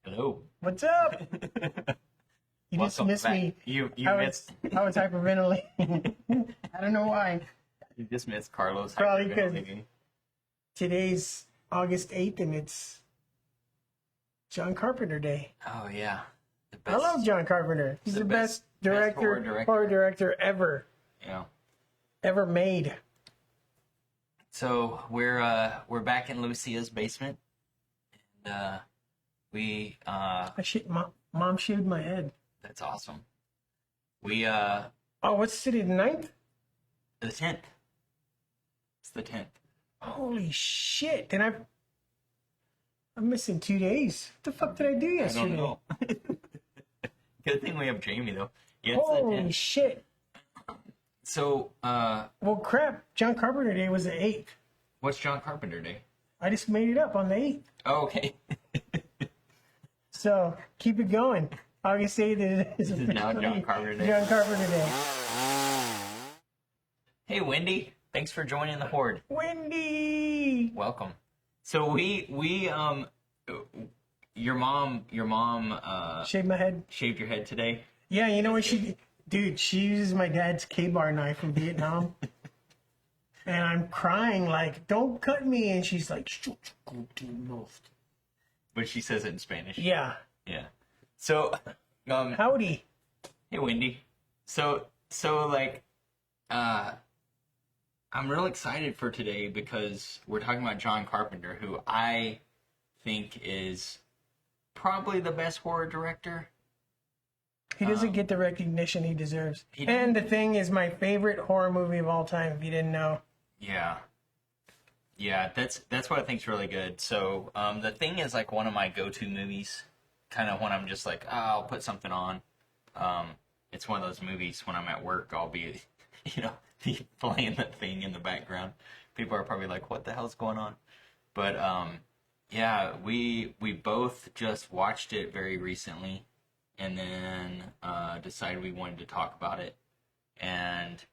Hello. What's up? You Welcome dismissed back. me. You I missed. was hyperventilating. I don't know why. You just missed Carlos. Probably 'cause- hyperventilating. Today's August 8th and it's John Carpenter Day. Oh yeah. The I love John Carpenter. He's the best horror director ever Yeah. made. So we're back in Lucia's basement, and Mom shaved my head. that's awesome. We Oh, what's today, the 9th? the 10th. It's the 10th. Holy shit. I'm missing 2 days. What the fuck did I do I yesterday? don't know. Good thing we have Jamie though. Yeah, it's the Holy 10th. shit. So Well, crap. John Carpenter Day was the 8th. what's John Carpenter Day? I just made it up on the 8th. Oh, okay. So keep it going. August 8th is now John Carpenter Day. John Carpenter Day. Hey Wendy, thanks for joining the horde. Wendy! Welcome. So we your mom Shave my head. shaved your head today. Yeah, you know what she... Dude, she uses my dad's K-bar knife from Vietnam. And I'm crying like, don't cut me. And she's like, "Shut your goddamn mouth." But she says it in Spanish. Yeah. Yeah. So Howdy. hey Wendy. So like I'm real excited for today because we're talking about John Carpenter, who I think is probably the best horror director. He doesn't get the recognition he deserves. He And The Thing is my favorite horror movie of all time, if you didn't know. Yeah. Yeah, that's what I think's really good. So, The Thing is like one of my go-to movies. Kind of when I'm just like, oh, I'll put something on. It's one of those movies when I'm at work, I'll be, be playing The Thing in the background. People are probably like, what the hell's going on? But, yeah, we both just watched it very recently and then decided we wanted to talk about it. And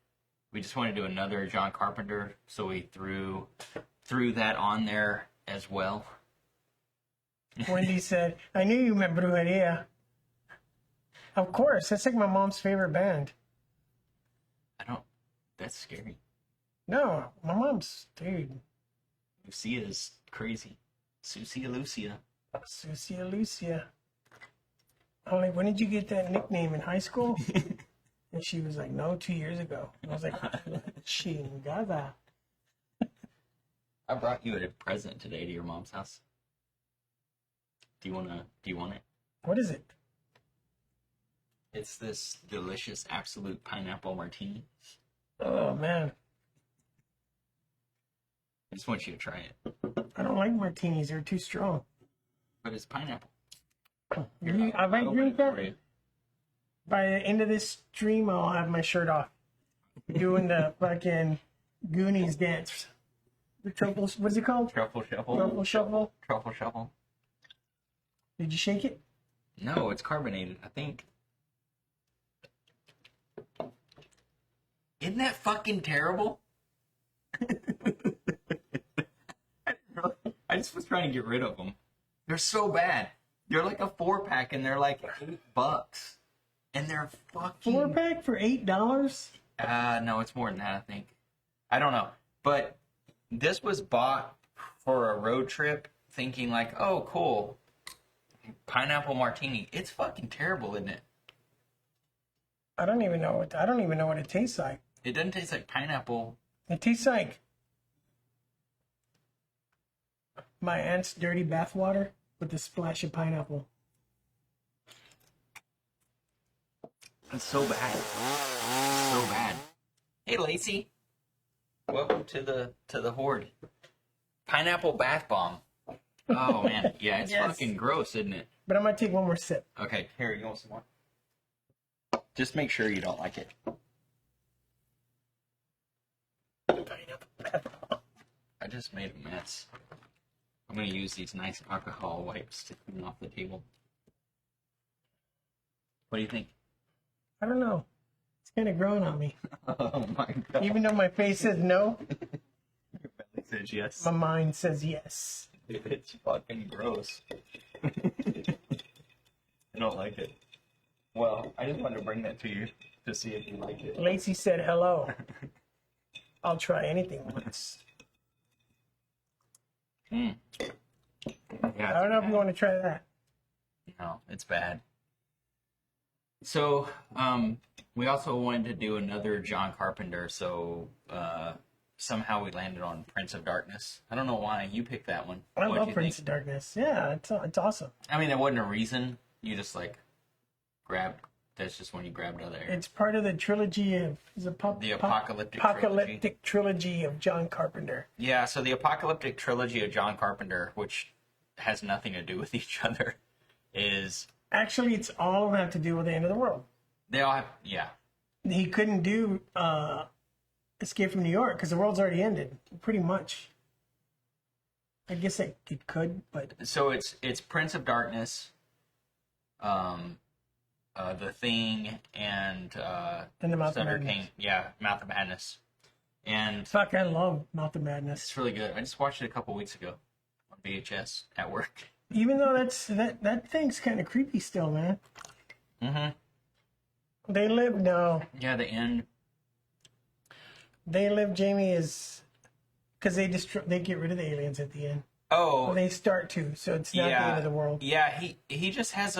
we just wanted to do another John Carpenter, so we threw that on there as well. Wendy said, I knew you meant Brujeria. Of course, that's like my mom's favorite band. That's scary. No, my mom's, dude. Lucia's crazy. Lucia. Lucia. I'm like, when did you get that nickname, in high school? And she was like, no, 2 years ago. I was like, chingada. I brought you a present today to your mom's house. Do you want it? What is it? It's this delicious absolute pineapple martini. Oh, man. I just want you to try it. I don't like martinis. They're too strong. But it's pineapple. I might drink that. By the end of this stream, I'll have my shirt off. Doing the fucking Goonies dance. The truffle, what's it called? Truffle shuffle. Truffle shuffle. Truffle shuffle. Did you shake it? No, it's carbonated, I think. Isn't that fucking terrible? I just was trying to get rid of them. They're so bad. They're like a 4-pack and they're like $8. And they're fucking... 4-pack for $8? No, it's more than that, I think. I don't know. But this was bought for a road trip thinking like, oh, cool. Pineapple martini. It's fucking terrible, isn't it? I don't even know what it tastes like. It doesn't taste like pineapple. It tastes like my aunt's dirty bathwater with a splash of pineapple. It's so bad. So bad. Hey, Lacey. Welcome to the horde. Pineapple bath bomb. Oh, man. Yeah, it's Yes. fucking gross, isn't it? But I'm going to take one more sip. Okay, here, you want some more? Just make sure you don't like it. Pineapple bath bomb. I just made a mess. I'm going to use these nice alcohol wipes to clean off the table. What do you think? I don't know. It's kind of growing on me. Oh my god. Even though my face says no, Your belly says yes. my mind says yes. It's fucking gross. I don't like it. Well, I just wanted to bring that to you to see if you like it. Lacey said hello. I'll try anything once. Yeah, I don't know if you want to try that. No, it's bad. So, we also wanted to do another John Carpenter, so somehow we landed on Prince of Darkness. I don't know why you picked that one. I What'd love you Prince think? of Darkness. Yeah, it's awesome. I mean, there wasn't a reason. You just like grabbed. That's just when you grabbed other. It's part of the trilogy of The apocalyptic trilogy of John Carpenter. Yeah, so the apocalyptic trilogy of John Carpenter, which has nothing to do with each other, is Actually, it's all of them have to do with the end of the world. they all have He couldn't do Escape from New York because the world's already ended, pretty much. I guess it could, but So it's Prince of Darkness, The Thing, and And the Mouth of Sutter Madness. Kane. Yeah, Mouth of Madness. And fuck, I love Mouth of Madness. it's really good. I just watched it a couple weeks ago on VHS at work. Even though that thing's kind of creepy still, man. Mm-hmm. They live now. Yeah, the end. They live. Jamie is because they get rid of the aliens at the end. Oh, Well, they start to, so it's not the end of the world. Yeah, he just has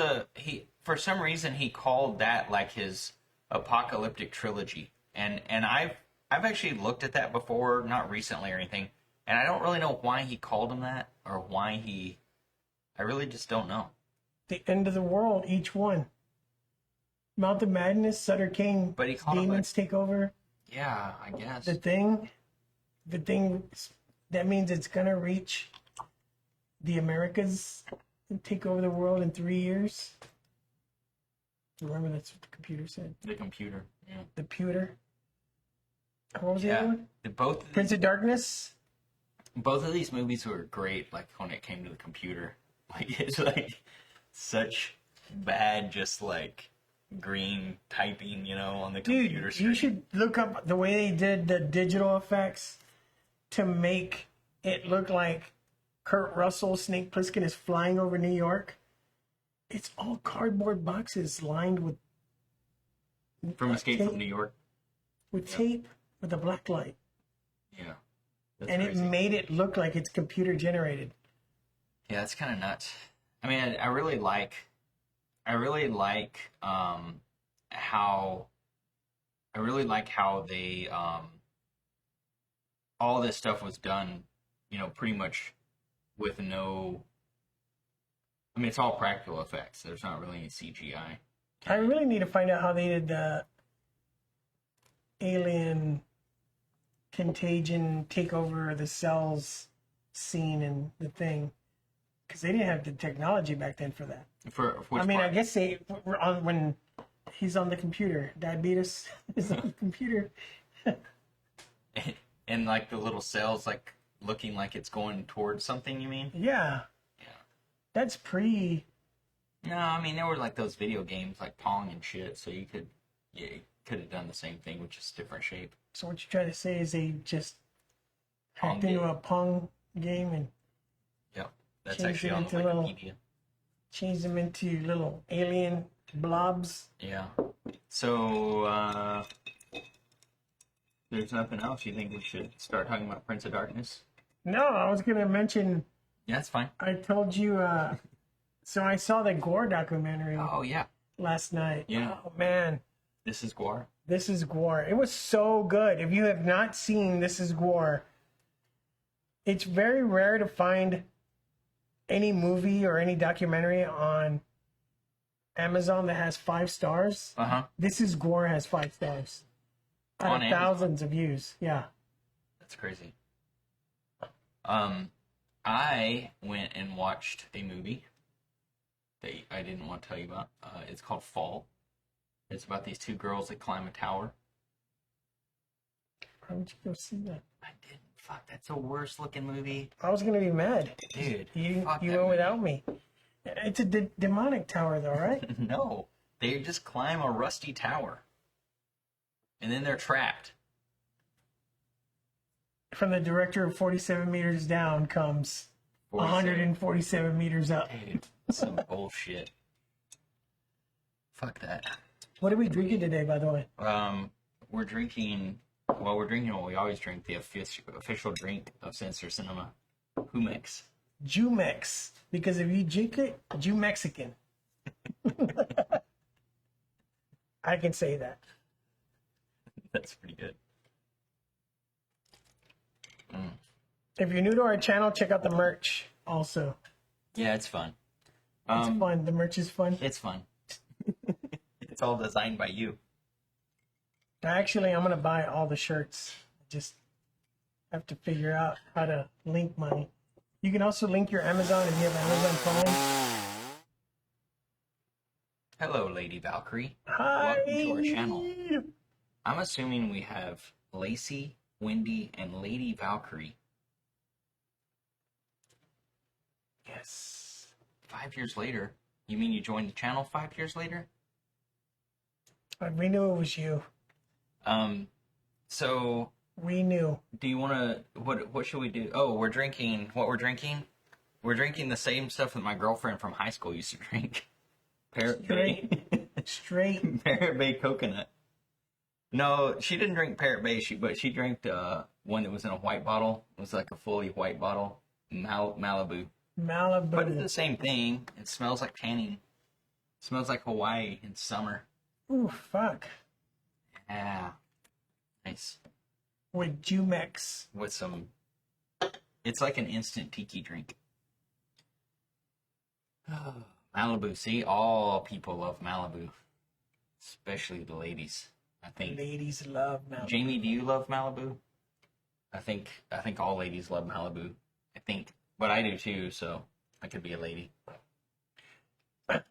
for some reason he called that like his apocalyptic trilogy. And I've actually looked at that before, not recently or anything, and I don't really know why he called him that or why I really just don't know. The end of the world, each one. Mouth of Madness, Sutter King, But he called him demons take over. Yeah, I guess. The thing, that means it's gonna reach the Americas and take over the world in 3 years. Remember, that's what the computer said. The computer. Yeah. The pewter. What was the other one? Prince of Darkness. Both of these movies were great. Like when it came to the computer, like it's like such bad, just like green typing, on the computer Dude, screen. you should look up the way they did the digital effects to make it look like Kurt Russell, Snake Plissken is flying over New York. It's all cardboard boxes lined with From Escape tape, from New York. tape with a black light. Yeah. That's And crazy. it made it look like it's computer generated. Yeah, it's kind of nuts. I mean, I really like how they all this stuff was done, pretty much with no. I mean, it's all practical effects. There's not really any CGI. I really need to find out how they did the alien contagion take over the cells scene and the thing. Because they didn't have the technology back then for that. For which I mean, part? I guess they were on when he's on the computer. Diabetes is on the computer. And like the little cells, like looking like it's going towards something. You mean? Yeah. Yeah. That's pre. No, I mean there were like those video games like Pong and shit, so you could have done the same thing with just different shape. So what you're trying to say is they just Pong hacked into game. a Pong game and Yep, that's Changed actually it on into little- Wikipedia. changed them into little alien blobs. Yeah. So there's nothing else. You think we should start talking about Prince of Darkness? No, I was gonna mention. Yeah, that's fine. I told you. So I saw the Gore documentary Oh yeah, last night. Yeah. Oh man, this is Gore. This is Gore. It was so good. If you have not seen This is Gore, it's very rare to find any movie or any documentary on Amazon that has 5 stars. This is Gore has 5 stars. Out On of Amazon? thousands of views. Yeah. That's crazy. I went and watched a movie that I didn't want to tell you about. It's called Fall. It's about these 2 girls that climb a tower. Why would you go see that? I didn't. Fuck, that's the worst looking movie. I was going to be mad. Dude, You fuck that went movie. without me. It's a demonic tower, though, right? No, they just climb a rusty tower. And then they're trapped. From the director of 47 Meters Down comes 147 meters up. Dude, some bullshit. Fuck that. What are we drinking today, by the way? We're drinking what we always drink, the official drink of Sinister Sinema, Humex. Jumex. Because if you drink it, Mexican. I can say that. That's pretty good. If you're new to our channel, check out the merch also. Yeah, it's fun. It's fun. The merch is fun. It's fun. It's all designed by you. Actually, I'm going to buy all the shirts. Just have to figure out how to link money. You can also link your Amazon if you have Amazon Prime. Hello, Lady Valkyrie. Hi. Welcome to our channel. I'm assuming we have Lacey, Wendy, and Lady Valkyrie. Yes. 5 years later. You mean you joined the channel 5 years later? We knew it was you. So We knew. do you want to, what should we do? Oh, we're drinking the same stuff that my girlfriend from high school used to drink. Parrot Bay. Straight. Parrot Bay coconut. No, she didn't drink Parrot Bay, but she drank one that was in a white bottle. It was like a fully white bottle. Malibu. But it's the same thing. It smells like tanning. It smells like Hawaii in summer. Ooh, fuck. Yeah. Nice. With Jumex. With some... It's like an instant tiki drink. Malibu. See, all people love Malibu. Especially the ladies, I think. Ladies love Malibu. Jamie, do you love Malibu? I think all ladies love Malibu. I think, but I do too, so I could be a lady.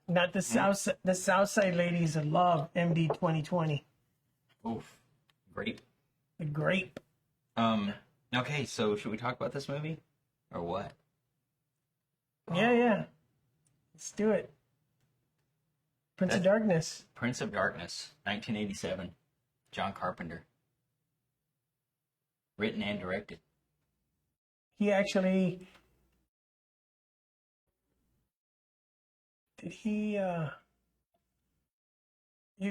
Not the Southside ladies love MD 2020. Oof. Great. The grape. Okay, so should we talk about this movie? Or what? Yeah. Let's do it. Prince of Darkness. Prince of Darkness, 1987. John Carpenter. Written and directed. He actually... Did he, it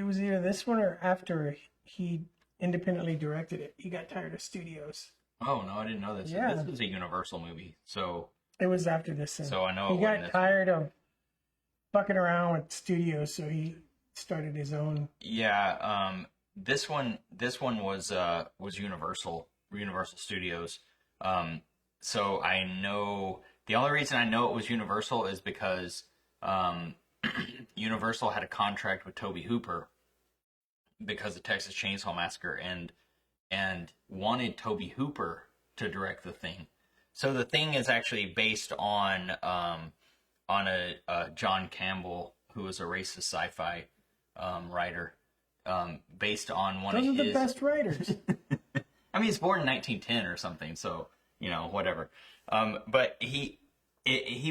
was either this one or after he independently directed it. He got tired of studios. Oh, no, I didn't know this. Yeah. This was a Universal movie, so... It was after this. So I know he it got wasn't tired of fucking around with studios, so he started his own. Yeah, this one was Universal Studios. So I know the only reason I know it was Universal is because Universal had a contract with Tobe Hooper because of Texas Chainsaw Massacre and wanted Tobe Hooper to direct the thing. So the thing is actually based on a John Campbell, who was a racist sci-fi writer, based on one Those of are the his... best writers. I mean, he's born in 1910 or something, so, you know, whatever. But he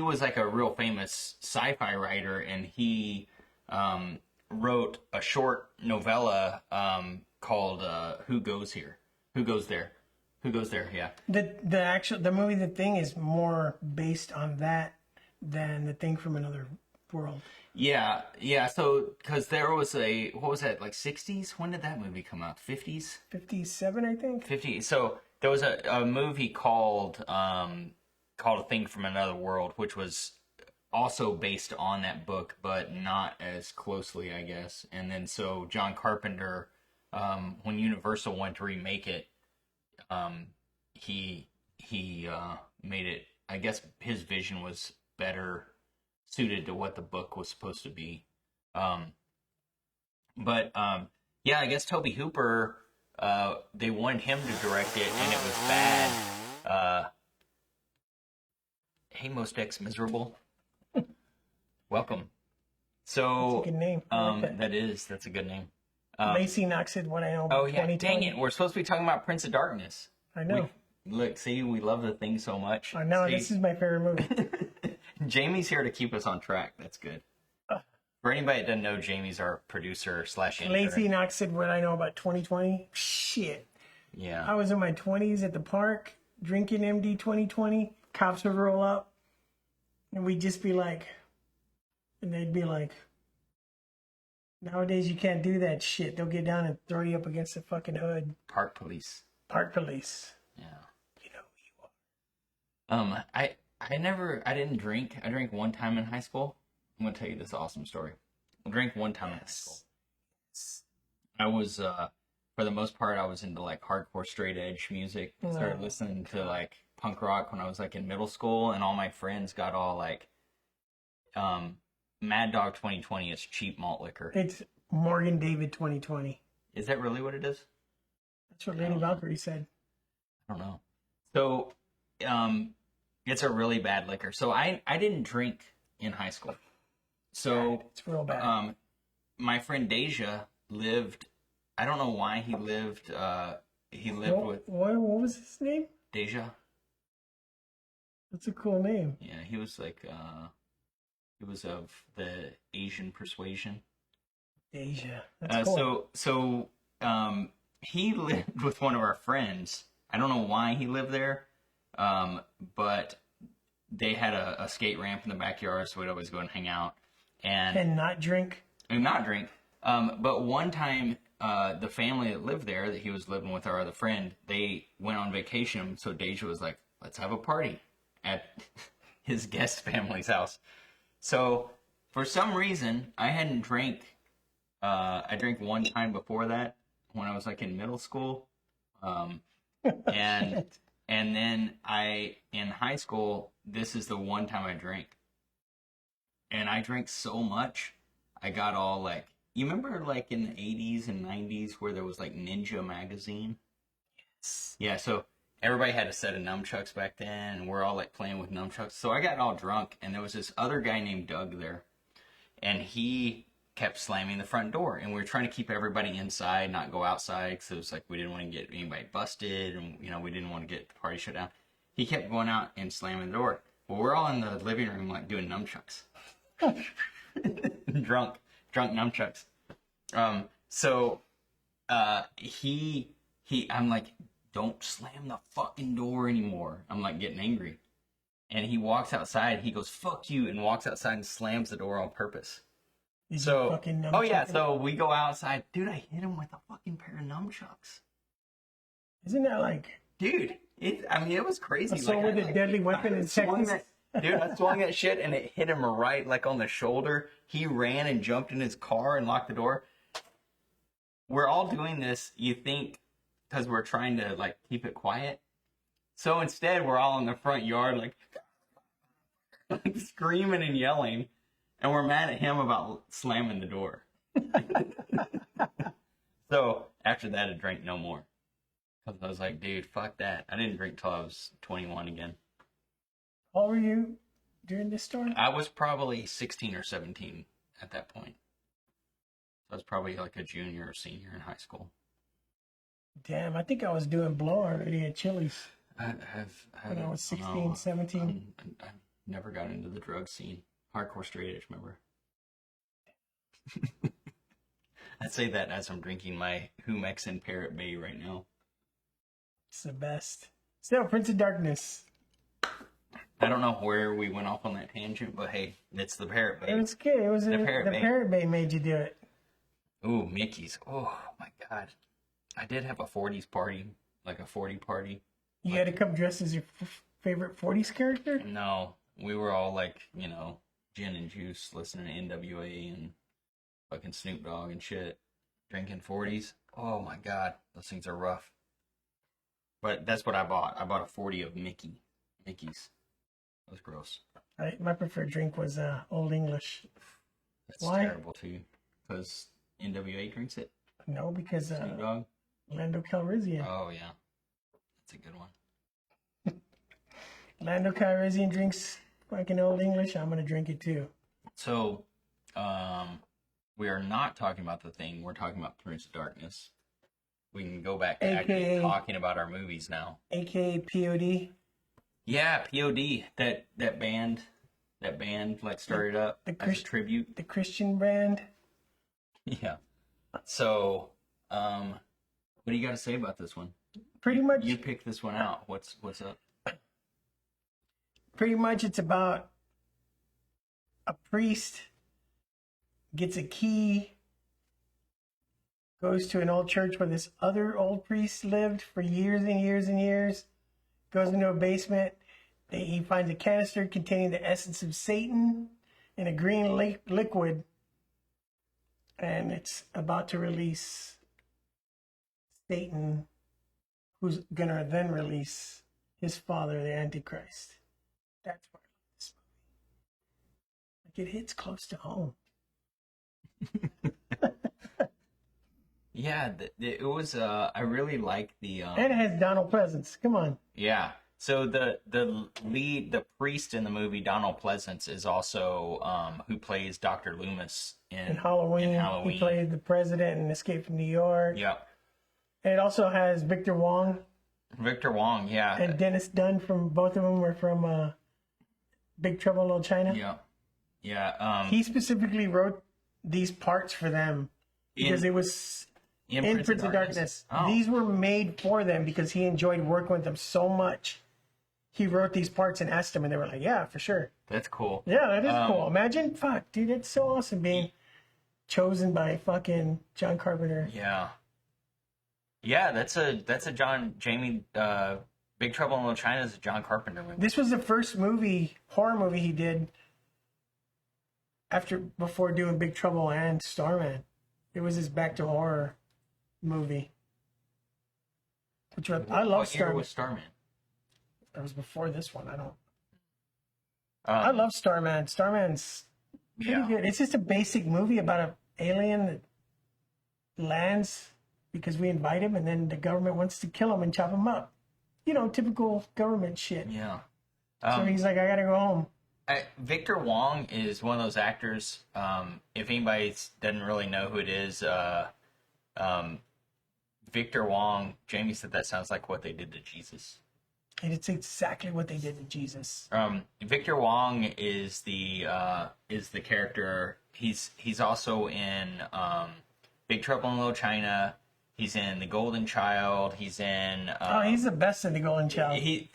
was like a real famous sci-fi writer, and he wrote a short novella called Who Goes Here? Who Goes There? Who Goes There, yeah. The movie The Thing is more based on that than The Thing from Another World. Yeah, so, because there was what was that, like 60s? When did that movie come out? 50s? 57, I think? 50. So, there was a movie called A Thing from Another World, which was also based on that book, but not as closely, I guess. And then, so, John Carpenter, when Universal wanted to remake it, he made it, I guess his vision was better suited to what the book was supposed to be. Yeah, I guess Tobe Hooper, they wanted him to direct it, and it was bad. Hey, Most Ex Miserable. Welcome. So, That's a good name. I like that. That's a good name. Lacey Knox said what I know about 2020. Dang it. We're supposed to be talking about Prince of Darkness. I know. We love the thing so much. I know, this is my favorite movie. Jamie's here to keep us on track. That's good. For anybody that doesn't know, Jamie's our producer / intern. Lacey Knox said what I know about 2020. Shit. Yeah. I was in my 20s at the park drinking MD 2020. Cops would roll up. And we'd just be like, and they'd be like, nowadays you can't do that shit. They'll get down and throw you up against the fucking hood. Park police. Park police. Yeah. You know who you are. I didn't drink. I drank one time in high school. I'm gonna tell you this awesome story. I drank one time in high school. I was, for the most part, I was into like hardcore straight edge music. I started listening to like punk rock when I was like in middle school, and all my friends got all like, Mad Dog 2020 is cheap malt liquor. It's Morgan David 2020. Is that really what it is? That's what Lady Valkyrie said. I don't know. So, it's a really bad liquor. So I didn't drink in high school. So it's real bad. My friend Deja lived. I don't know why he lived. With what was his name? Deja. That's a cool name. Yeah, he was like. He was of the Asian persuasion. Deja. That's cool. So he lived with one of our friends. I don't know why he lived there, but they had a skate ramp in the backyard, so we'd always go and hang out and not drink. And not drink. But one time, the family that lived there, that he was living with our other friend, they went on vacation. So Deja was like, "Let's have a party at his guest family's house." So for some reason, I hadn't drank. I drank one time before that when I was like in middle school, and then in high school. This is the one time I drank, and I drank so much, I got all like. You remember like in the 80s and 90s where there was like Ninja magazine? Yes. Yeah. So everybody had a set of nunchucks back then, and we're all like playing with nunchucks. So I got all drunk, and there was this other guy named Doug there, and he kept slamming the front door, and we were trying to keep everybody inside, not go outside, because it was like we didn't want to get anybody busted, and we didn't want to get the party shut down. He kept going out and slamming the door. Well, we're all in the living room like doing nunchucks, drunk nunchucks. I'm like, don't slam the fucking door anymore. I'm like getting angry. And he walks outside. He goes, "Fuck you," and walks outside and slams the door on purpose. So we go outside. Dude, I hit him with a fucking pair of nunchucks. Isn't that like... Dude, it was crazy. Assault with a deadly weapon in Texas. Dude, I swung that shit and it hit him right like on the shoulder. He ran and jumped in his car and locked the door. We're all doing this, you think, because we're trying to like keep it quiet. So instead, we're all in the front yard like screaming and yelling, and we're mad at him about slamming the door. So after that, I drank no more. Because I was like, dude, fuck that. I didn't drink till I was 21 again. How old were you during this story? I was probably 16 or 17 at that point. I was probably like a junior or senior in high school. Damn, I think I was doing blow already at Chili's. When I was 16, 17. I never got into the drug scene. Hardcore straight edge, remember? I'd say that as I'm drinking my Humex and Parrot Bay right now. It's the best. Still, Prince of Darkness. I don't know where we went off on that tangent, but hey, it's the Parrot Bay. It was good. It was the Parrot Bay made you do it. Ooh, Mickey's. Oh my God. I did have a 40s party, like a 40 party. You had to come dressed as your favorite 40s character? No, we were all like, gin and juice, listening to NWA and fucking Snoop Dogg and shit, drinking 40s. Oh my God, those things are rough. But that's what I bought. I bought a 40 of Mickey's. That was gross. My preferred drink was Old English. That's terrible too, because NWA drinks it. No, because Snoop Dogg. Lando Calrissian. Oh yeah, that's a good one. Lando Calrissian drinks fucking Old English. I'm gonna drink it too. So, we are not talking about The Thing. We're talking about Prince of Darkness. We can go back to actually talking about our movies now. AKA POD. Yeah, POD. That band like started up as a tribute. The Christian band. Yeah. So, what do you got to say about this one? Pretty much. You picked this one out. What's up? Pretty much, it's about a priest gets a key, goes to an old church where this other old priest lived for years and years and years, goes into a basement. He finds a canister containing the essence of Satan in a green liquid, and it's about to release Satan, who's going to then release his father, the Antichrist. That's why I love this movie. Like, it hits close to home. Yeah, it was. I really like the. And it has Donald Pleasance. Come on. Yeah. So the priest in the movie, Donald Pleasance, is also who plays Dr. Loomis in Halloween. He played the president in Escape from New York. Yep. And it also has Victor Wong. Victor Wong, yeah. And Dennis Dunn, from both of them were from Big Trouble in Little China. Yeah. Yeah. He specifically wrote these parts for them because it was in Prince of Darkness. Oh. These were made for them because he enjoyed working with them so much. He wrote these parts and asked them, and they were like, yeah, for sure. That's cool. Yeah, that is cool. Imagine, fuck, dude, it's so awesome being chosen by fucking John Carpenter. Yeah. Yeah, that's a Big Trouble in Little China is a John Carpenter movie. This was the first horror movie he did before doing Big Trouble and Starman. It was his back to horror movie. Which I love. What year was Starman? That was before this one. I love Starman. Starman's pretty good. It's just a basic movie about an alien that lands because we invite him, and then the government wants to kill him and chop him up. You know, typical government shit. Yeah. So he's like, I gotta go home. Victor Wong is one of those actors. If anybody doesn't really know who it is, Victor Wong. Jamie said that sounds like what they did to Jesus. And it's exactly what they did to Jesus. Victor Wong is the character. He's also in Big Trouble in Little China. He's in The Golden Child. He's in. He's the best in The Golden Child. He's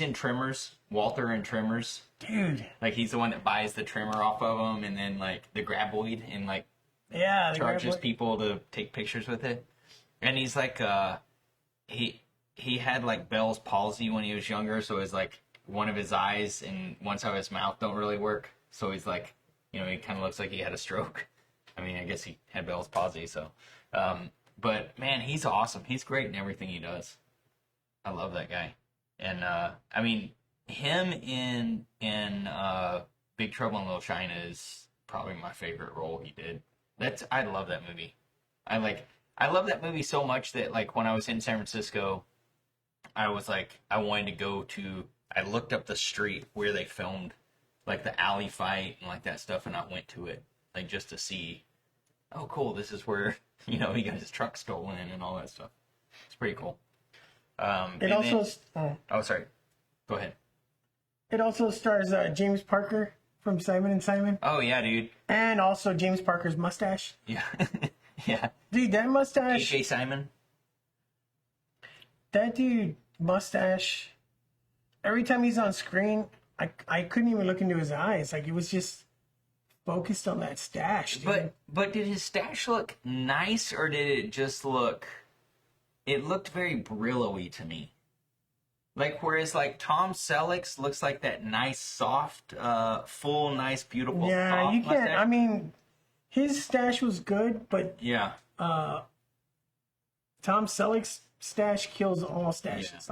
in Tremors. Walter in Tremors. Dude. Like, he's the one that buys the trimmer off of him, and then like the graboid, and like charges people to take pictures with it. And he's like he had like Bell's palsy when he was younger, so it's like one of his eyes and one side of his mouth don't really work. So he's like, he kind of looks like he had a stroke. I mean, I guess he had Bell's palsy, so. But man, he's awesome. He's great in everything he does. I love that guy. And I mean, him in Big Trouble in Little China is probably my favorite role he did. I love that movie. I love that movie so much that like when I was in San Francisco, I was like, I looked up the street where they filmed like the alley fight and like that stuff, and I went to it like just to see, oh cool, this is where he got his truck stolen and all that stuff. It's pretty cool. Sorry. Go ahead. It also stars James Parker from Simon and Simon. Oh yeah, dude. And also James Parker's mustache. Yeah. Yeah. Dude, that mustache. AJ Simon. That dude mustache. Every time he's on screen, I couldn't even look into his eyes. Like, it was just focused on that stash, dude. But did his stash look nice, or did it just look? It looked very Brillo-y to me. Like, whereas, like, Tom Selleck's looks like that nice, soft, full, nice, beautiful, soft you can't, mustache. I mean, his stash was good, but yeah, Tom Selleck's stash kills all stashes.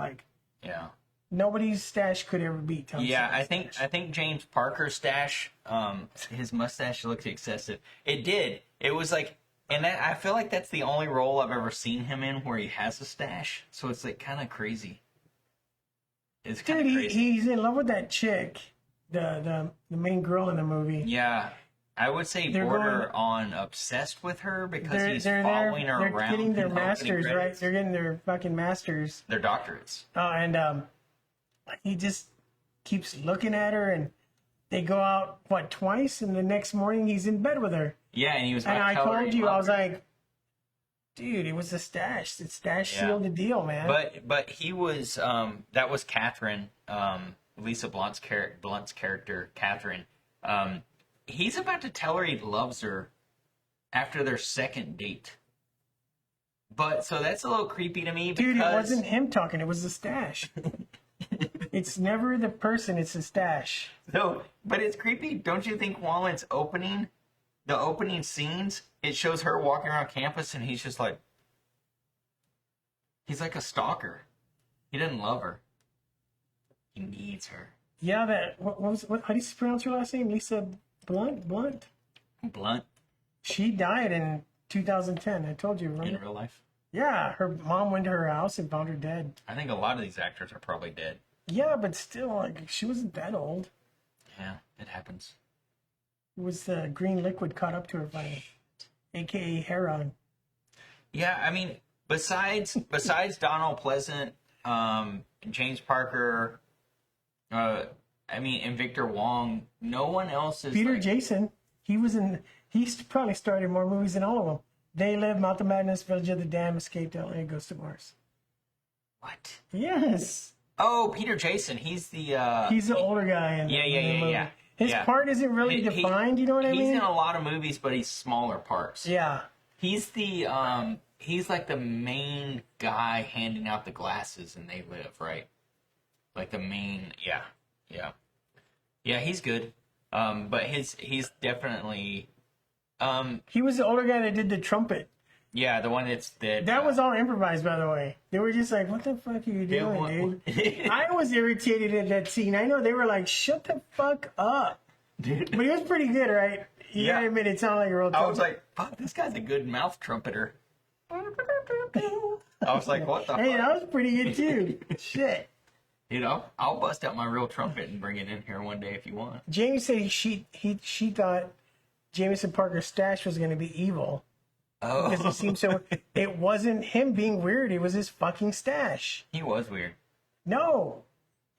Yeah. Nobody's stash could ever beat Tom Selleck's I think James Parker's stash, his mustache looked excessive. It did. It was like, and I feel like that's the only role I've ever seen him in where he has a stash. So it's like kind of crazy. It's kind of crazy. He's in love with that chick, the main girl in the movie. Yeah, I would say on obsessed with her because he's following her around. They're getting their masters, right? They're getting their fucking masters. Their doctorates. And he just keeps looking at her, and they go out, twice, and the next morning he's in bed with her. Yeah, and he was. And I told you, I was like, dude, it was the stash. The stash sealed the deal, man. But he was that was Catherine. Lisa Blunt's character, Catherine, he's about to tell her he loves her after their second date. But so that's a little creepy to me. Dude, because... it wasn't him talking. It was the stash. It's never the person. It's the stash. No, but it's creepy. Don't you think while it's opening, the opening scenes, it shows her walking around campus and he's just like, he's like a stalker. He doesn't love her. He needs her. Yeah, how do you pronounce her last name? Lisa Blunt? Blunt? She died in 2010. I told you, remember? In real life? Yeah, her mom went to her house and found her dead. I think a lot of these actors are probably dead. Yeah, but still, like, she wasn't that old. Yeah, it happens. It was the green liquid caught up to her finally, aka heroin. Yeah, I mean, besides Donald Pleasant, James Parker, and Victor Wong, no one else is. Peter Jason, he probably started more movies than all of them. They Live, Mouth of Madness, Village of the Damned, Escape to LA, Goes to Mars. What? Yes. Oh, Peter Jason. He's the older guy in the movie. Yeah. His part isn't really defined, you know what I mean? He's in a lot of movies, but he's smaller parts. Yeah. He's he's like the main guy handing out the glasses in They Live, right? Like the main, yeah. He's good. But he's definitely. He was the older guy that did the trumpet. Yeah, the one that was all improvised, by the way. They were just like, "What the fuck are you doing, dude?" I was irritated at that scene. I know they were like, "Shut the fuck up," dude. But he was pretty good, right? You gotta admit, it sounded like a real trumpet. I was like, "Fuck, this guy's a good mouth trumpeter." I was like, "What the?" Hey, fuck? that was pretty good too. Shit. You know, I'll bust out my real trumpet and bring it in here one day if you want. Jamie said she thought Jameson Parker's stash was going to be evil. Oh. Because he seemed so. It wasn't him being weird. It was his fucking stash. He was weird. No.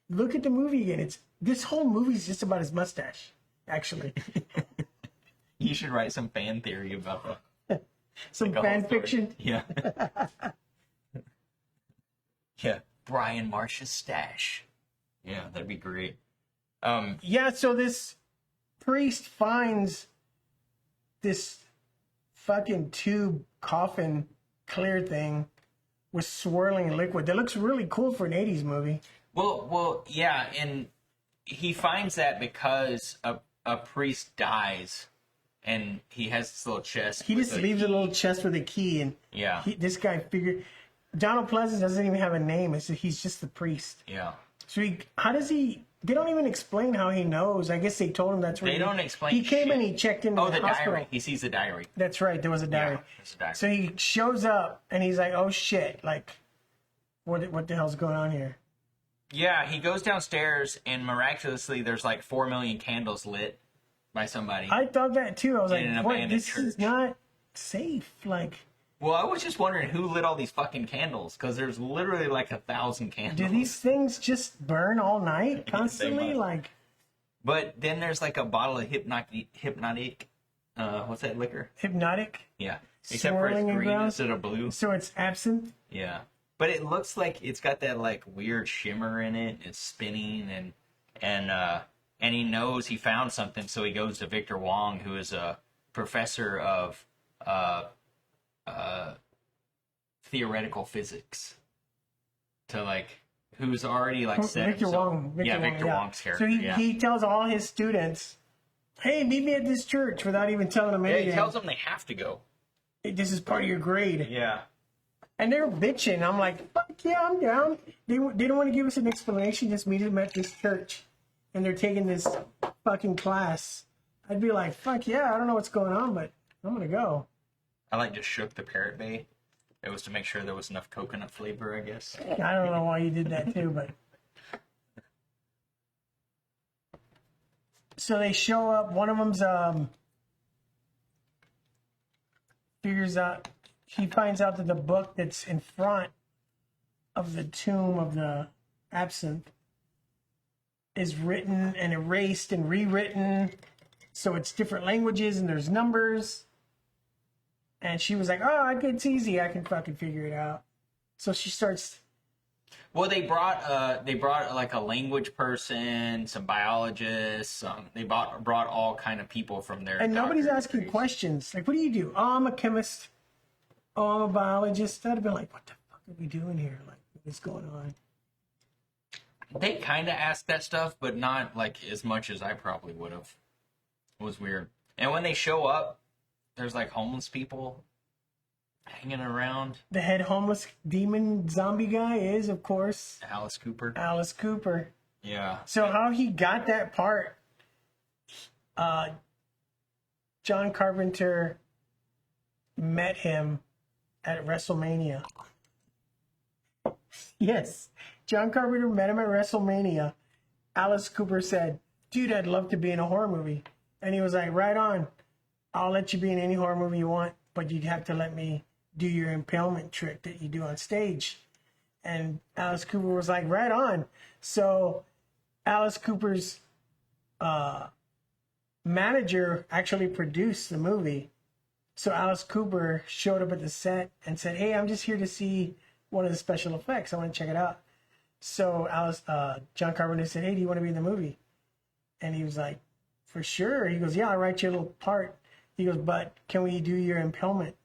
Look at the movie again. This whole movie's just about his mustache, actually. You should write some fan theory about that. Some fan fiction? Yeah. Yeah. Brian Marsh's stash. Yeah, that'd be great. Yeah, so this priest finds this fucking tube coffin clear thing with swirling liquid that looks really cool for an 80s movie. Well, yeah, and he finds that because a priest dies, and he has this little chest. He just leaves a little chest with a key, and this guy figured. Donald Pleasant doesn't even have a name. He's just the priest. Yeah. So how does he? They don't even explain how he knows. I guess they told him that's where they don't explain. He came and he checked in the hospital. Diary. He sees the diary. That's right. There was a diary. Yeah, there's a diary. So he shows up and he's like, "Oh shit! Like, what the hell's going on here?" Yeah, he goes downstairs and miraculously there's like 4 million candles lit by somebody. I thought that too. I was like, "What? This church. is not safe." Like. Well, I was just wondering who lit all these fucking candles, because there's literally like 1,000 candles. Do these things just burn all night constantly? Like. But then there's like a bottle of hypnotic. What's that liquor? Hypnotic. Yeah. Except for it's green instead of blue. So it's absinthe. Yeah, but it looks like it's got that like weird shimmer in it. It's spinning and he knows he found something, so he goes to Victor Wong, who is a professor of theoretical physics, to like who's already like set Victor Wong. Victor Wong's character. So he tells all his students, "Hey, meet me at this church," without even telling them anything. He tells them they have to go. This is part of your grade. Yeah. And they're bitching. I'm like, fuck yeah, I'm down. They don't want to give us an explanation. Just meet them at this church, and they're taking this fucking class. I'd be like, fuck yeah, I don't know what's going on, but I'm gonna go. I like just shook the Parrot Bay. It was to make sure there was enough coconut flavor, I guess. I don't know why you did that too, but. So they show up. One of them's he finds out that the book that's in front of the tomb of the absinthe is written and erased and rewritten, so it's different languages and there's numbers. And she was like, "Oh, it's easy. I can fucking figure it out." So she starts Well, they brought like a language person, some biologists. They brought all kind of people from their. And nobody's asking degrees. questions. Like, what do you do? Oh, I'm a chemist. Oh, I'm a biologist. I'd have been like, what the fuck are we doing here? Like, what's going on? They kind of asked that stuff, but not like as much as I probably would have. It was weird. And when they show up, there's like homeless people hanging around. The head homeless demon zombie guy is, of course, Alice Cooper. Alice Cooper. Yeah. So how he got that part, John Carpenter met him at WrestleMania. Yes, John Carpenter met him at WrestleMania. Alice Cooper said, dude, I'd love to be in a horror movie. And he was like, right on. I'll let you be in any horror movie you want, but you'd have to let me do your impalement trick that you do on stage. And Alice Cooper was like, right on. So Alice Cooper's manager actually produced the movie. So Alice Cooper showed up at the set and said, hey, I'm just here to see one of the special effects. I want to check it out. So John Carpenter said, hey, do you want to be in the movie? And he was like, for sure. He goes, yeah, I'll write you a little part. He goes, but can we do your impalement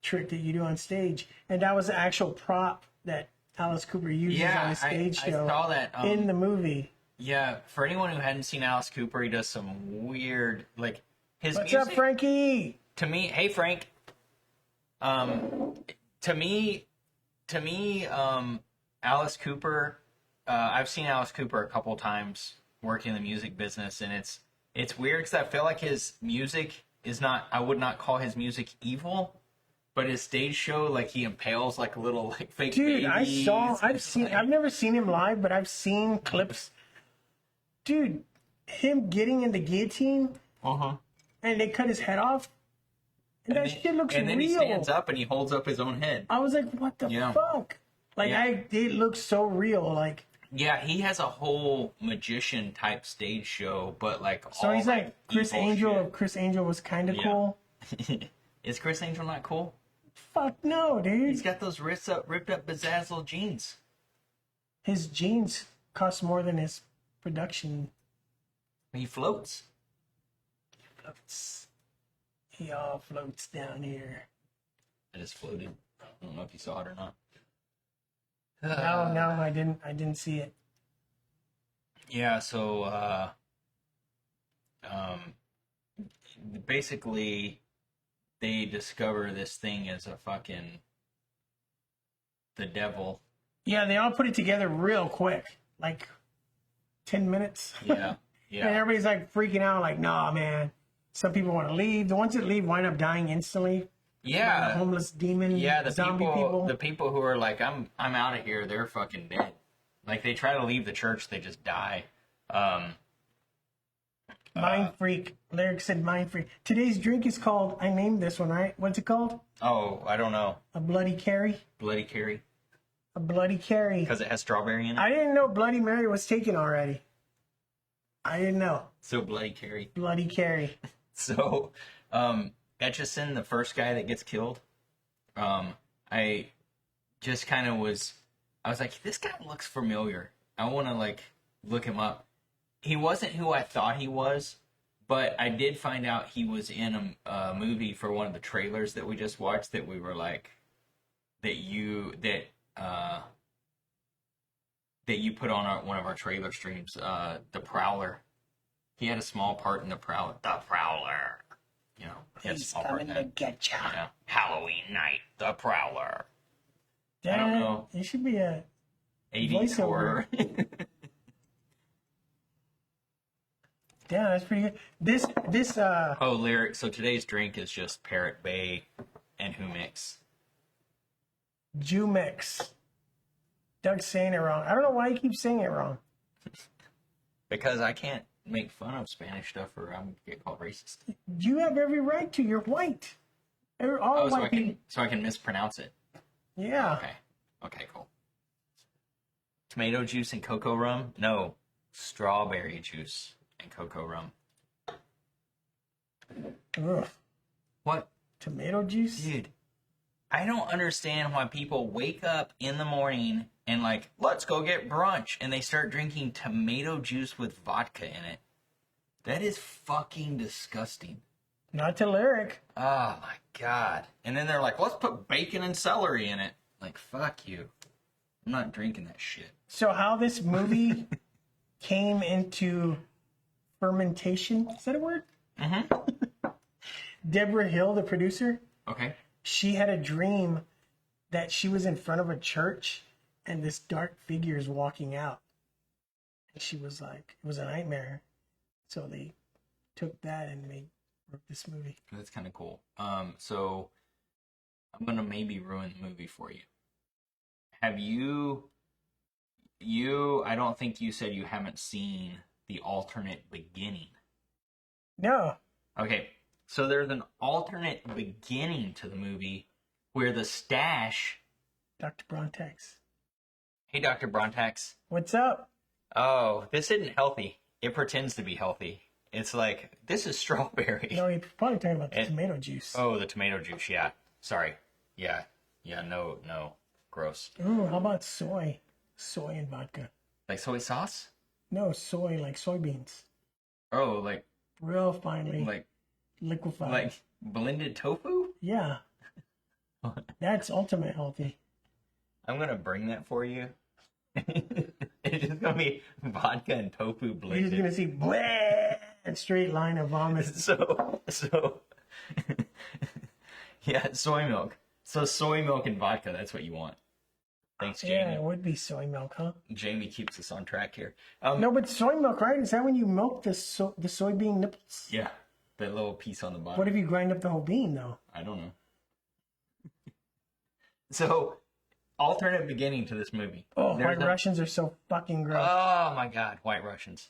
trick that you do on stage? And that was the actual prop that Alice Cooper uses on a stage show. I saw that in the movie. Yeah, for anyone who hadn't seen Alice Cooper, he does some weird, like his What's music. up, Frankie? To me, hey Frank. To me, Alice Cooper. I've seen Alice Cooper a couple times working in the music business, and it's weird because I feel like his music is not. I would not call his music evil, but his stage show, like he impales like little like fake Dude, babies. I've never seen him live, but I've seen clips. Dude, him getting in the guillotine, and they cut his head off. And that shit looks real. And then he stands up and he holds up his own head. I was like, what the fuck? Like, it looks so real. Like, yeah, he has a whole magician type stage show, but like so all he's like Chris Angel. shit. If Chris Angel was kind of cool. Is Chris Angel not cool? Fuck no, dude. He's got those ripped up bezazzled jeans. His jeans cost more than his production. He floats. He all floats down here. I just floated. I don't know if you saw it or not. No, I didn't see it. Yeah, so basically they discover this thing as a fucking the devil. Yeah, they all put it together real quick. Like 10 minutes. Yeah. And everybody's like freaking out, like, nah, man. Some people want to leave. The ones that leave wind up dying instantly. Yeah. The homeless demon zombie people. The people who are like, I'm out of here, they're fucking dead. Like they try to leave the church, they just die. Mind freak. Lyric said mind freak. Today's drink is called, I named this one, right? What's it called? Oh, I don't know. A Bloody Carry? Bloody Carry. A Bloody Carry. Because it has strawberry in it. I didn't know Bloody Mary was taken already. I didn't know. So Bloody Carry. Bloody Carry. So, Etchison, the first guy that gets killed, I just kind of I was like, this guy looks familiar. I want to like look him up. He wasn't who I thought he was, but I did find out he was in a movie for one of the trailers that we just watched that we were like, that you put on one of our trailer streams, The Prowler. He had a small part in The Prowler. The Prowler. You know, he had a He's small part in coming to that. get ya. Yeah. Halloween night, The Prowler. Damn, I don't know. You should be a 80s voiceover. horror. Damn, that's pretty good. This Oh, lyric. So today's drink is just Parrot Bay and Humix. Jumex. Doug's saying it wrong. I don't know why he keeps saying it wrong. Because I can't make fun of Spanish stuff or I'm going to get called racist. You have every right to. You're white. All white people. So I can mispronounce it. Yeah. Okay, cool. Tomato juice and cocoa rum? No. Strawberry juice and cocoa rum. Ugh. What? Tomato juice? Dude. I don't understand why people wake up in the morning and like, let's go get brunch, and they start drinking tomato juice with vodka in it. That is fucking disgusting. Not to Lyric. Oh my god. And then they're like, let's put bacon and celery in it. Like, fuck you. I'm not drinking that shit. So how this movie came into fermentation, is that a word? Mm-hmm. Deborah Hill, the producer, Okay. she had a dream that she was in front of a church and this dark figure is walking out. And she was like, it was a nightmare. So they took that and wrote this movie. That's kind of cool. So I'm gonna maybe ruin the movie for you. Have you? I don't think you said you haven't seen the alternate beginning. No. Okay, so there's an alternate beginning to the movie where the stash. Dr. Brontex. Hey, Dr. Brontex. What's up? Oh, this isn't healthy. It pretends to be healthy. It's like, this is strawberry. No, you're probably talking about the tomato juice. Oh, the tomato juice, yeah. Sorry. Yeah, no. Gross. Ooh, how about soy? Soy and vodka. Like soy sauce? No, soy, like soybeans. Oh, like Real finely liquefied. like blended tofu? Yeah. That's ultimate healthy. I'm gonna bring that for you. It's just gonna be vodka and tofu You're blended. just gonna see bleh, a straight line of vomit. So yeah, soy milk. So soy milk and vodka, that's what you want. Thanks, Jamie. Yeah, it would be soy milk, huh? Jamie keeps us on track here. No, but soy milk, right? Is that when you milk the soybean nipples? Yeah, that little piece on the bottom. What if you grind up the whole bean, though? I don't know. So, alternate beginning to this movie. Oh, White Russians are so fucking gross. Oh my god, White Russians.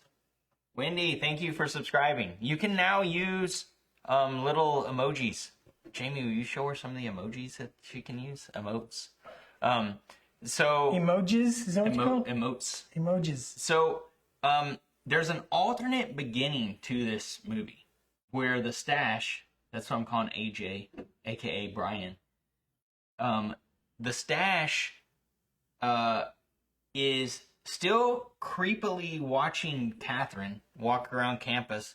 Wendy, thank you for subscribing. You can now use little emojis. Jamie, will you show her some of the emojis that she can use? Emotes. So Emojis? Is that what it's called? emotes. Emojis. So, there's an alternate beginning to this movie where the stash, that's what I'm calling AJ, aka Brian, the stash is still creepily watching Catherine walk around campus,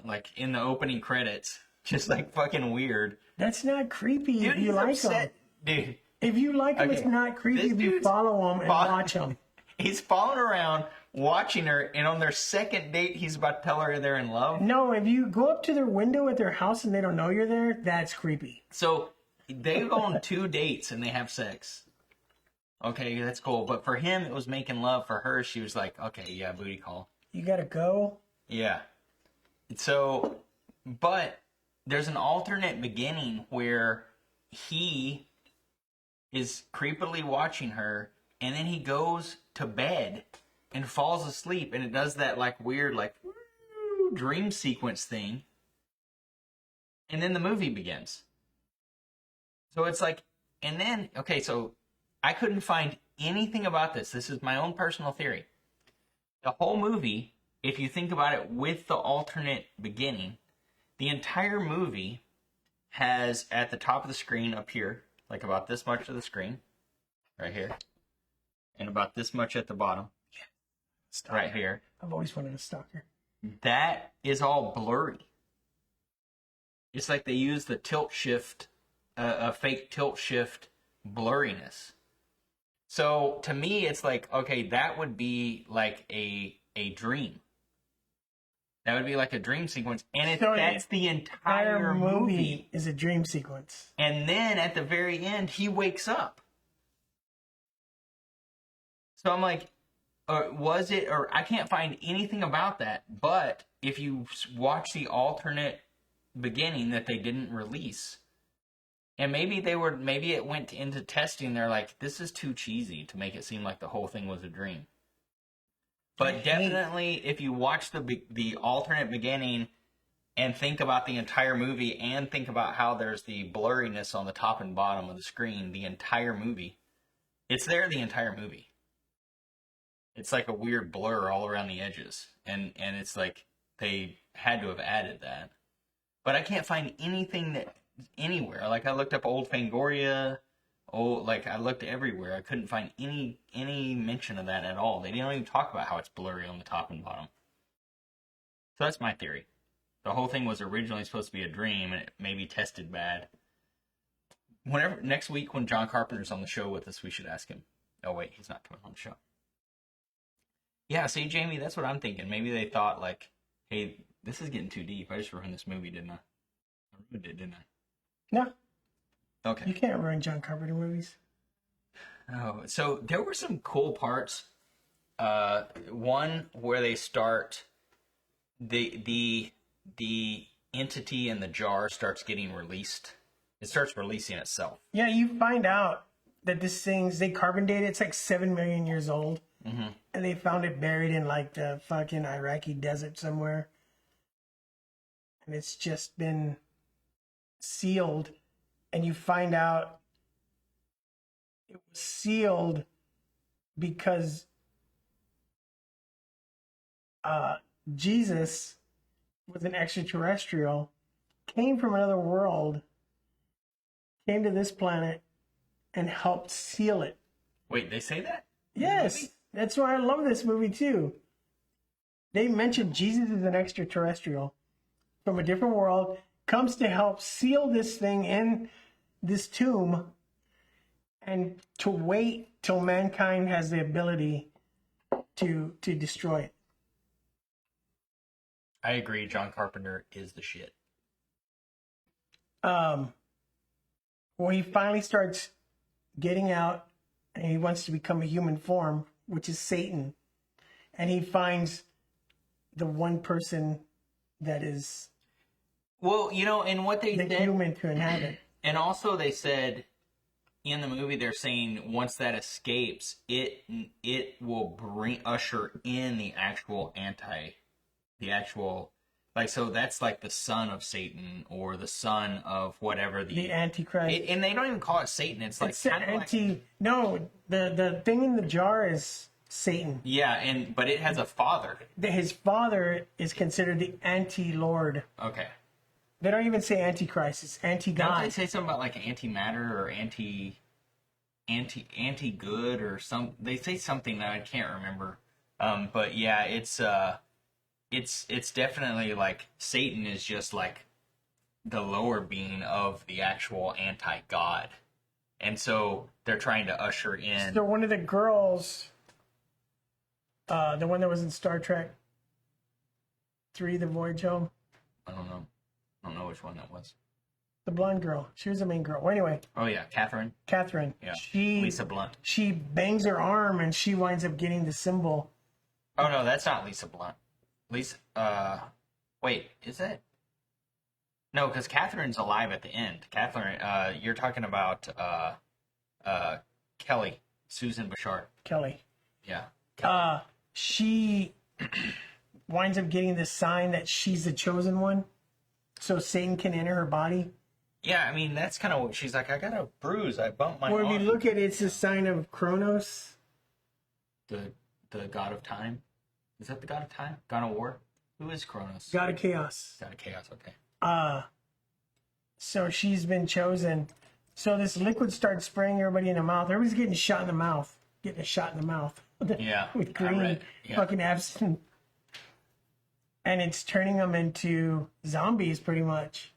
like in the opening credits, just like fucking weird. That's not creepy Dude, if you he's like upset. them. Dude, If you like them, Okay, it's not creepy this if you dude's follow them and watch them. he's following around, watching her, and on their second date, he's about to tell her they're in love. No, if you go up to their window at their house and they don't know you're there, that's creepy. So they go on 2 dates and they have sex. Okay, that's cool. But for him, it was making love. For her, she was like, okay, yeah, booty call. You gotta go. Yeah. So, but there's an alternate beginning where he is creepily watching her, and then he goes to bed and falls asleep, and it does that like weird like dream sequence thing, and then the movie begins. So it's like, and then okay, so I couldn't find anything about this. This is my own personal theory. The whole movie, if you think about it with the alternate beginning, the entire movie has at the top of the screen up here, like about this much of the screen, right here, and about this much at the bottom, right here. I've always wanted a stalker. That is all blurry. It's like they use the tilt shift, a fake tilt shift blurriness. So to me, it's like, okay, that would be like a dream. That would be like a dream sequence, and that's the entire movie is a dream sequence. And then at the very end, he wakes up. So I'm like, was it, or I can't find anything about that. But if you watch the alternate beginning that they didn't release, and maybe it went into testing, they're like, this is too cheesy to make it seem like the whole thing was a dream. But definitely, if you watch the alternate beginning and think about the entire movie and think about how there's the blurriness on the top and bottom of the screen, the entire movie, it's there the entire movie. It's like a weird blur all around the edges. And it's like they had to have added that. But I can't find anything that anywhere. Like I looked up Old Fangoria. Oh, like I looked everywhere. I couldn't find any mention of that at all. They don't even talk about how it's blurry on the top and bottom. So that's my theory. The whole thing was originally supposed to be a dream, and it maybe tested bad. Whenever next week when John Carpenter's on the show with us, we should ask him. Oh wait, he's not coming on the show. Yeah, see, Jamie, that's what I'm thinking. Maybe they thought like, hey, this is getting too deep. I just ruined this movie, didn't I? I ruined it, didn't I? No. Okay. You can't ruin John Carpenter movies. Oh, so there were some cool parts. One where they start the entity in the jar starts getting released. It starts releasing itself. Yeah, you find out that this thing's, they carbon dated, it's like 7 million years old. Mm-hmm. And they found it buried in like the fucking Iraqi desert somewhere. And it's just been sealed. And you find out it was sealed because Jesus was an extraterrestrial, came from another world, came to this planet, and helped seal it. Wait, they say that? Yes, that's why I love this movie too. They mentioned Jesus is an extraterrestrial from a different world, comes to help seal this thing in this tomb, and to wait till mankind has the ability to destroy it. I agree. John Carpenter is the shit. When he finally starts getting out and he wants to become a human form, which is Satan, and he finds the one person that is Well, you know, and what they the said, human to inhabit. and also they said in the movie, they're saying once that escapes, it will usher in the actual like, so that's like the son of Satan or the son of whatever The Antichrist. and they don't even call it Satan. It's like It's kind of like, no, the thing in the jar is Satan. yeah, but it has a father. His father is considered the anti-Lord. Okay. They don't even say Antichrist, it's Don't they anti-God. say something about like antimatter or anti-good or some? They say something that I can't remember. But yeah, it's definitely like Satan is just like the lower being of the actual anti-God, and so they're trying to usher in. So one of the girls, the one that was in Star Trek 3, The Voyage Home, I don't know which one that was. the blonde girl, she was the main girl. Well, anyway, Oh yeah, Catherine. Catherine. Yeah, She Lisa Blunt. She bangs her arm and she winds up getting the symbol. Oh no, that's not Lisa Blunt. Wait, is it? No, because Catherine's alive at the end. Catherine, you're talking about Kelly, Susan Bashard. Kelly. Yeah. She winds up getting the sign that she's the chosen one, so Satan can enter her body. Yeah, I mean, that's kind of what she's like. I got a bruise. I bumped my Or if arm. you look at it, it's the sign of Kronos. The god of time. Is that the god of time? God of war? Who is Kronos? God of Chaos. God of chaos, okay. So she's been chosen. So this liquid starts spraying everybody in the mouth. Everybody's getting shot in the mouth. Getting a shot in the mouth. Yeah. With I green read, yeah. fucking absinthe. And it's turning them into zombies pretty much.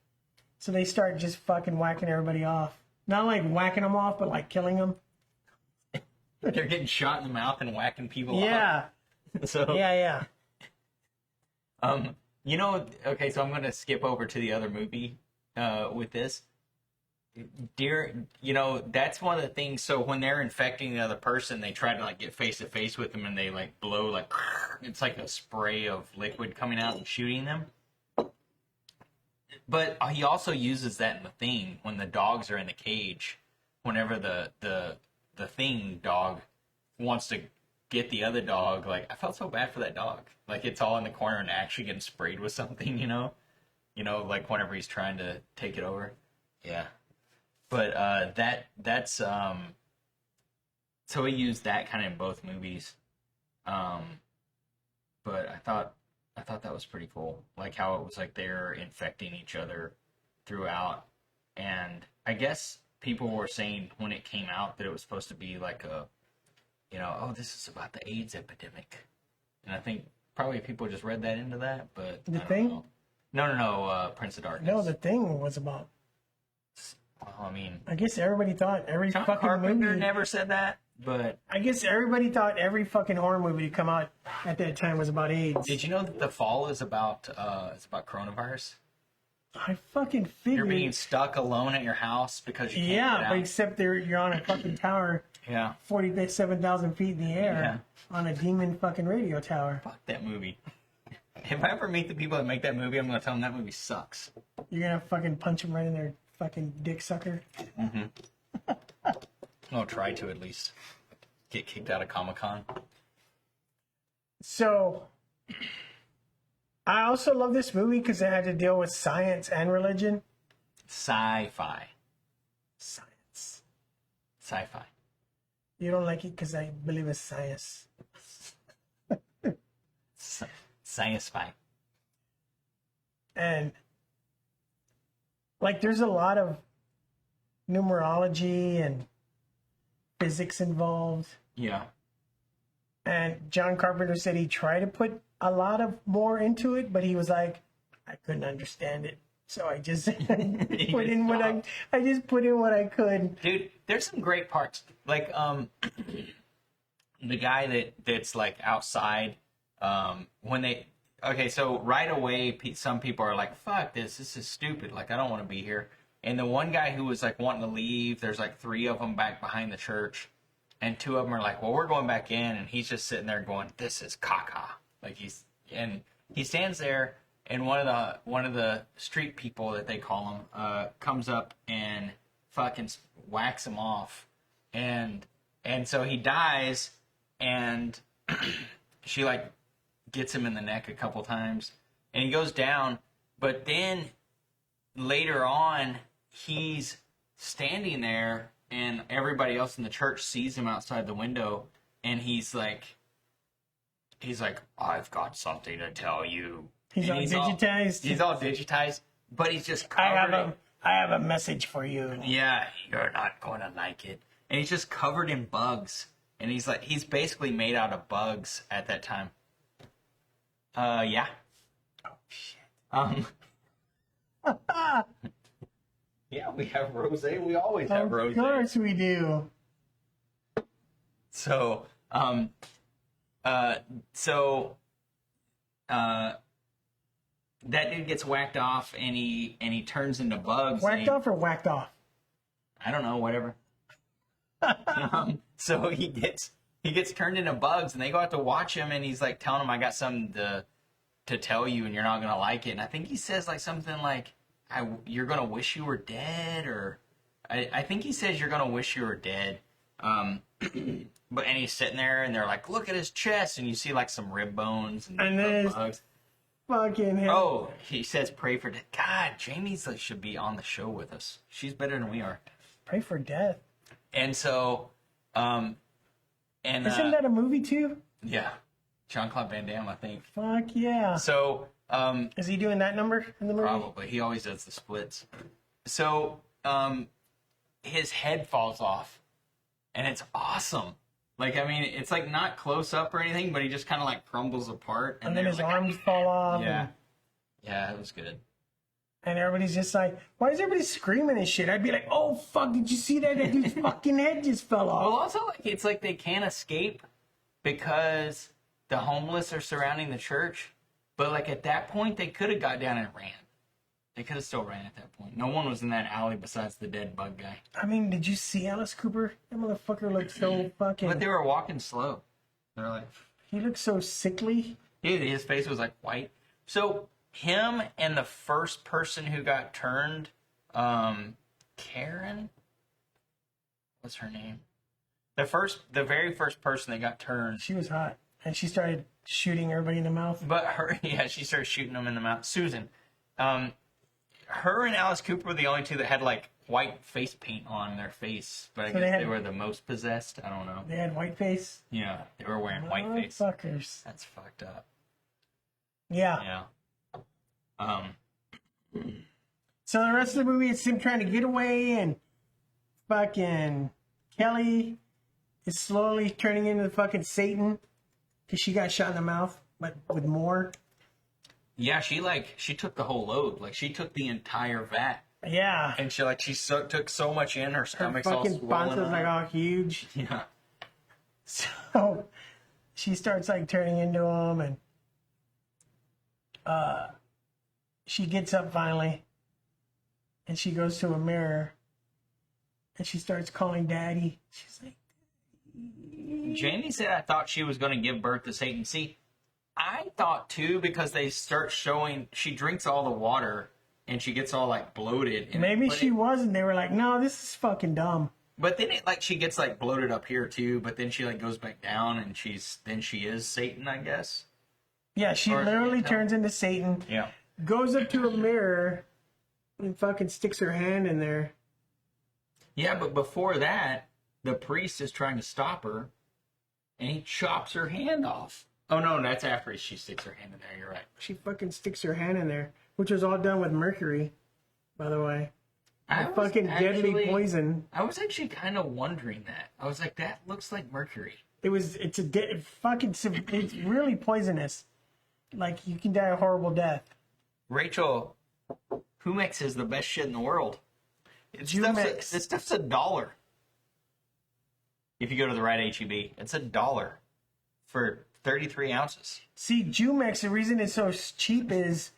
So they start just fucking whacking everybody off. Not like whacking them off, but like killing them. They're getting shot in the mouth and whacking people Yeah. off. So, Yeah. you know, okay, so I'm going to skip over to the other movie with this. You know, that's one of the things. So when they're infecting the other person, they try to like get face to face with them and they like blow like, it's like a spray of liquid coming out and shooting them. But he also uses that in The Thing when the dogs are in the cage. Whenever the Thing dog wants to get the other dog, like I felt so bad for that dog. Like it's all in the corner and actually getting sprayed with something, you know, like whenever he's trying to take it over. Yeah, but that's so he used that kind of in both movies. But I thought that was pretty cool, like how it was like they're infecting each other throughout, And I guess people were saying when it came out that it was supposed to be like a, oh, this is about the AIDS epidemic. And I think probably people just read that into that, but The I don't Thing? know. No, Prince of Darkness. No, The Thing was about. Well, I mean, I guess everybody thought every John fucking Carpenter movie. never said that, but I guess everybody thought every fucking horror movie to come out at that time was about AIDS. did you know that The Fall is about coronavirus? I fucking You're figured. being stuck alone at your house because you can't Yeah, get but out. except you're on a fucking tower, Yeah, 47,000 feet in the air, on a demon fucking radio tower. fuck that movie. If I ever meet the people that make that movie, I'm gonna tell them that movie sucks. You're gonna fucking punch them right in their fucking dick sucker. I'll try to at least get kicked out of Comic-Con. So, I also love this movie because it had to deal with science and religion. Sci-fi. Science. Sci-fi. You don't like it because I believe it's science. Sci-fi. And, like, there's a lot of numerology and physics involved. Yeah. And John Carpenter said he tried to put a lot of more into it, but he was like, I couldn't understand it. So I just put in what I just put in what I could. Dude, there's some great parts. Like, the guy that's like outside, when they, okay, so right away, some people are like, fuck this is stupid. Like, I don't want to be here. And the one guy who was like wanting to leave, there's like 3 of them back behind the church. And 2 of them are like, well, we're going back in. And he's just sitting there going, this is caca. Like he stands there, and one of the street people that they call him, comes up and fucking whacks him off. And so he dies, and she like gets him in the neck a couple times, and he goes down. But then later on, he's standing there, and everybody else in the church sees him outside the window, and he's like, I've got something to tell you. He's all digitized. He's all digitized, but he's just covered. I have a message for you. Yeah, you're not going to like it. And he's just covered in bugs. And he's basically made out of bugs at that time. Yeah. Oh shit. Yeah, we have rosé. We always have rosé. Of course we do. So, that dude gets whacked off, and he turns into bugs. Whacked off or whacked off? I don't know, whatever. So he gets turned into bugs, and they go out to watch him, and he's like telling them, I got something to tell you, and you're not gonna like it. And I think he says like something like, you're gonna wish you were dead, or I think he says you're gonna wish you were dead. But and he's sitting there, and they're like, look at his chest, and you see like some rib bones and then bugs. Fucking hell. Oh, he says pray for death. God, Jamie's should be on the show with us. She's better than we are. Pray for death. And so, Isn't that a movie too? Yeah, Jean-Claude Van Damme, I think. Fuck yeah. So, Is he doing that number in the movie? probably he always does the splits. So, his head falls off, and it's awesome. Like, I mean, it's like not close up or anything, but he just kind of like crumbles apart, And then his like, arms fall off. Yeah, yeah, it was good. And everybody's just like, why is everybody screaming and shit? I'd be like, oh, fuck, did you see that? That dude's fucking head just fell off. Well, also, like, it's like they can't escape because the homeless are surrounding the church. But, like, at that point, they could have got down and ran. They could have still ran at that point. No one was in that alley besides the dead bug guy. I mean, did you see Alice Cooper? That motherfucker looked so fucking... But they were walking slow. They're like... He looked so sickly. Dude, his face was, like, white. So, him and the first person who got turned, Karen? What's her name? The very first person that got turned. She was hot. And she started shooting everybody in the mouth. But her, yeah, she started shooting them in the mouth. Susan. Her and Alice Cooper were the only two that had, like, white face paint on their face. But I guess they were the most possessed. I don't know. They had white face? Yeah, they were wearing white face. Fuckers. That's fucked up. Yeah. Yeah. So the rest of the movie is him trying to get away, and fucking Kelly is slowly turning into fucking Satan because she got shot in the mouth, but with more. Yeah, she took the whole load. Like, she took the entire vat. Yeah. And she took so much in, her stomach's all fucking swollen. sponsor's like all huge. Yeah. So she starts like turning into him, and she gets up finally, and she goes to a mirror, and she starts calling Daddy. She's like, Jamie said I thought she was going to give birth to Satan. See, I thought too, because they start showing she drinks all the water and she gets all like bloated. Maybe she was, and they were like, no, this is fucking dumb. But then she gets like bloated up here too, but then she like goes back down and she is Satan, I guess. Yeah, she literally turns into Satan. Yeah. Goes up to a mirror and fucking sticks her hand in there. Yeah, but before that, the priest is trying to stop her and he chops her hand off. Oh no, that's after she sticks her hand in there, you're right. She fucking sticks her hand in there, which was all done with mercury, by the way. Deadly poison. I was actually kind of wondering that. I was like, that looks like mercury. It's really poisonous. Like, you can die a horrible death. Rachel, Humex is the best shit in the world. This stuff's $1. If you go to the right HEB, it's $1 for 33 ounces. See, Jumex, the reason it's so cheap is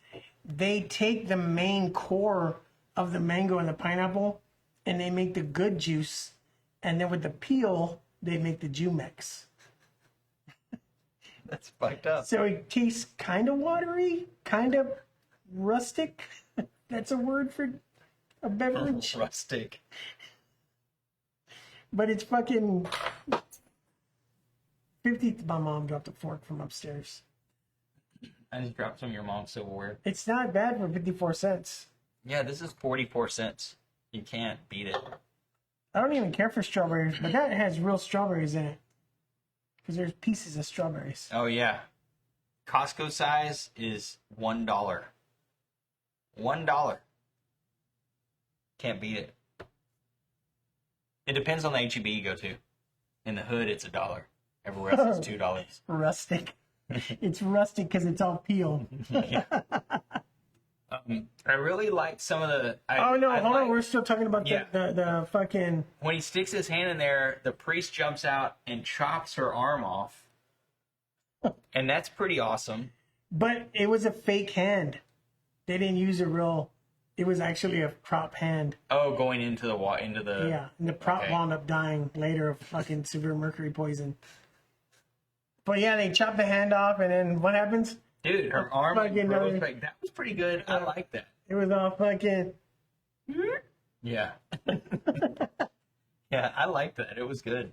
they take the main core of the mango and the pineapple and they make the good juice, and then with the peel they make the Jumex. That's fucked up. So it tastes kind of watery, kind of rustic. That's a word for a beverage. Rustic. But it's fucking 50. My mom dropped a fork from upstairs. I just dropped some of your mom's silverware. It's not bad for 54 cents. Yeah, this is 44 cents. You can't beat it. I don't even care for strawberries, but that has real strawberries in it. Because there's pieces of strawberries. Oh, yeah. Costco size is $1. $1. Can't beat it. It depends on the HEB you go to. In the hood, it's $1. Everywhere else, it's $2. Rustic. It's rustic because it's all peel. I really like some of the... Hold on. We're still talking about the fucking... When he sticks his hand in there, the priest jumps out and chops her arm off. And that's pretty awesome. But it was a fake hand. They didn't use a real... It was actually a prop hand. Oh, going into the... Yeah, and the prop wound up dying later of fucking severe mercury poison. But yeah, they chop the hand off, and then what happens? Dude, her arm grows back. That was pretty good. I like that. It was all fucking... Yeah. Yeah, I like that. It was good.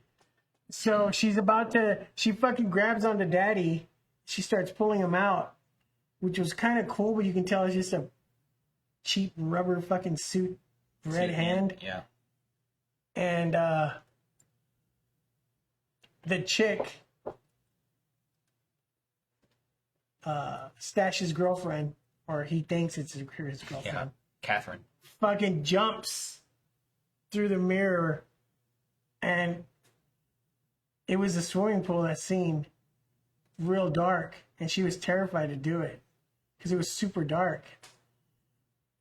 So she fucking grabs onto Daddy. She starts pulling him out, which was kind of cool, but you can tell it's just a cheap rubber fucking suit red hand. Yeah. And the chick, Stash's girlfriend, or he thinks it's his girlfriend. Yeah, Catherine. Fucking jumps through the mirror, and it was a swimming pool, that scene, real dark, and she was terrified to do it because it was super dark.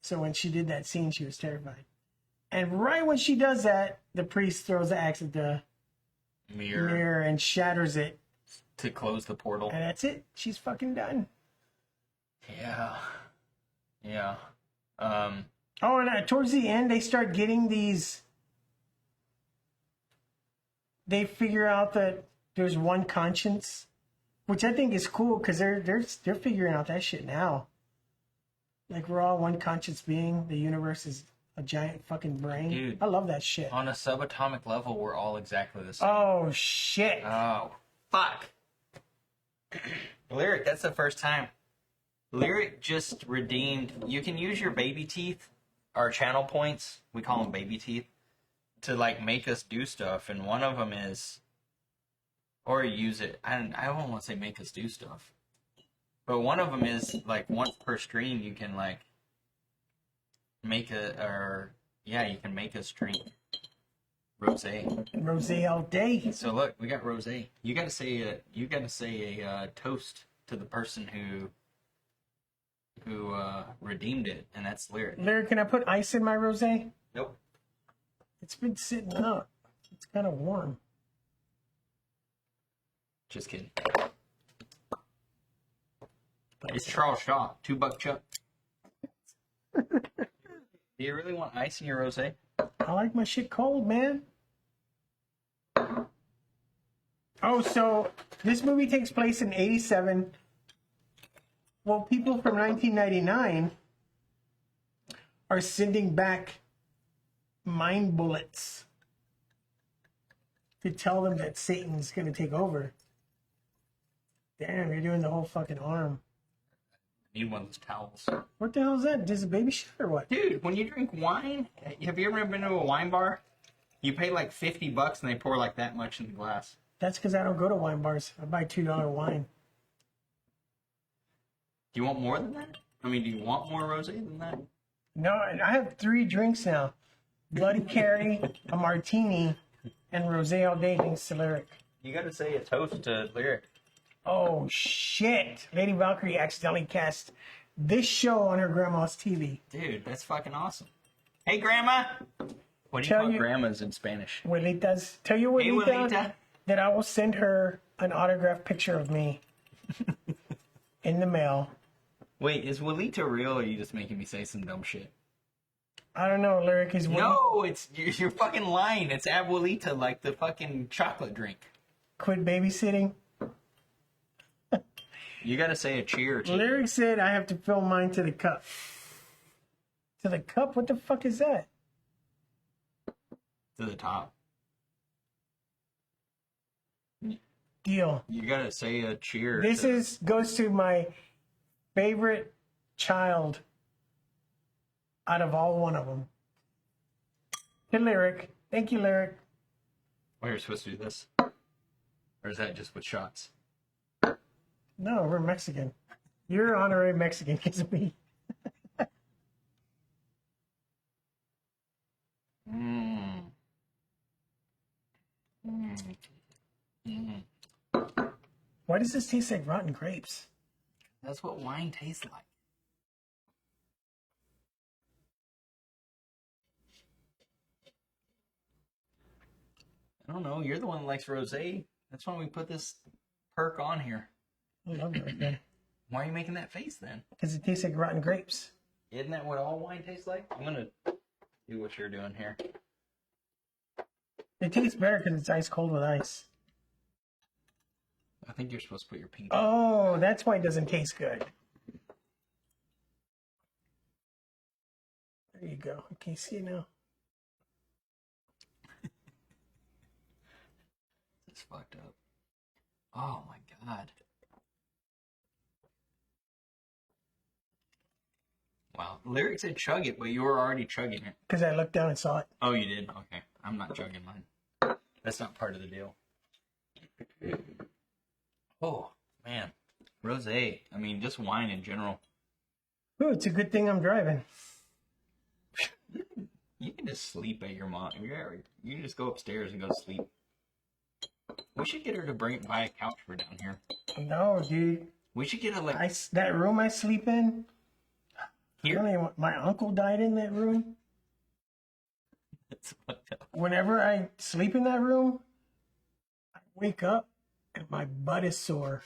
So when she did that scene, she was terrified. And right when she does that, the priest throws the axe at the mirror and shatters it. To close the portal. And that's it. She's fucking done. Yeah. Yeah. Oh, and towards the end, they start getting these... They figure out that there's one conscience, which I think is cool because they're figuring out that shit now. Like, we're all one conscious being. The universe is a giant fucking brain. Dude, I love that shit. On a subatomic level, we're all exactly the same. Oh, shit. Oh, fuck. Lyric, that's the first time. Lyric just redeemed. You can use your baby teeth, our channel points, we call them baby teeth, to like make us do stuff. And one of them is, or use it. I don't want to say make us do stuff. But one of them is like once per stream, you can like you can make us drink rosé. Rosé all day. So look, we got rosé. You gotta say a toast to the person who redeemed it, and that's Lyric. Lyric, can I put ice in my rosé? Nope. It's been sitting up. It's kind of warm. Just kidding. It's Charles Shaw, $2 Chuck. Do you really want ice in your rosé? I like my shit cold, man. Oh, so this movie takes place in 87. Well, people from 1999 are sending back mind bullets to tell them that Satan's going to take over. Damn, you're doing the whole fucking arm. Need one of those towels. What the hell is that? Just a baby shit or what? Dude, when you drink wine, have you ever been to a wine bar? You pay like $50 and they pour like that much in the glass. That's because I don't go to wine bars. I buy $2 wine. Do you want more than that? I mean, do you want more rosé than that? No, I have 3 drinks now. Bloody Carry, a martini, and rosé all day thanks to Lyric. You gotta say a toast to Lyric. Oh, shit. Lady Valkyrie accidentally cast this show on her grandma's TV. Dude, that's fucking awesome. Hey, Grandma! What do you call grandmas in Spanish? Abuelitas. Tell you, Hey, Abuelita, that I will send her an autographed picture of me in the mail. Wait, is Abuelita real, or are you just making me say some dumb shit? I don't know, Lyric is... No, you're fucking lying. It's Abuelita, like the fucking chocolate drink. Quit babysitting. You gotta say a cheer. Lyric said I have to fill mine to the cup. To the cup? What the fuck is that? To the top. Deal. You gotta say a cheer. This goes to my favorite child out of all one of them. To Lyric. Thank you, Lyric. Oh, you're supposed to do this? Or is that just with shots? No, we're Mexican. You're honorary Mexican because of me. Why does this taste like rotten grapes? That's what wine tastes like. I don't know. You're the one that likes rosé. That's why we put this perk on here. I love it. Okay. Why are you making that face then? Because it tastes like rotten grapes. Isn't that what all wine tastes like? I'm gonna do what you're doing here. It tastes better because it's ice cold with ice. I think you're supposed to put your pinky. Oh, that's why it doesn't taste good. There you go. Can you see it now? It's fucked up. Oh my god. Wow. Lyric said chug it, but you were already chugging it. Because I looked down and saw it. Oh, you did? Okay. I'm not chugging mine. That's not part of the deal. Oh, man. Rosé. I mean, just wine in general. Ooh, it's a good thing I'm driving. You can just sleep at your mom. You can just go upstairs and go to sleep. We should get her to buy a couch for down here. No, dude. We should get a that room I sleep in. Here? My uncle died in that room. That's fucked up. Whenever I sleep in that room, I wake up and my butt is sore.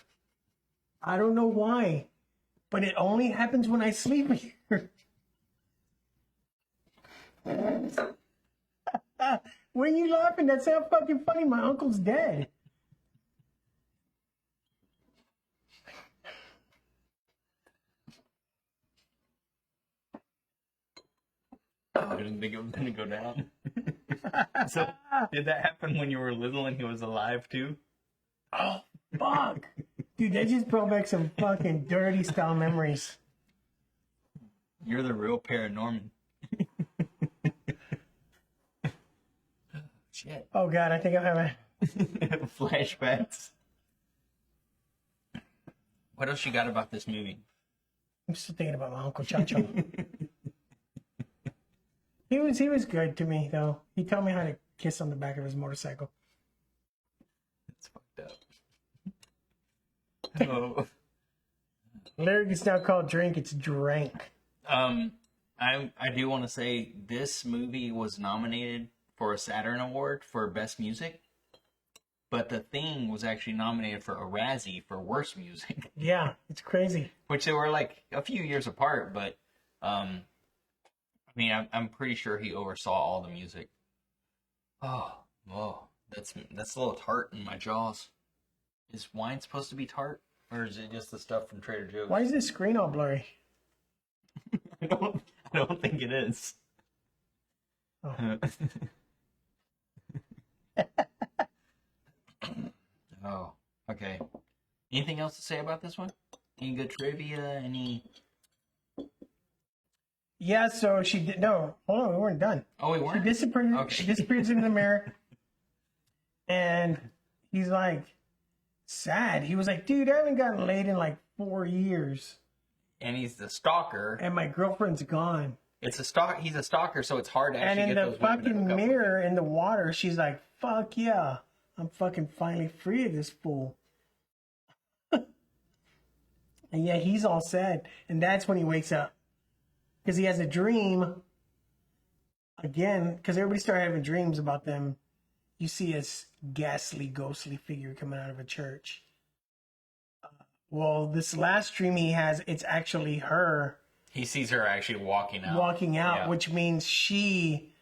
I don't know why, but it only happens when I sleep here. When you laughing? That's how fucking funny. My uncle's dead. I didn't think it was gonna go down. So, did that happen when you were little and he was alive too? Oh, fuck. Dude, that just brought back some fucking dirty style memories. You're the real paranorman. Shit. Oh, God, I think I'm having... Flashbacks. What else you got about this movie? I'm still thinking about my Uncle Chacho. He was good to me though. He taught me how to kiss on the back of his motorcycle. It's fucked up. Oh. Lyric is now called drink. It's drank. I do want to say this movie was nominated for a Saturn Award for Best Music, but The Thing was actually nominated for a Razzie for Worst Music. Yeah, it's crazy. Which they were like a few years apart, but I mean, I'm pretty sure he oversaw all the music. Oh, that's a little tart in my jaws. Is wine supposed to be tart, or is it just the stuff from Trader Joe's? Why is this screen all blurry? I don't think it is. Oh. Oh, okay. Anything else to say about this one? Any good trivia? Any? Yeah, so she did. No, hold on, we weren't done. Oh, we weren't. She disappeared. Okay. She disappears into the mirror, and he's like sad. He was like, "Dude, I haven't gotten laid in like 4 years, And he's the stalker. and my girlfriend's gone." It's a stalk. He's a stalker, so it's hard to And actually in get the those women to fucking hook up with mirror in the water, she's like, "Fuck yeah, I'm fucking finally free of this fool." And yeah, he's all sad, and that's when he wakes up because he has a dream again. Because everybody started having dreams about them. You see this ghastly, ghostly figure coming out of a church. Well, this last dream he has, it's actually her He sees her actually walking out. Yeah. which means she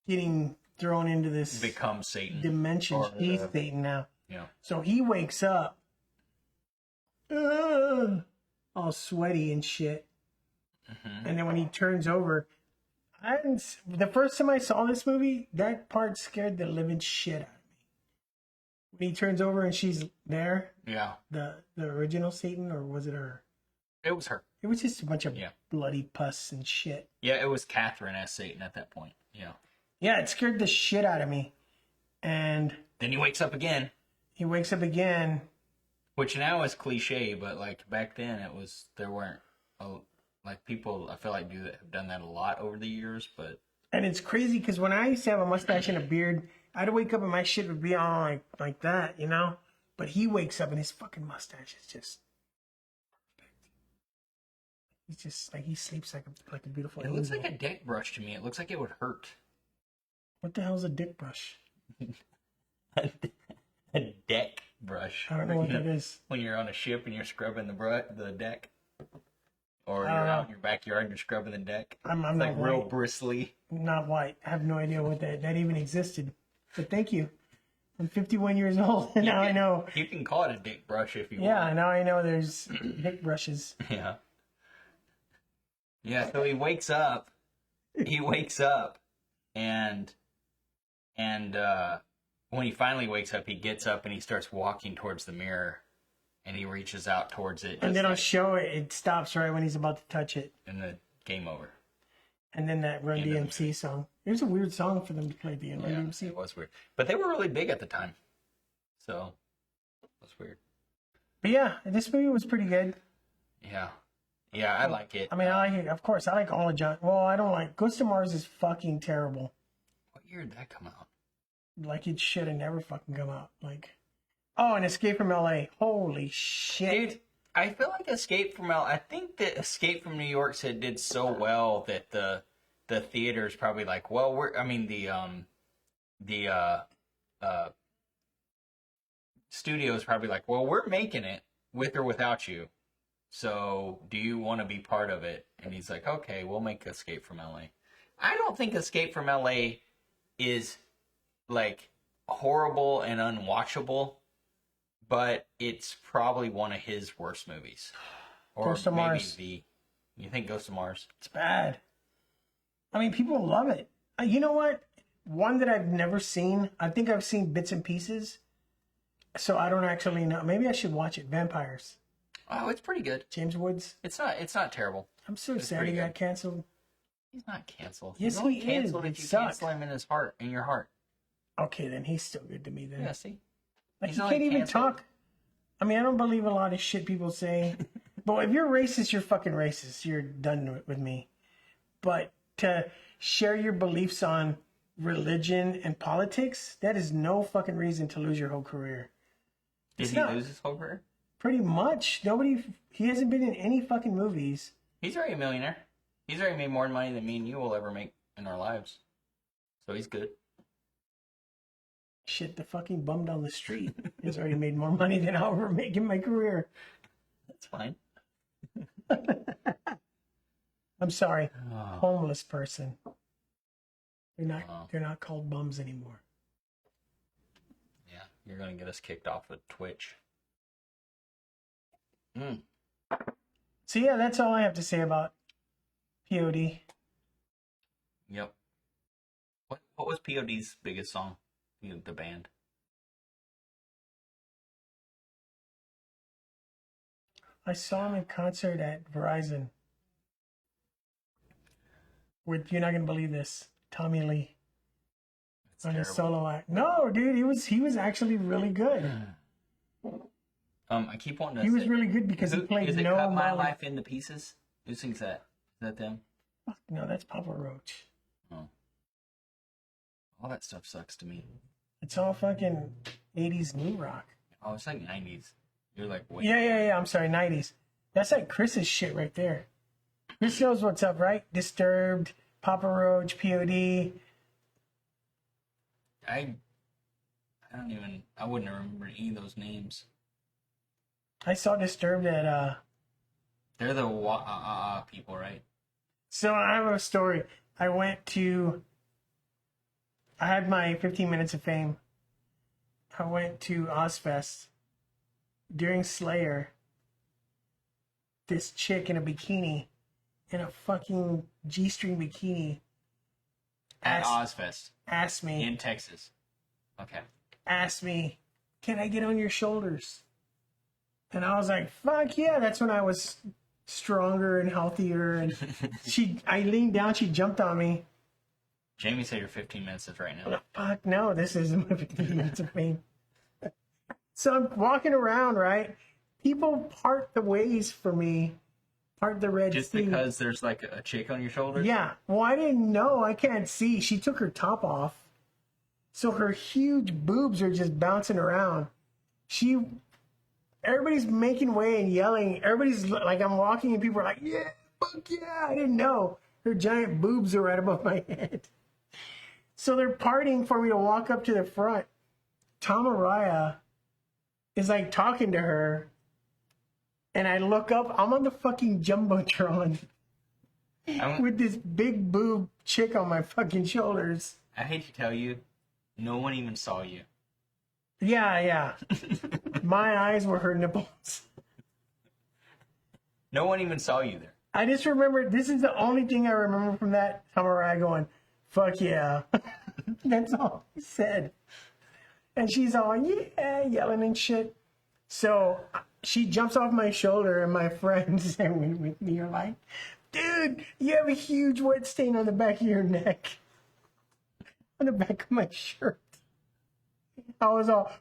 getting thrown into this Becomes Satan. dimension. Or, She's Satan now. Yeah. So he wakes up all sweaty and shit. Mm-hmm. And then when he turns over, the first time I saw this movie, that part scared the living shit out of me. When he turns over and she's there, Yeah. the original Satan, or was it her? It was her. It was just a bunch of Yeah. bloody pus and shit. Yeah, it was Catherine as Satan at that point. Yeah. Yeah, it scared the shit out of me. And Then he wakes up again, he wakes up again. which now is cliche, but like back then there weren't like people I feel like have done that a lot over the years, but And it's crazy because when I used to have a mustache and a beard, I'd wake up and my shit would be all like that, you know? But he wakes up and his fucking mustache is just perfect. He's just like, he sleeps like a beautiful it looks angel. like a dick brush to me. It looks like it would hurt. What the hell's a dick brush? A deck brush. I don't know what that is. When you're on a ship and you're scrubbing the deck, or I you're don't know. out in your backyard and you're scrubbing the deck. I'm It's like not real white. bristly. Not white. I have no idea what that even existed. But thank you. I'm 51 years old and now I know. You can call it a dick brush if you Yeah, want. now I know there's dick brushes. Yeah. Yeah, so he wakes up. And when he finally wakes up, he gets up and he starts walking towards the mirror, and he reaches out towards it. And they don't show it. It stops right when he's about to touch it. And the game over. And then that Run End of the DMC song. It was a weird song for them to play at the end. Yeah, Run DMC. it was weird, but they were really big at the time, so it was weird. But yeah, this movie was pretty good. Yeah, I like it. I mean, I like it. Of course, I like all of John. Well, I don't like Ghost of Mars is fucking terrible. What year did that come out? Like it should have never fucking come out. Like, oh, and Escape from LA. Holy shit. Dude, I feel like Escape from I think that Escape from New York did so well that the theater's probably like, well, the studio's probably like, well, we're making it with or without you. So, do you want to be part of it? And he's like, okay, we'll make Escape from LA. I don't think Escape from LA is like horrible and unwatchable, but it's probably one of his worst movies. Or Ghost of maybe Mars. You think Ghost of Mars? It's bad. I mean, people love it. You know what? One that I've never seen. I think I've seen bits and pieces. So I don't actually know. Maybe I should watch it. Vampires. Oh, it's pretty good. James Woods. It's not terrible. I'm so It's sad pretty he got good. canceled. He's not canceled. Yes, He's only he is. canceled It if you sucks. cancel him in your heart. Okay, then he's still good to me then. Yeah, see? Like, He's he only can't even canceled. talk. I mean, I don't believe a lot of shit people say. But if you're racist, you're fucking racist. You're done with me. But share your beliefs on religion and politics, that is no fucking reason to lose your whole career. Did he lose his whole career? Pretty much. He hasn't been in any fucking movies. He's already a millionaire. He's already made more money than me and you will ever make in our lives. So he's good. Shit, the fucking bum down the street has already made more money than I'll ever make in my career. That's fine. I'm sorry. Homeless person. They're not called bums anymore. Yeah, you're gonna get us kicked off of Twitch. So yeah, that's all I have to say about POD. Yep. What was POD's biggest song? The band. I saw him in concert at Verizon. You're not gonna believe this, Tommy Lee. That's on his terrible. solo act. No, dude, he was actually really good. I keep wanting to. He was really good because he played Is it no Cut My Molly. Life into Pieces? Who sings that? Is that them? Fuck, no, that's Papa Roach. Oh. All that stuff sucks to me. It's all fucking 80s new rock. Oh, it's like 90s. You're like, wait. Yeah. I'm sorry, 90s. That's like Chris's shit right there. Chris knows what's up, right? Disturbed, Papa Roach, POD. I wouldn't remember any of those names. I saw Disturbed at They're the people, right? So I have a story. I had my 15 minutes of fame. I went to Ozfest during Slayer. This chick in a bikini, in a fucking G-string bikini, At Ozfest asked me, in Texas. Okay. asked me, can I get on your shoulders? And I was like, fuck yeah. That's when I was stronger and healthier. And I leaned down, she jumped on me. Jamie said your 15 minutes is right now. Fuck no, this isn't my 15 minutes of fame. So I'm walking around, right? People part the ways for me, part the Red Just Sea. because there's like a chick on your shoulders? Yeah. Well, I didn't know. I can't see. She took her top off. So her huge boobs are just bouncing around. Everybody's making way and yelling. Everybody's like, I'm walking and people are like, yeah, fuck yeah. I didn't know. Her giant boobs are right above my head. So they're parting for me to walk up to the front. Tom Araya is like talking to her. And I look up, I'm on the fucking Jumbotron with this big boob chick on my fucking shoulders. I hate to tell you, no one even saw you. Yeah. My eyes were her nipples. No one even saw you there. I just remember, this is the only thing I remember from that Tom Araya going, fuck yeah. That's all he said. And she's all, yeah, yelling and shit. So she jumps off my shoulder, and my friends with me are like, dude, you have a huge wet stain on the back of your neck. On the back of my shirt. I was all,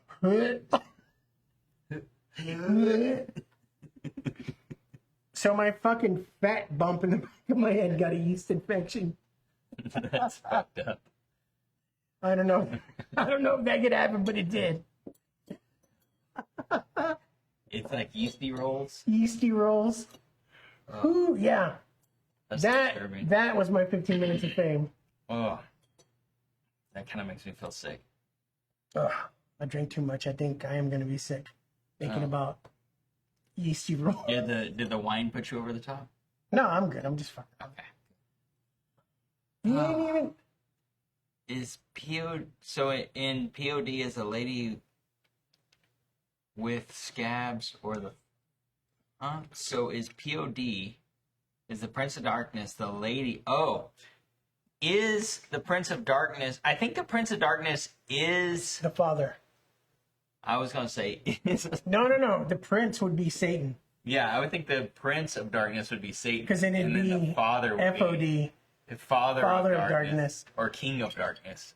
so my fucking fat bump in the back of my head got a yeast infection. That's fucked up. I don't know if that could happen, but it did. It's like yeasty rolls. Yeasty rolls. Ooh, yeah. That's disturbing. That was my 15 minutes of fame. Oh, that kind of makes me feel sick. Ugh, I drank too much. I think I am going to be sick. Thinking about yeasty rolls. Yeah, did the wine put you over the top? No, I'm good. I'm just fucking. Okay. You ain't even. Is POD... So in POD is a lady with scabs or the... Huh? So is POD... Is the Prince of Darkness the lady... Oh! Is the Prince of Darkness... I think the Prince of Darkness is... The father. I was going to say... Is, No. The prince would be Satan. yeah, I would think the Prince of Darkness would be Satan. Because then it'd be the father would FOD. be... The Father of Darkness. Or King of Darkness.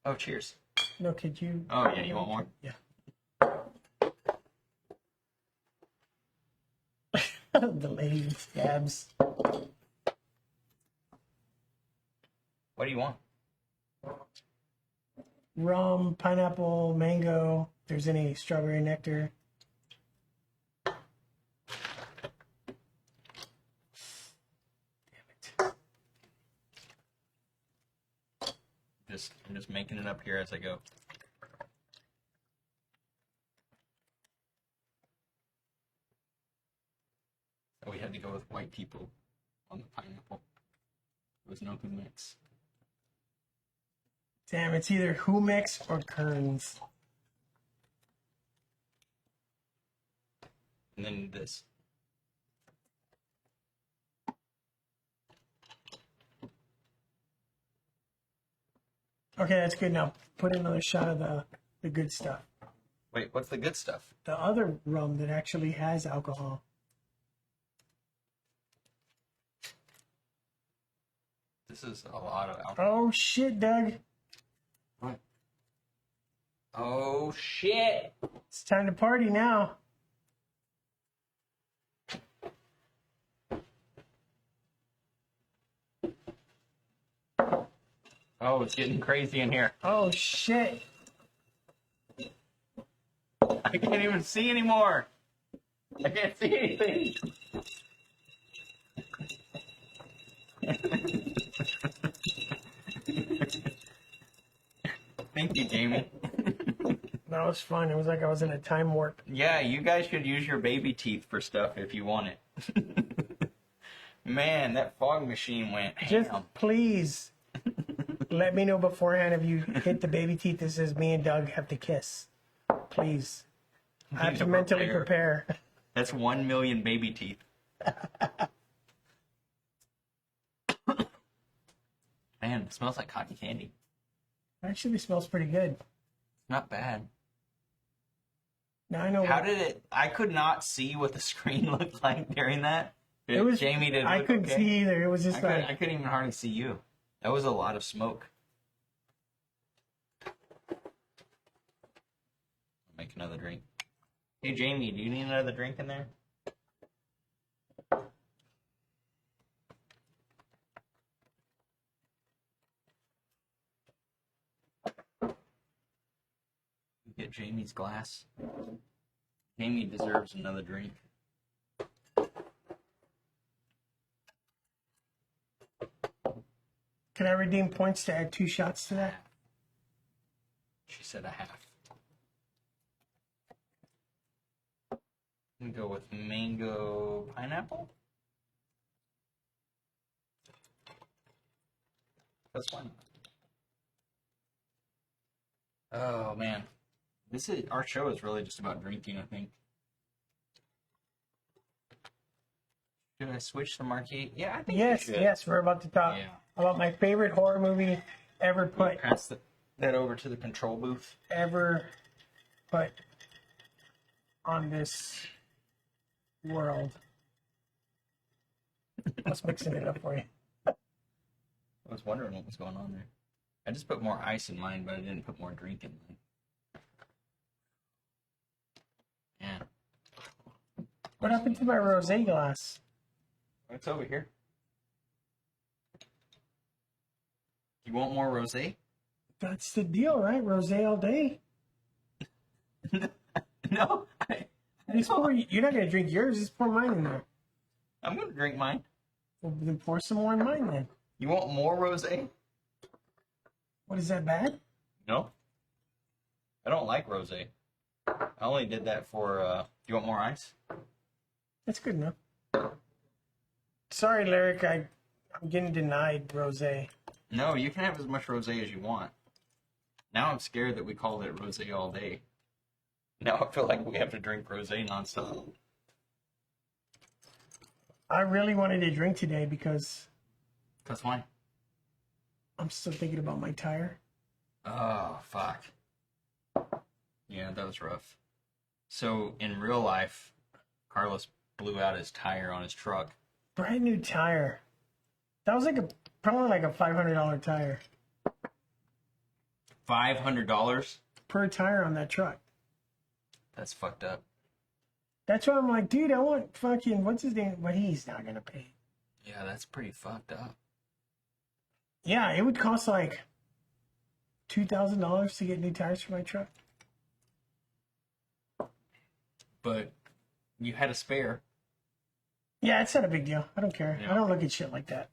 Oh, cheers. No, could you? Oh, yeah, you want more? Yeah. The lady with scabs. do you want? Rum, pineapple, mango. If there's any strawberry nectar. I'm just making it up here as I go. Oh, we had to go with white people on the pineapple. There was no mix. Damn, it's either Humex or Kerns. And then this. Okay, that's good. Now put another shot of the good stuff. Wait, what's the good stuff? The other rum that actually has alcohol. This is a lot of alcohol. Oh shit, Doug. What? Oh shit! It's time to party now. Oh, it's getting crazy in here. Oh shit. I can't even see anymore. I can't see anything. Thank you, Jamie. That was fun. It was like I was in a time warp. Yeah, you guys should use your baby teeth for stuff if you want it. Man, that fog machine went Just ham. please let me know beforehand if you hit the baby teeth that says me and Doug have to kiss. Please. I have to mentally prepare. That's 1 million baby teeth. Man, it smells like cotton candy. Actually smells pretty good. Not bad. Now I know. How did it? I could not see what the screen looked like during that. It was. Jamie did. I couldn't okay? see either. It was just I couldn't even hardly see you. That was a lot of smoke. I'll make another drink. Hey Jamie, do you need another drink in there? Get Jamie's glass. Jamie deserves another drink. Can I redeem points to add 2 shots to that? She said a half. We go with mango pineapple. That's fine. Oh man, our show is really just about drinking, I think. Should I switch the marquee? Yeah, I think Yes, we should. yes. We're about to talk about my favorite horror movie ever put. Pass that over to the control booth. Ever put on this world. I was mixing it up for you. I was wondering what was going on there. I just put more ice in mine, but I didn't put more drink in mine. Yeah. What happened to my rosé glass? It's over here. You want more rosé? That's the deal, right? Rosé all day. No. You're not going to drink yours. Just pour mine in there. I'm going to drink mine. Well, then pour some more in mine then. You want more rosé? What, is that bad? No. I don't like rosé. I only did that for, you want more ice? That's good enough. Sorry, Lyric, I'm getting denied rosé. No, you can have as much rosé as you want. Now I'm scared that we called it rosé all day. Now I feel like we have to drink rosé nonstop. I really wanted to drink today because That's why. I'm still thinking about my tire. Oh, fuck. Yeah, that was rough. So, in real life, Carlos blew out his tire on his truck. Brand new tire. That was probably like a $500 tire. $500? Per tire on that truck. That's fucked up. That's why I'm like, dude, I want fucking, what's his name? But he's not going to pay. Yeah, that's pretty fucked up. Yeah, it would cost like $2,000 to get new tires for my truck. But you had a spare. Yeah, it's not a big deal. I don't care. Yeah. I don't look at shit like that.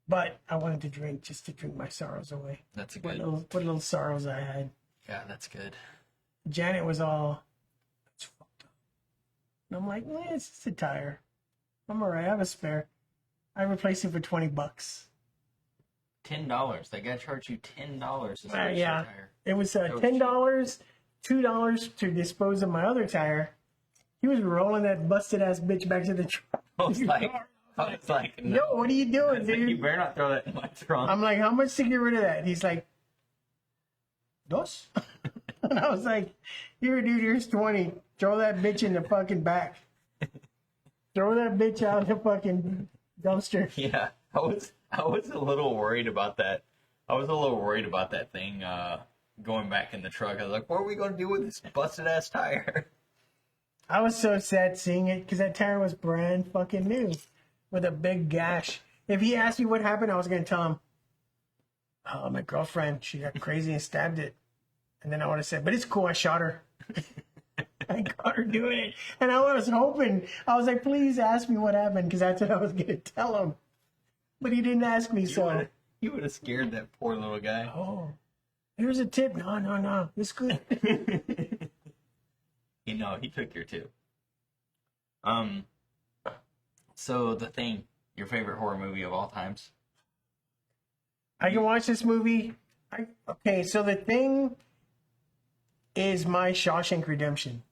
But I wanted to drink just to drink my sorrows away. That's a What good. little sorrows I had. Yeah, that's good. Janet was all, it's fucked up. And I'm like, it's just a tire. I'm all right. I have a spare. I replaced it for $20. $10. They gotta charge you $10 to switch Yeah. your tire. It was That was $10, $2 to dispose of my other tire. He was rolling that busted ass bitch back to the truck. I was like, no. Yo, what are you doing, You dude? better not throw that in my trunk. I'm like, how much to get rid of that? And he's like, dos. And I was like, here, dude, here's 20. Throw that bitch in the fucking back. Throw that bitch out in the fucking dumpster. Yeah, I was a little worried about that. I was a little worried about that thing going back in the truck. I was like, what are we gonna do with this busted ass tire? I was so sad seeing it because that tire was brand fucking new with a big gash. If he asked me what happened, I was going to tell him, oh, my girlfriend, she got crazy and stabbed it. And then I would have said, but it's cool, I shot her. I caught her doing it. And I was hoping, I was like, please ask me what happened because that's what I was going to tell him. But he didn't ask me, so. You would have scared that poor little guy. Oh, here's a tip. No, it's good. You know, he took your tip. So The Thing, your favorite horror movie of all times? I can watch this movie. Okay, so The Thing is my Shawshank Redemption.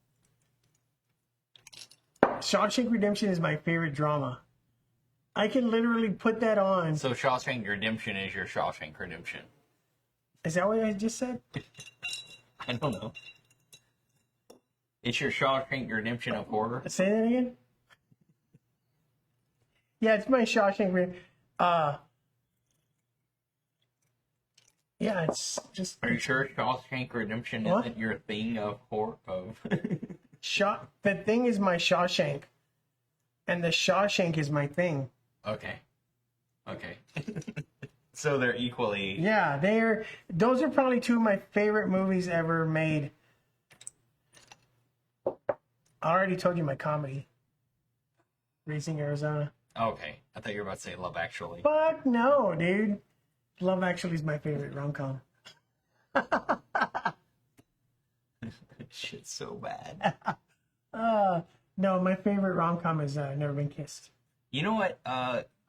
Shawshank Redemption is my favorite drama. I can literally put that on. So Shawshank Redemption is your Shawshank Redemption. Is that what I just said? I don't know. It's your Shawshank Redemption of horror. Say that again? Yeah, it's my Shawshank Redemption. Yeah, it's just. Are you sure Shawshank Redemption What? isn't your thing of horror? The Thing is my Shawshank. And the Shawshank is my thing. Okay. So they're equally. Yeah, those are probably two of my favorite movies ever made. I already told you my comedy. Raising Arizona. Okay. I thought you were about to say Love Actually. Fuck no, dude. Love Actually is my favorite rom-com. Shit's so bad. No, my favorite rom-com is Never Been Kissed. You know what?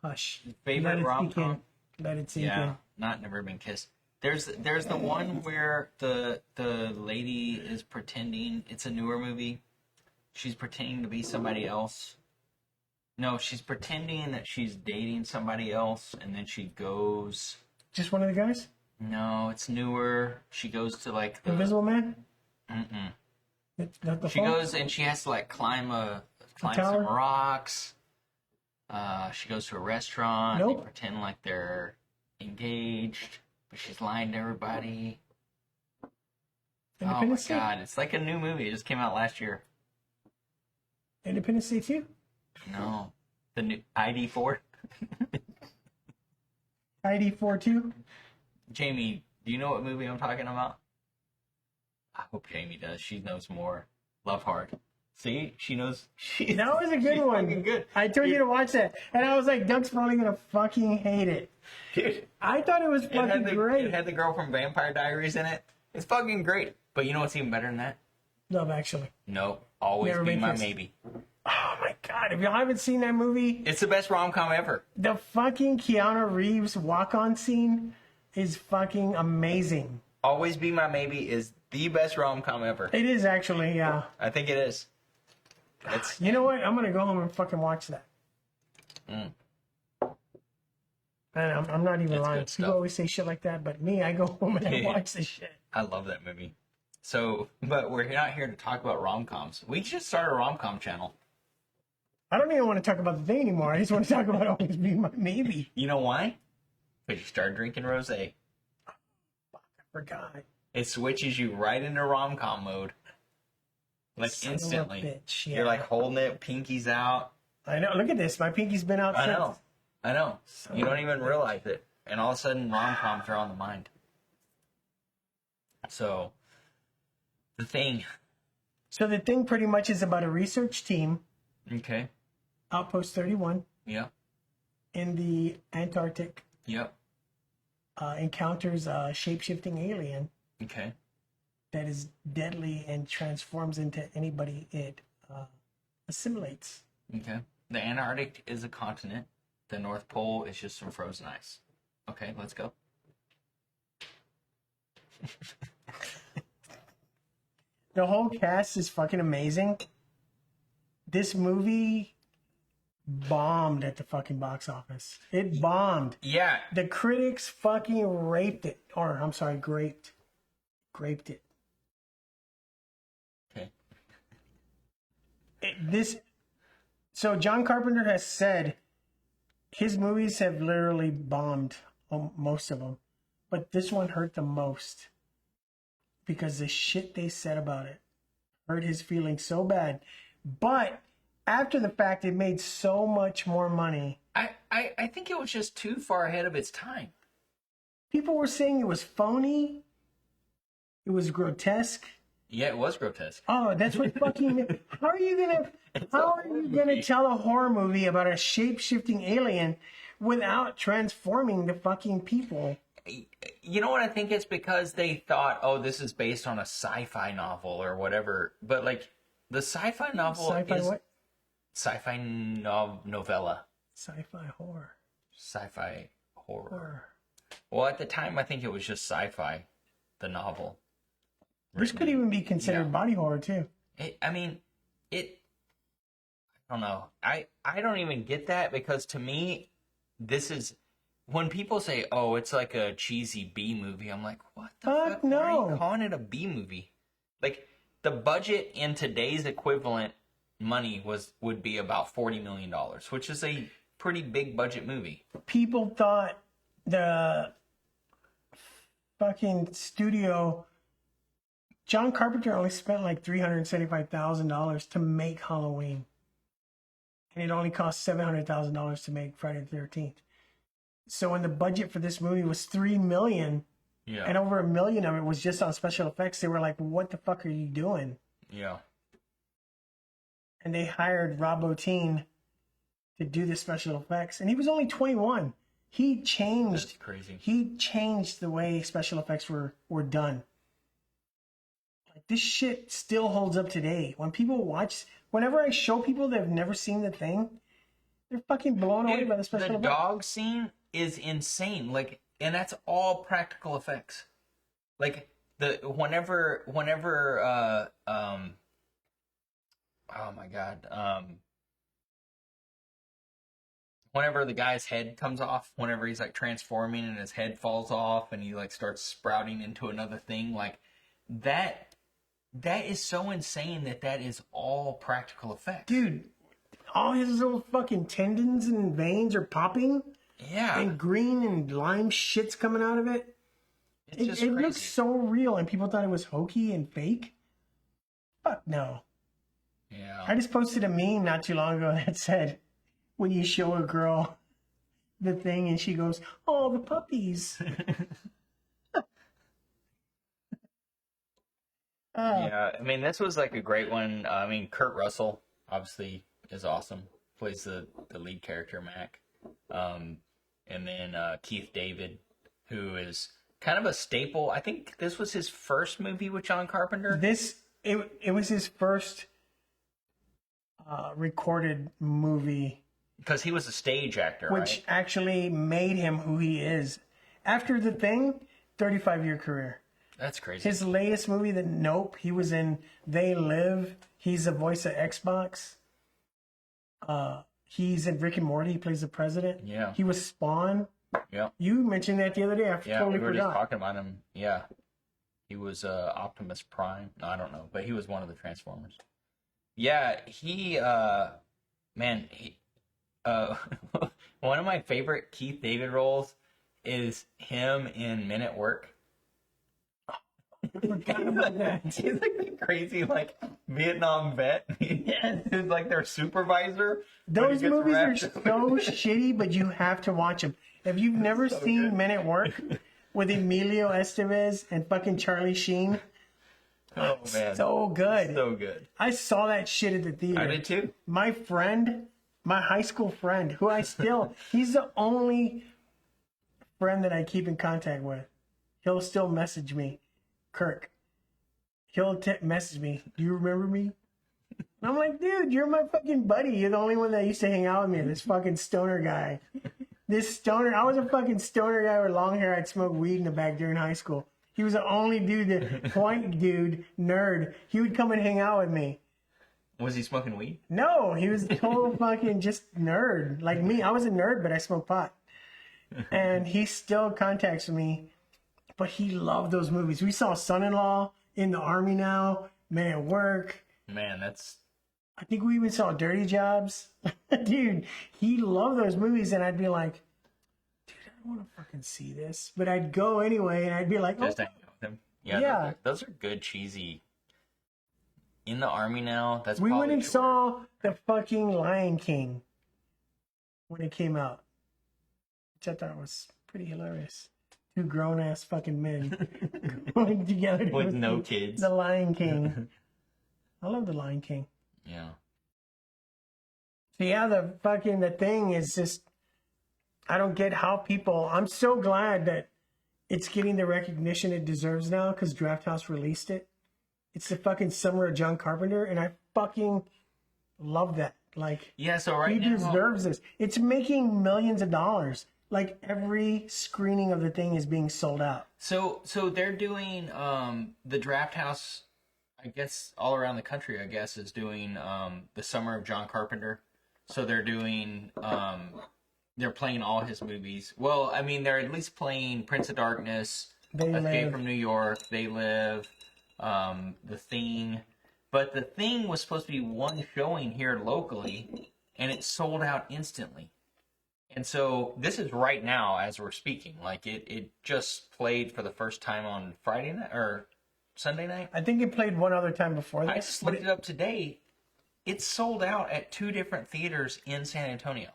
Hush. Favorite Let it sink in. rom-com? Let it sink Yeah, in. not Never Been Kissed. There's the one where the lady is pretending. It's a newer movie. She's pretending to be somebody else. No, she's pretending that she's dating somebody else, and then she goes. Just one of the guys? No, it's newer. She goes to like the. Invisible Man? Mm-mm. The She fall? goes and she has to like climb some tower? rocks. She goes to a restaurant. Nope. They pretend like they're engaged, but she's lying to everybody. Oh my Independence Day? god, it's like a new movie. It just came out last year. Independence Day 2? No, the new ID4. ID 4-2? Jamie, do you know what movie I'm talking about? I hope Jamie does. She knows more. Love Hard. See, she knows. That was a good she's one. fucking good. I told you to watch that. And I was like, Doug's probably going to fucking hate it. Dude, I thought it was fucking great. It had the girl from Vampire Diaries in it. It's fucking great. But you know what's even better than that? Love Actually. Nope. Always Never Be Been My Kissed. Maybe. Oh my god, if y'all haven't seen that movie, It's the best rom-com ever. the fucking Keanu Reeves walk-on scene is fucking amazing. Always Be My Maybe is the best rom-com ever. It is actually, yeah. I think it is. It's You know what? I'm gonna go home and fucking watch that. Mm. And I'm not even That's lying. good People stuff. always say shit like that, but me, I go home and I Yeah. watch this shit. I love that movie. So, but we're not here to talk about rom-coms. We should start a rom-com channel. I don't even want to talk about the thing anymore. I just want to talk about Always Be My Maybe. You know why? Because you start drinking rosé. I forgot. It switches you right into rom-com mode. Like Son of a instantly. bitch, yeah. You're like holding it, pinkies out. I know. Look at this. My pinky's been out I since. know. I know. Son You of don't a even bitch. realize it. and all of a sudden rom-coms are on the mind. So, The Thing. So The Thing pretty much is about a research team, Okay. Outpost 31, Yeah. in the Antarctic, Yep. encounters a shape-shifting alien Okay. that is deadly and transforms into anybody it assimilates. Okay. The Antarctic is a continent. The North Pole is just some frozen ice. Okay, let's go. The whole cast is fucking amazing. This movie bombed at the fucking box office. It bombed. Yeah. The critics fucking raped it. Or, I'm sorry, graped. Graped it. Okay. So John Carpenter has said his movies have literally bombed, most of them. But this one hurt the most. Because the shit they said about it hurt his feelings so bad. But after the fact, it made so much more money. I think it was just too far ahead of its time. People were saying it was phony. It was grotesque. Yeah, it was grotesque. Oh, that's what fucking. How are you gonna tell a horror movie about a shape-shifting alien without transforming the fucking people? You know what I think? It's because they thought, oh, this is based on a sci-fi novel or whatever. But like the sci-fi novel Sci-fi is what? sci-fi novella. Sci-fi horror. Sci-fi horror. Well, at the time, I think it was just sci-fi, the novel. This could even be considered body horror too. I don't know. I don't even get that because to me, this is when people say, "Oh, it's like a cheesy B movie." I'm like, "What the fuck? No. Why are you calling it a B movie?" Like the budget in today's equivalent money would be about $40 million, which is a pretty big budget movie. People thought the fucking studio. John Carpenter only spent like $375,000 to make Halloween. And it only cost $700,000 to make Friday the 13th. So when the budget for this movie was $3 million, Yeah. and over $1 million of it was just on special effects, they were like, what the fuck are you doing? Yeah. And they hired Rob Bottin to do the special effects. And he was only 21. He changed. That's crazy. He changed the way special effects were done. Like, this shit still holds up today. When people watch, whenever I show people that have never seen The Thing, they're fucking blown away by the special The effects. dog scene is insane. Like, and that's all practical effects. Like whenever oh my god, whenever the guy's head comes off, whenever he's like transforming and his head falls off and he like starts sprouting into another thing, like that is so insane that is all practical effects. Dude, all his little fucking tendons and veins are popping. Yeah. And green and lime shit's coming out of it. It's just it crazy. looks so real, and people thought it was hokey and fake. Fuck no. Yeah. I just posted a meme not too long ago that said, when you show a girl The Thing and she goes, oh, the puppies. Yeah, I mean, this was like a great one. I mean, Kurt Russell obviously is awesome. Plays the lead character, Mac. And then Keith David, who is kind of a staple. I think this was his first movie with John Carpenter. It was his first recorded movie. Because he was a stage actor, which actually made him who he is. After The Thing, 35-year career. That's crazy. His latest movie, Nope, he was in They Live. He's the voice of Xbox. He's in Rick and Morty. He plays the president. Yeah. He was Spawn. Yeah. You mentioned that the other day. I totally we were forgot. just talking about him. Yeah. He was Optimus Prime. No, I don't know, but he was one of the Transformers. Yeah, one of my favorite Keith David roles is him in Men at Work. I forgot about that. He's like a crazy Vietnam vet. He's like their supervisor. Those movies are so shitty, but you have to watch them. If you've never seen Men at Work with Emilio Estevez and fucking Charlie Sheen, Oh man, so good. so good. I saw that shit at the theater. I did too. My friend, my high school friend, who he's the only friend that I keep in contact with. He'll still message me, Kirk. He'll message me, do you remember me? And I'm like, dude, you're my fucking buddy. You're the only one that used to hang out with me, this fucking stoner guy. I was a fucking stoner guy with long hair. I'd smoke weed in the back during high school. He was the only dude, the point dude, nerd. He would come and hang out with me. Was he smoking weed? No, he was a total fucking just nerd. Like me, I was a nerd, but I smoked pot. And he still contacts me, but he loved those movies. We saw Son-in-Law, In the Army Now, Men at Work. Man, I think we even saw Dirty Jobs. Dude, he loved those movies, and I'd be like, dude, I don't want to fucking see this. But I'd go anyway, and I'd be like, just hang out with him. Yeah. Those are good, cheesy. In the Army Now, that's we went and short. saw the fucking Lion King when it came out, which I thought was pretty hilarious. Two grown-ass fucking men going together to with no see kids. The Lion King. I love The Lion King. Yeah. So yeah, the thing is just, I don't get how people, I'm so glad that it's getting the recognition it deserves now because Draft House released it. It's the fucking summer of John Carpenter, and I fucking love that. Like, yeah, so right he now, deserves this. It's making millions of dollars. Like, every screening of the thing is being sold out. So they're doing the Draft House, I guess all around the country, I guess, is doing the summer of John Carpenter. So they're doing they're playing all his movies. Well, I mean, they're at least playing Prince of Darkness, Escape from New York, They Live, The Thing. But The Thing was supposed to be one showing here locally, and it sold out instantly. And so this is right now as we're speaking. Like it just played for the first time on Friday night or Sunday night. I think it played one other time before that. I just looked it up today. It's sold out at 2 different theaters in San Antonio.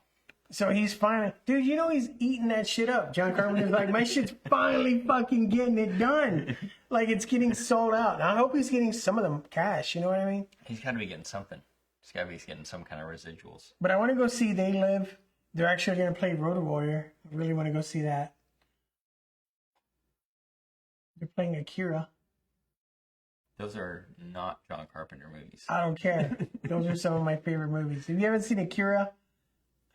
So he's finally, dude, he's eating that shit up. John Carpenter's like, my shit's finally fucking getting it done. Like, it's getting sold out. I hope he's getting some of them cash, you know what I mean? He's got to be getting something. He's got to be getting some kind of residuals. But I want to go see They Live. They're actually going to play Road Warrior. I really want to go see that. They're playing Akira. Those are not John Carpenter movies. I don't care. Those are some of my favorite movies. If you haven't seen Akira,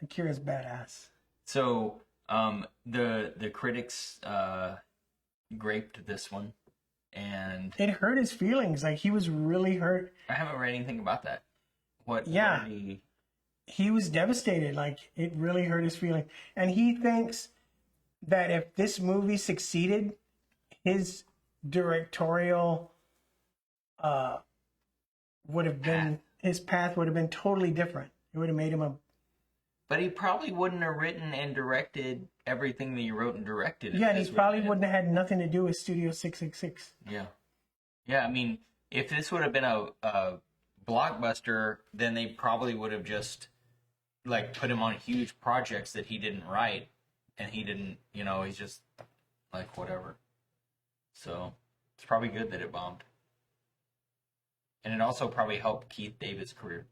Akira's badass. So, the critics graped this one, and it hurt his feelings. Like, he was really hurt. I haven't read anything about that. What? Yeah. He was devastated. Like, it really hurt his feelings. And he thinks that if this movie succeeded, his directorial would have been, his path would have been totally different. It would have made him a... But he probably wouldn't have written and directed everything that he wrote and directed. Yeah, and he probably wouldn't have had nothing to do with Studio 666. Yeah. Yeah, I mean, if this would have been a blockbuster, then they probably would have just, like, put him on huge projects that he didn't write. And he didn't, he's just, like, whatever. So, it's probably good that it bombed. And it also probably helped Keith David's career.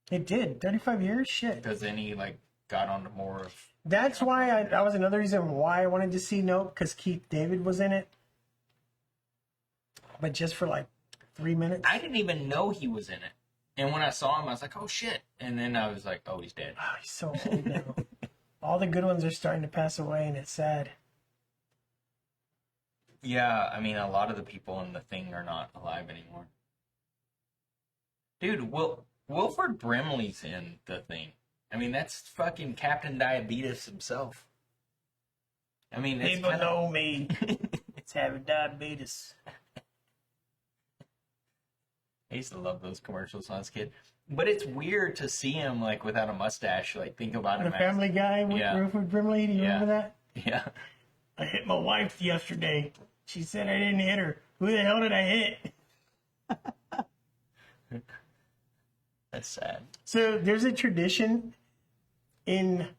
It did. 35 years? Shit. Because then he, like, got onto more of... That's why that was another reason why I wanted to see Nope, because Keith David was in it. But just for, like, 3 minutes. I didn't even know he was in it. And when I saw him, I was like, oh, shit. And then I was like, oh, he's dead. Oh, he's so old now. All the good ones are starting to pass away, and it's sad. Yeah, I mean, a lot of the people in the thing are not alive anymore. Dude, Wilford Brimley's in the thing. I mean, that's fucking Captain Diabetes himself. I mean, it's people know me. It's having diabetes. I used to love those commercials when I was a kid. But it's weird to see him, like, without a mustache. Like, think about him The Family Guy with Wilford Brimley. Do you remember that? Yeah. I hit my wife yesterday. She said I didn't hit her. Who the hell did I hit? That's sad. So there's a tradition in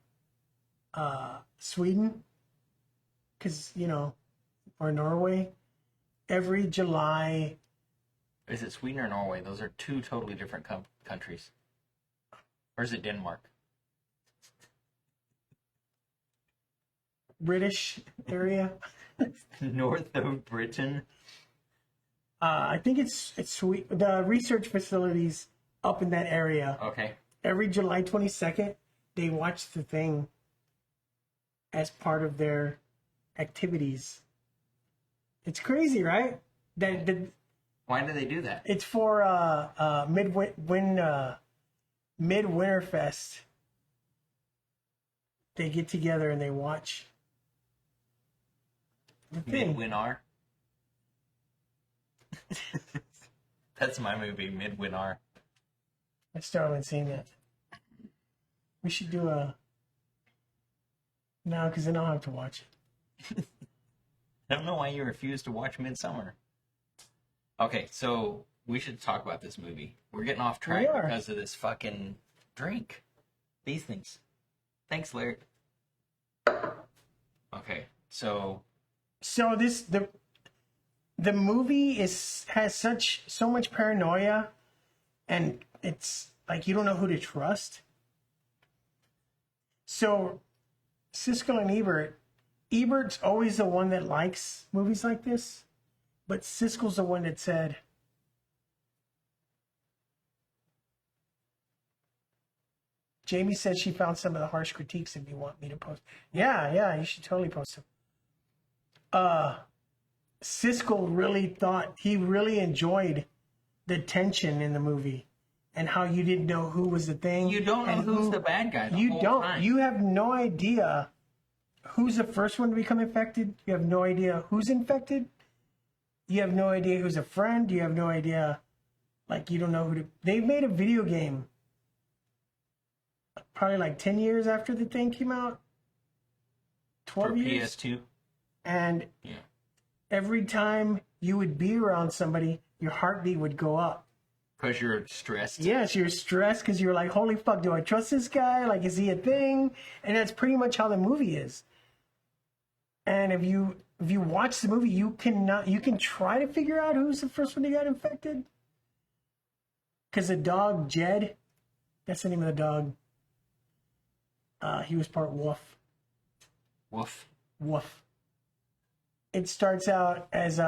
Sweden, because, or Norway, every July. Is it Sweden or Norway? Those are two totally different countries. Or is it Denmark? British area. North of Britain. I think it's sweet. The research facilities up in that area. Okay. Every July 22nd, they watch the thing as part of their activities. It's crazy, right? Why do they do that? It's for Midwinterfest. They get together and they watch the thing. Midwinter. That's my movie, Midwinter. I still haven't seen that. We should do no, because then I'll have to watch it. I don't know why you refuse to watch Midsummer. Okay, so we should talk about this movie. We're getting off track because of this fucking drink. These things. Thanks, Larry. Okay, so this the movie has so much paranoia, and it's like you don't know who to trust. So Siskel and Ebert's always the one that likes movies like this, but Siskel's the one that said, Jamie said she found some of the harsh critiques if you want me to post. Yeah, you should totally post them. Siskel really enjoyed the tension in the movie and how you didn't know who was the thing. You don't know who's the bad guy the whole time. You have no idea who's the first one to become infected. You have no idea who's infected. You have no idea who's a friend. You have no idea, you don't know who to... They made a video game probably 10 years after the thing came out. 12 For years. PS2. And every time you would be around somebody, your heartbeat would go up. Because you're stressed. Yes, you're stressed because you're like, holy fuck, do I trust this guy? Is he a thing? And that's pretty much how the movie is. And if you watch the movie, you can try to figure out who's the first one that got infected. Because the dog, Jed, that's the name of the dog. He was part wolf. Woof. It starts out as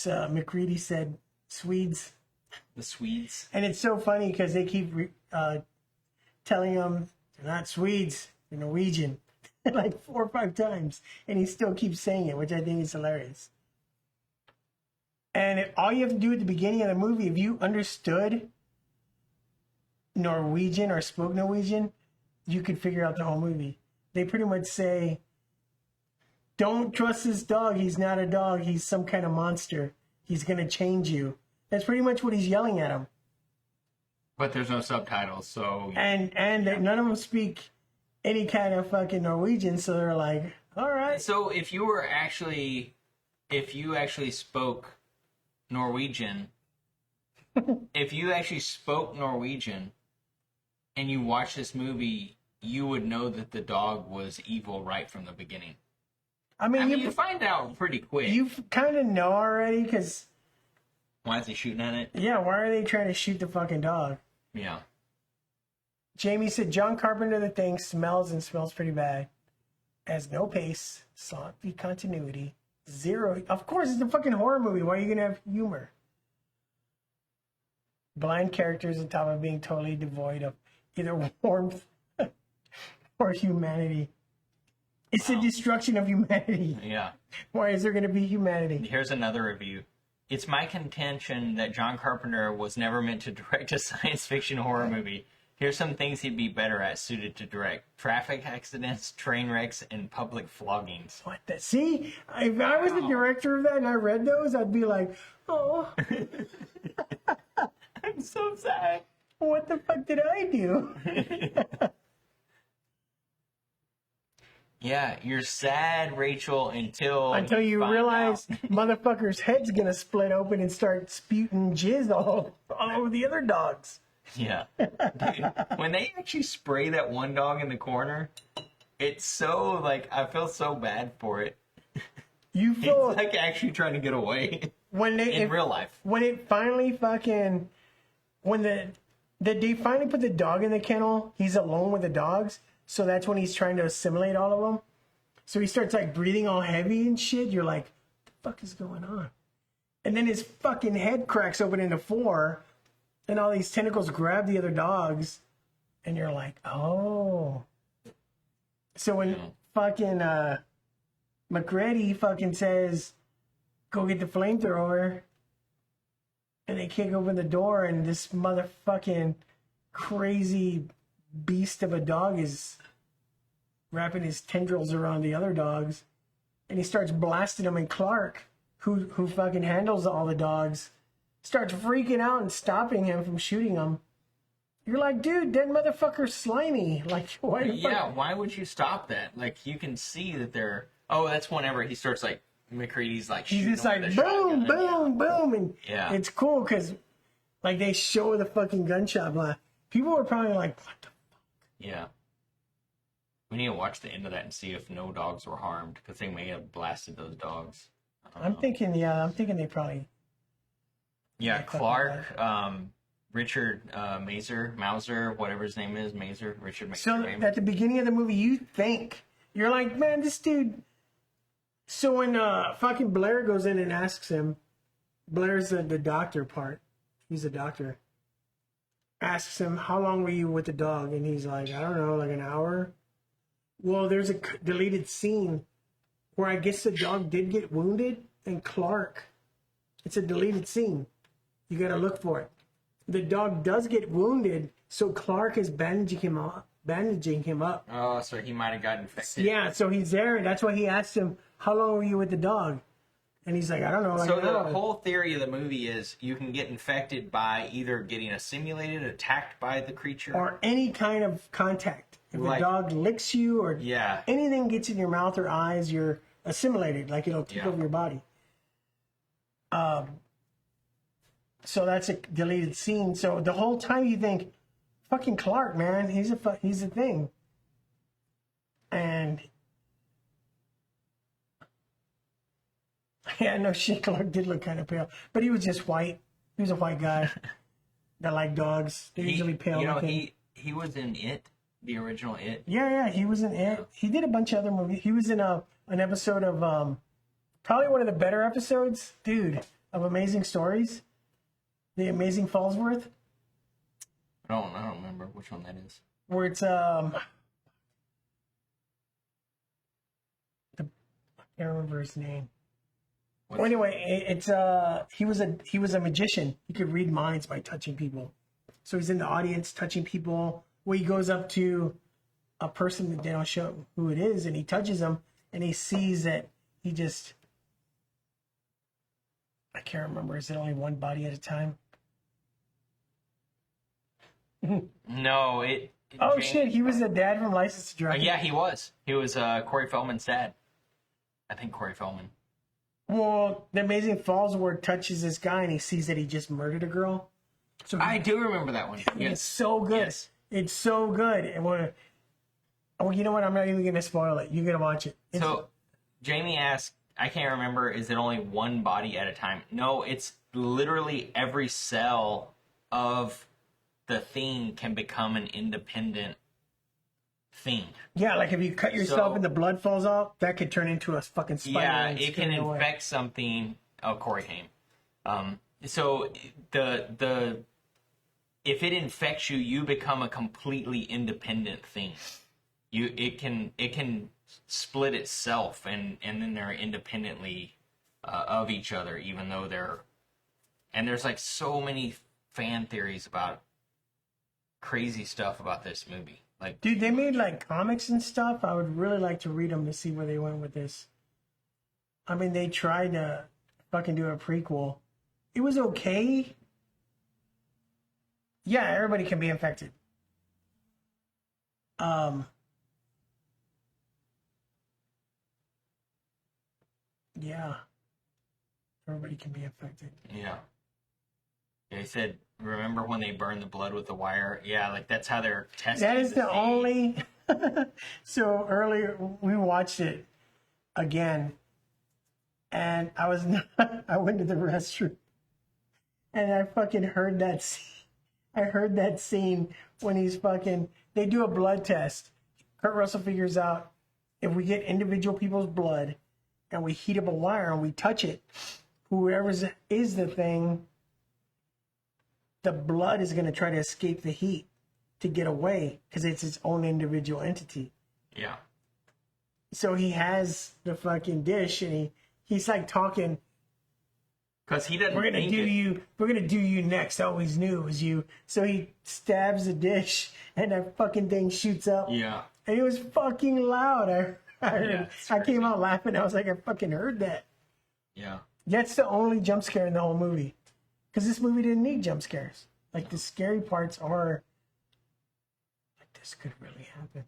McCready said, Swedes. The Swedes. And it's so funny because they keep telling him they're not Swedes, they're Norwegian, 4 or 5 times, and he still keeps saying it, which I think is hilarious. And all you have to do at the beginning of the movie, if you understood Norwegian or spoke Norwegian, you could figure out the whole movie. They pretty much say, don't trust this dog. He's not a dog. He's some kind of monster. He's going to change you. That's pretty much what he's yelling at him. But there's no subtitles, so... And none of them speak any kind of fucking Norwegian, so they're like, all right. So if you actually spoke Norwegian, and you watch this movie, you would know that the dog was evil right from the beginning. I mean, you find out pretty quick. You kind of know already, because... Why is he shooting at it? Yeah, why are they trying to shoot the fucking dog? Yeah. Jamie said, John Carpenter, the thing smells pretty bad. Has no pace, sloppy continuity, zero... Of course, it's a fucking horror movie. Why are you going to have humor? Blind characters on top of being totally devoid of either warmth or humanity. It's the destruction of humanity. Yeah. Why is there going to be humanity? Here's another review. It's my contention that John Carpenter was never meant to direct a science fiction horror movie. Here's some things he'd be better at suited to direct. Traffic accidents, train wrecks, and public floggings. What the? See? If I was the director of that and I read those, I'd be like, oh. I'm so sad. What the fuck did I do? Yeah, you're sad, Rachel, until you realize motherfucker's head's gonna split open and start spewing jizz all over the other dogs. Yeah. Dude, when they actually spray that one dog in the corner, it's so, like, I feel so bad for it. You feel It's like actually trying to get away when in real life. When it finally fucking when they finally put the dog in the kennel, he's alone with the dogs. So that's when he's trying to assimilate all of them. So he starts like breathing all heavy and shit. You're like, what the fuck is going on? And then his fucking head cracks open into four, and all these tentacles grab the other dogs, and you're like, oh. So when fucking McReady fucking says, go get the flamethrower, and they kick open the door, and this motherfucking crazy beast of a dog is wrapping his tendrils around the other dogs, and he starts blasting them, and Clark, who fucking handles all the dogs, starts freaking out and stopping him from shooting them. You're like, dude, that motherfucker's slimy. Like, why the fuck? Why would you stop that? Like, you can see that they're... Oh, that's whenever he starts, like, McCready's, like, He's shooting just like, with a boom, shotgun. boom, boom. And Yeah. it's cool because, like, they show the fucking gunshot blast. People were probably like, what the fuck? Yeah. We need to watch the end of that and see if no dogs were harmed, because they may have blasted those dogs. I'm thinking they probably... Yeah, fucking Clark, Richard Mauser, whatever his name is, Richard Mazer. So at the beginning of the movie, you think, you're like, man, this dude... So when fucking Blair goes in and asks him, Blair's the doctor part. He's a doctor. Asks him, how long were you with the dog? And he's like, I don't know, like an hour. Well, there's a deleted scene where I guess the dog did get wounded, and Clark, it's a deleted scene. You gotta look for it. The dog does get wounded, so Clark is bandaging him up. Oh, so he might have gotten infected. Yeah, so he's there, and that's why he asked him, how long were you with the dog? And he's like, I don't know. Like So the whole theory of the movie is you can get infected by either getting assimilated, attacked by the creature, or any kind of contact. If Like- the dog licks you or Yeah. anything gets in your mouth or eyes, you're assimilated, like it'll take Yeah. over your body. So that's a deleted scene. So the whole time you think, fucking Clark, man, he's a thing. And yeah, no shit, Clark did look kind of pale, but he was just white. He was a white guy that liked dogs. They're usually pale. You know, looking. he was in It, the original It. Yeah, he was in it. He did a bunch of other movies. He was in an episode of probably one of the better episodes, dude, of Amazing Stories, The Amazing Fallsworth, I don't remember which one that is. where it's I can't remember his name. Well, anyway, it's he was a magician. He could read minds by touching people. So he's in the audience touching people. Where he goes up to a person that they don't show who it is, and he touches them, and he sees that he just... I can't remember. Is it only one body at a time? No, it. Oh shit! He was the dad from License to Drive. Yeah, he was. He was Corey Feldman's dad. I think Corey Feldman. Well, the Amazing Fallsworth touches this guy, and he sees that he just murdered a girl. So I do remember that one. It's Yes. so good. Yes. It's so good. And you know what? I'm not even going to spoil it. You're going to watch it. So, Jamie asked, I can't remember, is it only one body at a time? No, it's literally every cell of the thing can become an independent thing. Yeah, like if you cut yourself So- and the blood falls off, that could turn into a fucking spider. Yeah, and it can scare you away. infect something. Oh, Corey Haim. So the if it infects you, you become a completely independent thing. It can split itself, and then they're independently of each other, even though they're. And there's like so many fan theories about crazy stuff about this movie. Like, Dude, they made like comics and stuff. I would really like to read them to see where they went with this. I mean, they tried to fucking do a prequel. It was okay. Yeah, everybody can be infected. Yeah. Everybody can be infected. yeah. Yeah, he said, remember when they burned the blood with the wire? Yeah, like that's how they're testing. That is to the see. only. So earlier we watched it again, and I was I went to the restroom, and I fucking heard that. I heard that scene when he's fucking. They do a blood test. Kurt Russell figures out if we get individual people's blood, and we heat up a wire and we touch it, whoever is the thing, the blood is going to try to escape the heat to get away because it's its own individual entity. Yeah. So he has the fucking dish, and he's like talking. Because he doesn't. We're gonna do you. We're gonna do you next. I always knew it was you. So he stabs the dish, and that fucking thing shoots up. Yeah. And it was fucking loud. I heard. Yeah, I came out laughing. I was like, I fucking heard that. Yeah. That's the only jump scare in the whole movie, because this movie didn't need jump scares. Like the scary parts are. Like this could really happen.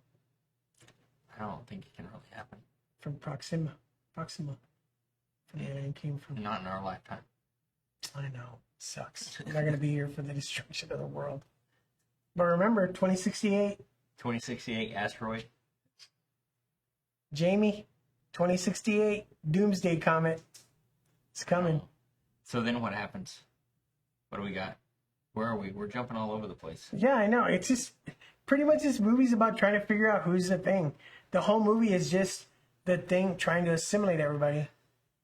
I don't think it can really happen. From Proxima. From the alien came from. Not in our lifetime. I know. Sucks. I'm not going to be here for the destruction of the world. But remember, 2068, 2068 asteroid. Jamie, 2068, Doomsday Comet. It's coming. So then what happens? What do we got? Where are we? We're jumping all over the place. Yeah, I know. It's just pretty much this movie's about trying to figure out who's the thing. The whole movie is just the thing trying to assimilate everybody.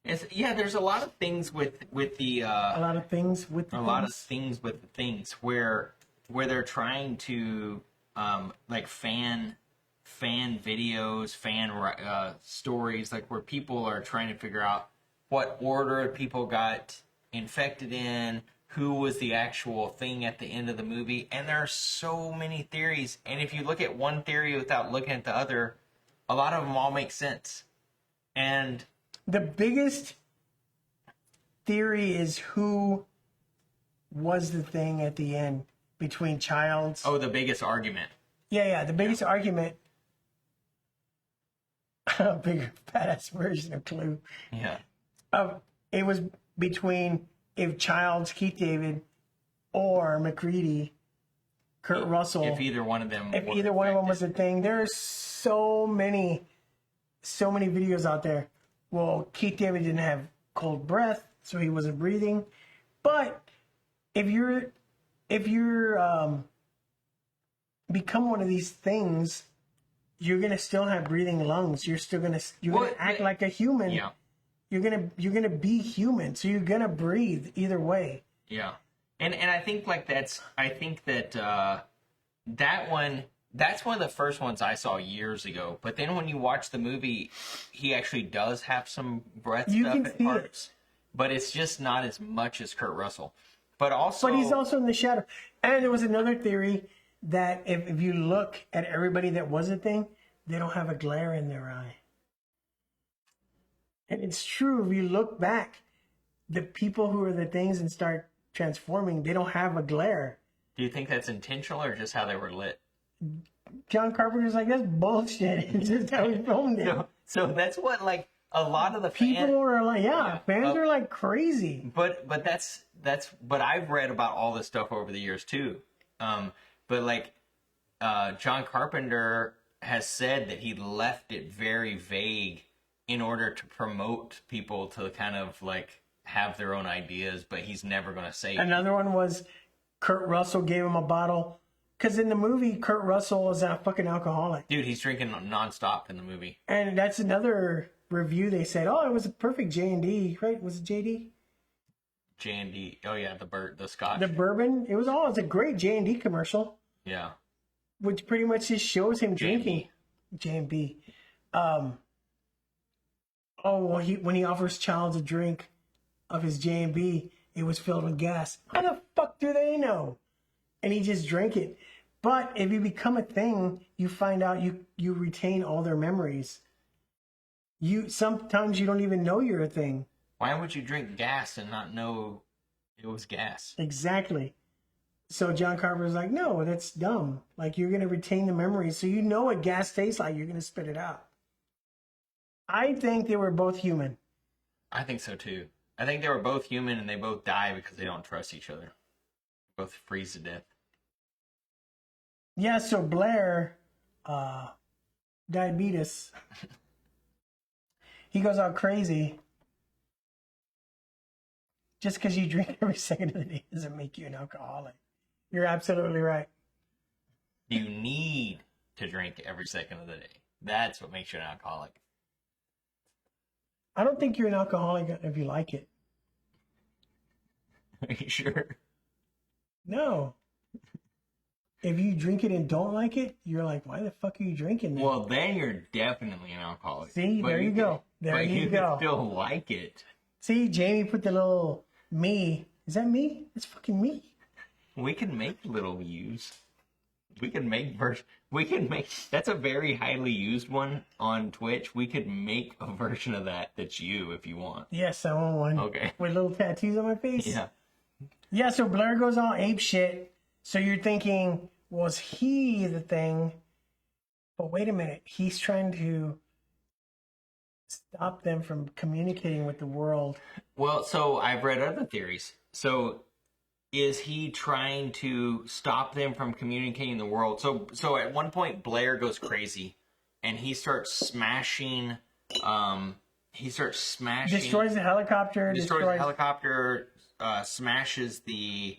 There's a lot of things with the A lot of things with the a lot of things with the things where they're trying to like fan videos, stories, like where people are trying to figure out what order people got infected in, who was the actual thing at the end of the movie, and there are so many theories. And if you look at one theory without looking at the other, a lot of them all make sense. And the biggest theory is who was the thing at the end between Childs. oh, the biggest argument. Yeah, the biggest argument. A bigger badass version of Clue. Yeah. It was between if Childs, Keith David, or McCready, Kurt Russell. If either one of them. If either one of them was the thing, there's so many videos out there. Well, Keith David didn't have cold breath, so he wasn't breathing. But if you're become one of these things, you're gonna still have breathing lungs. You're gonna act like a human. Yeah. You're gonna be human, so you're gonna breathe either way. Yeah. And I think like that's one of the first ones I saw years ago. But then when you watch the movie, he actually does have some breath You stuff can at see parts, but it's just not as much as Kurt Russell. But he's also in the shadow. And there was another theory that if you look at everybody that was a thing, they don't have a glare in their eye. And it's true. If you look back, the people who are the things and start transforming, they don't have a glare. Do you think that's intentional or just how they were lit? John Carpenter's like, that's bullshit. It's just how we filmed it. So that's what like a lot of the People are like, fans are like crazy. But I've read about all this stuff over the years too. But like John Carpenter has said that he left it very vague in order to promote people to kind of like have their own ideas, but he's never going to say Another one was Kurt Russell gave him a bottle. Because in the movie, Kurt Russell is a fucking alcoholic. Dude, he's drinking nonstop in the movie. And that's another review. They said, oh, it was a perfect J&D, right? Was it JD? J&D. Oh, yeah, the scotch. The bourbon. It was a great J&D commercial. Yeah. Which pretty much just shows him drinking. J&B. When he offers Childs a drink of his J&B, it was filled with gas. How the fuck do they know? And he just drank it. But if you become a thing, you find out you retain all their memories. Sometimes you don't even know you're a thing. Why would you drink gas and not know it was gas? Exactly. So John Carpenter's like, no, that's dumb. Like, you're going to retain the memories. So you know what gas tastes like. You're going to spit it out. I think they were both human. I think so too. I think they were both human and they both die because they don't trust each other. both freeze to death. Yeah, so Blair, diabetes, he goes all crazy. Just because you drink every second of the day doesn't make you an alcoholic. You're absolutely right. You need to drink every second of the day. That's what makes you an alcoholic. I don't think you're an alcoholic if you like it. Are you sure? No. If you drink it and don't like it, you're like, why the fuck are you drinking that? Well, then you're definitely an alcoholic. See, there you go. There you go. Still like it. See, Jamie put the little me. Is that me? It's fucking me. We can make little yous. We can make that's a very highly used one on Twitch. We could make a version of that's you if you want. Yes, I want one. Okay. With little tattoos on my face? Yeah. Yeah, so Blair goes all ape shit. So you're thinking, was he the thing? But wait a minute. He's trying to stop them from communicating with the world. Well, so I've read other theories. So is he trying to stop them from communicating the world? So at one point Blair goes crazy and he starts smashing Destroys the helicopter. Smashes the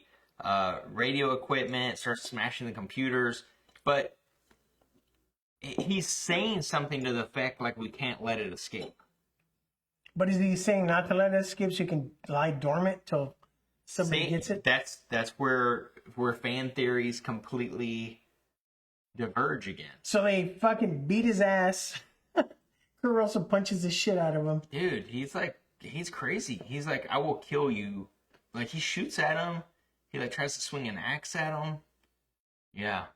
radio equipment, starts smashing the computers. But he's saying something to the effect like we can't let it escape. But is he saying not to let it escape so you can lie dormant till somebody gets it? That's where fan theories completely diverge again. So they fucking beat his ass. Kurt Russell punches the shit out of him. Dude, he's crazy. He's like, I will kill you. Like, he shoots at him. He like tries to swing an axe at him. Yeah.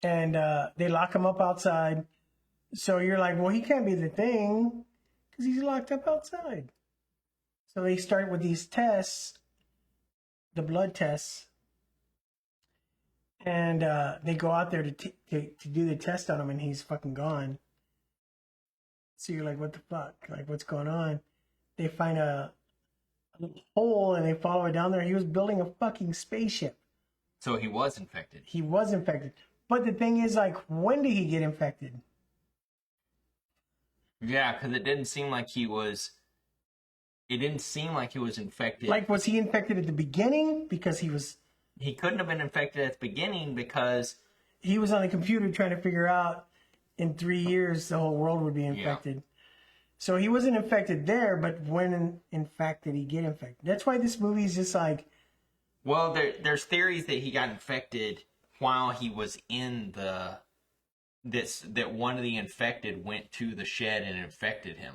And they lock him up outside. So you're like, well, he can't be the thing because he's locked up outside. So they start with these tests, the blood tests, and they go out there to do the test on him, and he's fucking gone. So you're like, what the fuck? Like, what's going on? They find a little hole, and they follow it down there. He was building a fucking spaceship. So he was infected. He was infected. But the thing is, like, when did he get infected? Yeah, because it didn't seem like he was infected. Like, was he infected at the beginning? Because he couldn't have been infected at the beginning because he was on the computer trying to figure out in 3 years the whole world would be infected. Yeah. So he wasn't infected there, but when in fact did he get infected? That's why this movie is just like... Well, there's theories that he got infected while he was in that one of the infected went to the shed and infected him.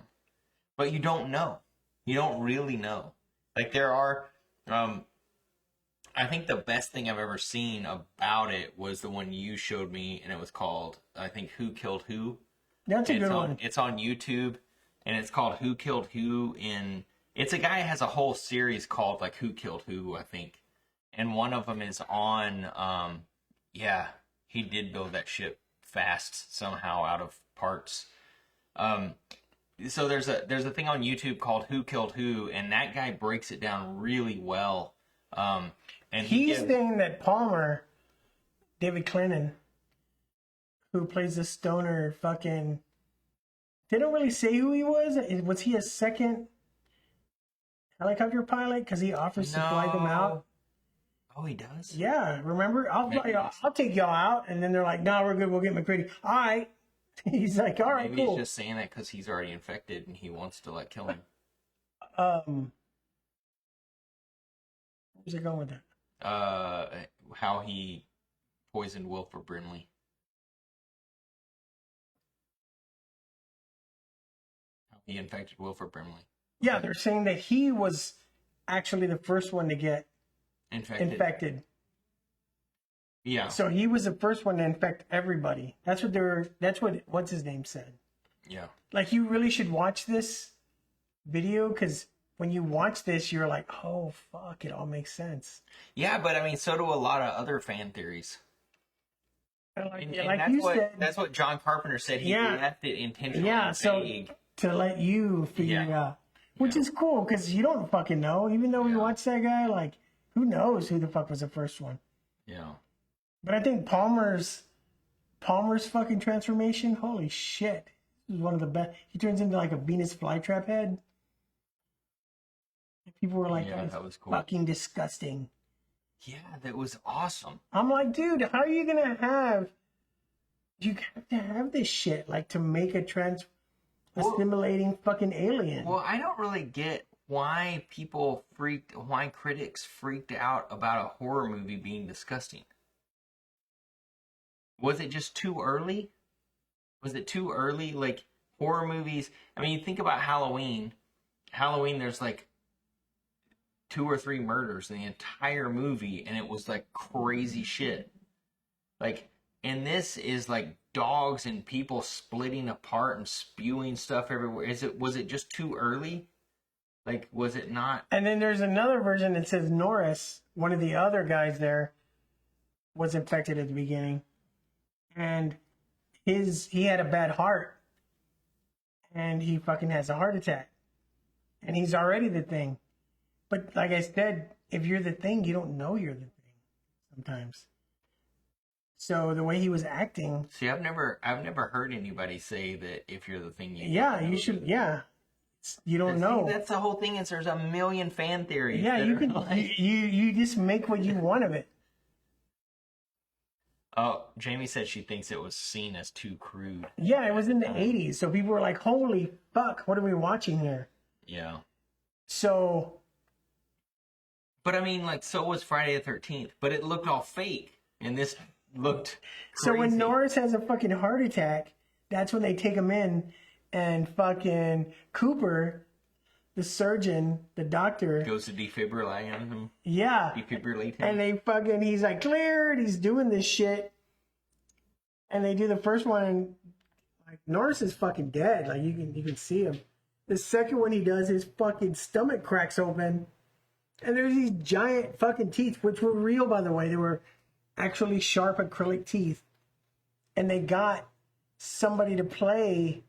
But you don't know. You don't really know. Like, there are... I think the best thing I've ever seen about it was the one you showed me, and it was called, I think, Who Killed Who? That's a good one. It's on YouTube, and it's called Who Killed Who it's a guy who has a whole series called, like, Who Killed Who, I think. And one of them is on, he did build that ship fast somehow out of parts. So there's a thing on YouTube called Who Killed Who, and that guy breaks it down really well. And he's saying that Palmer, David Clennon, who plays the stoner fucking... They don't really say who he was. Was he a second helicopter pilot? Because he offers to fly them out. Oh, he does? Yeah, remember? I'll take y'all out. And then they're like, no, we're good. We'll get McCready. All right. He's like, all right, Maybe cool. He's just saying that because he's already infected and he wants to, like, kill him. Where's it going with that? How he poisoned Wilford Brimley. How he infected Wilford Brimley. Yeah, they're saying that he was actually the first one to get infected. Yeah. So he was the first one to infect everybody. That's what what's his name said. Yeah. Like, you really should watch this video because when you watch this, you're like, oh, fuck, it all makes sense. Yeah, but I mean, so do a lot of other fan theories. That's what John Carpenter said. He left it intentionally vague. To let you figure it out. Which is cool, because you don't fucking know. Even though we watch that guy, like, Who knows who the fuck was the first one? Yeah. But I think Palmer's fucking transformation, holy shit. This is one of the best. He turns into like a Venus flytrap head. And people were like, Yeah, that was cool. fucking disgusting. Yeah, that was awesome. I'm like, dude, how are you gonna have? You have to have this shit like to make a assimilating fucking alien. Well, I don't really get why critics freaked out about a horror movie being disgusting. Was it just too early? Was it too early? Like, horror movies, I mean, you think about Halloween. Halloween, there's like 2 or 3 murders in the entire movie, and it was like crazy shit. Like, and this is like dogs and people splitting apart and spewing stuff everywhere. Was it just too early? Like, was it not? And then there's another version that says Norris, one of the other guys there, was infected at the beginning. And he had a bad heart. And he fucking has a heart attack. And he's already the Thing. But like I said, if you're the Thing, you don't know you're the Thing sometimes. So the way he was acting. See, I've never heard anybody say that if you're the Thing, you should. Yeah, you don't know. See, that's the whole thing. Is there's a million fan theories. Yeah, you can. Like... You just make what you want of it. Oh, Jamie said she thinks it was seen as too crude. Yeah, it was in the 80s, so people were like, "Holy fuck, what are we watching here?" Yeah. So. But I mean, like, so was Friday the 13th, but it looked all fake, and this looked crazy. So when Norris has a fucking heart attack, that's when they take him in, and fucking Cooper, the surgeon, the doctor, goes to defibrillate him. Yeah. Defibrillate him. And he's like, cleared, he's doing this shit. And they do the first one, and like Norris is fucking dead. Like you can see him. The second one he does, his fucking stomach cracks open. And there's these giant fucking teeth, which were real, by the way. They were actually sharp acrylic teeth. And they got somebody to play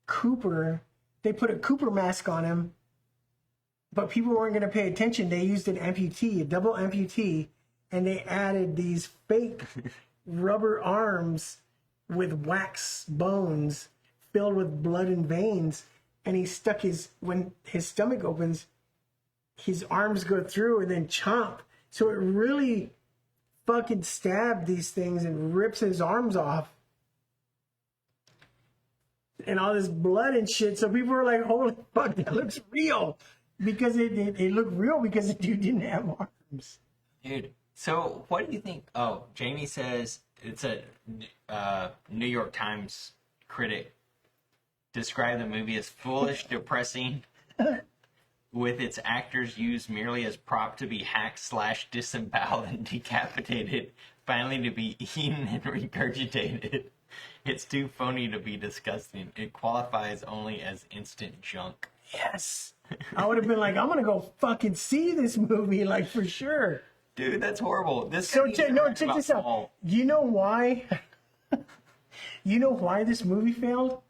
Cooper. They put a Cooper mask on him. But people weren't going to pay attention. They used an amputee, a double amputee. And they added these fake rubber arms with wax bones filled with blood and veins. And he stuck when his stomach opens, his arms go through and then chomp. So it really fucking stabbed these things and rips his arms off. And all this blood and shit. So people were like, holy fuck, that looks real. Because it looked real because the dude didn't have arms. Dude, so what do you think? Oh, Jamie says it's a New York Times critic described the movie as foolish, depressing, with its actors used merely as prop to be hacked / disemboweled and decapitated, finally to be eaten and regurgitated. It's too phony to be disgusting. It qualifies only as instant junk. Yes. I would have been like, I'm going to go fucking see this movie, like, for sure. Dude, that's horrible. Check this out. You know why? You know why this movie failed?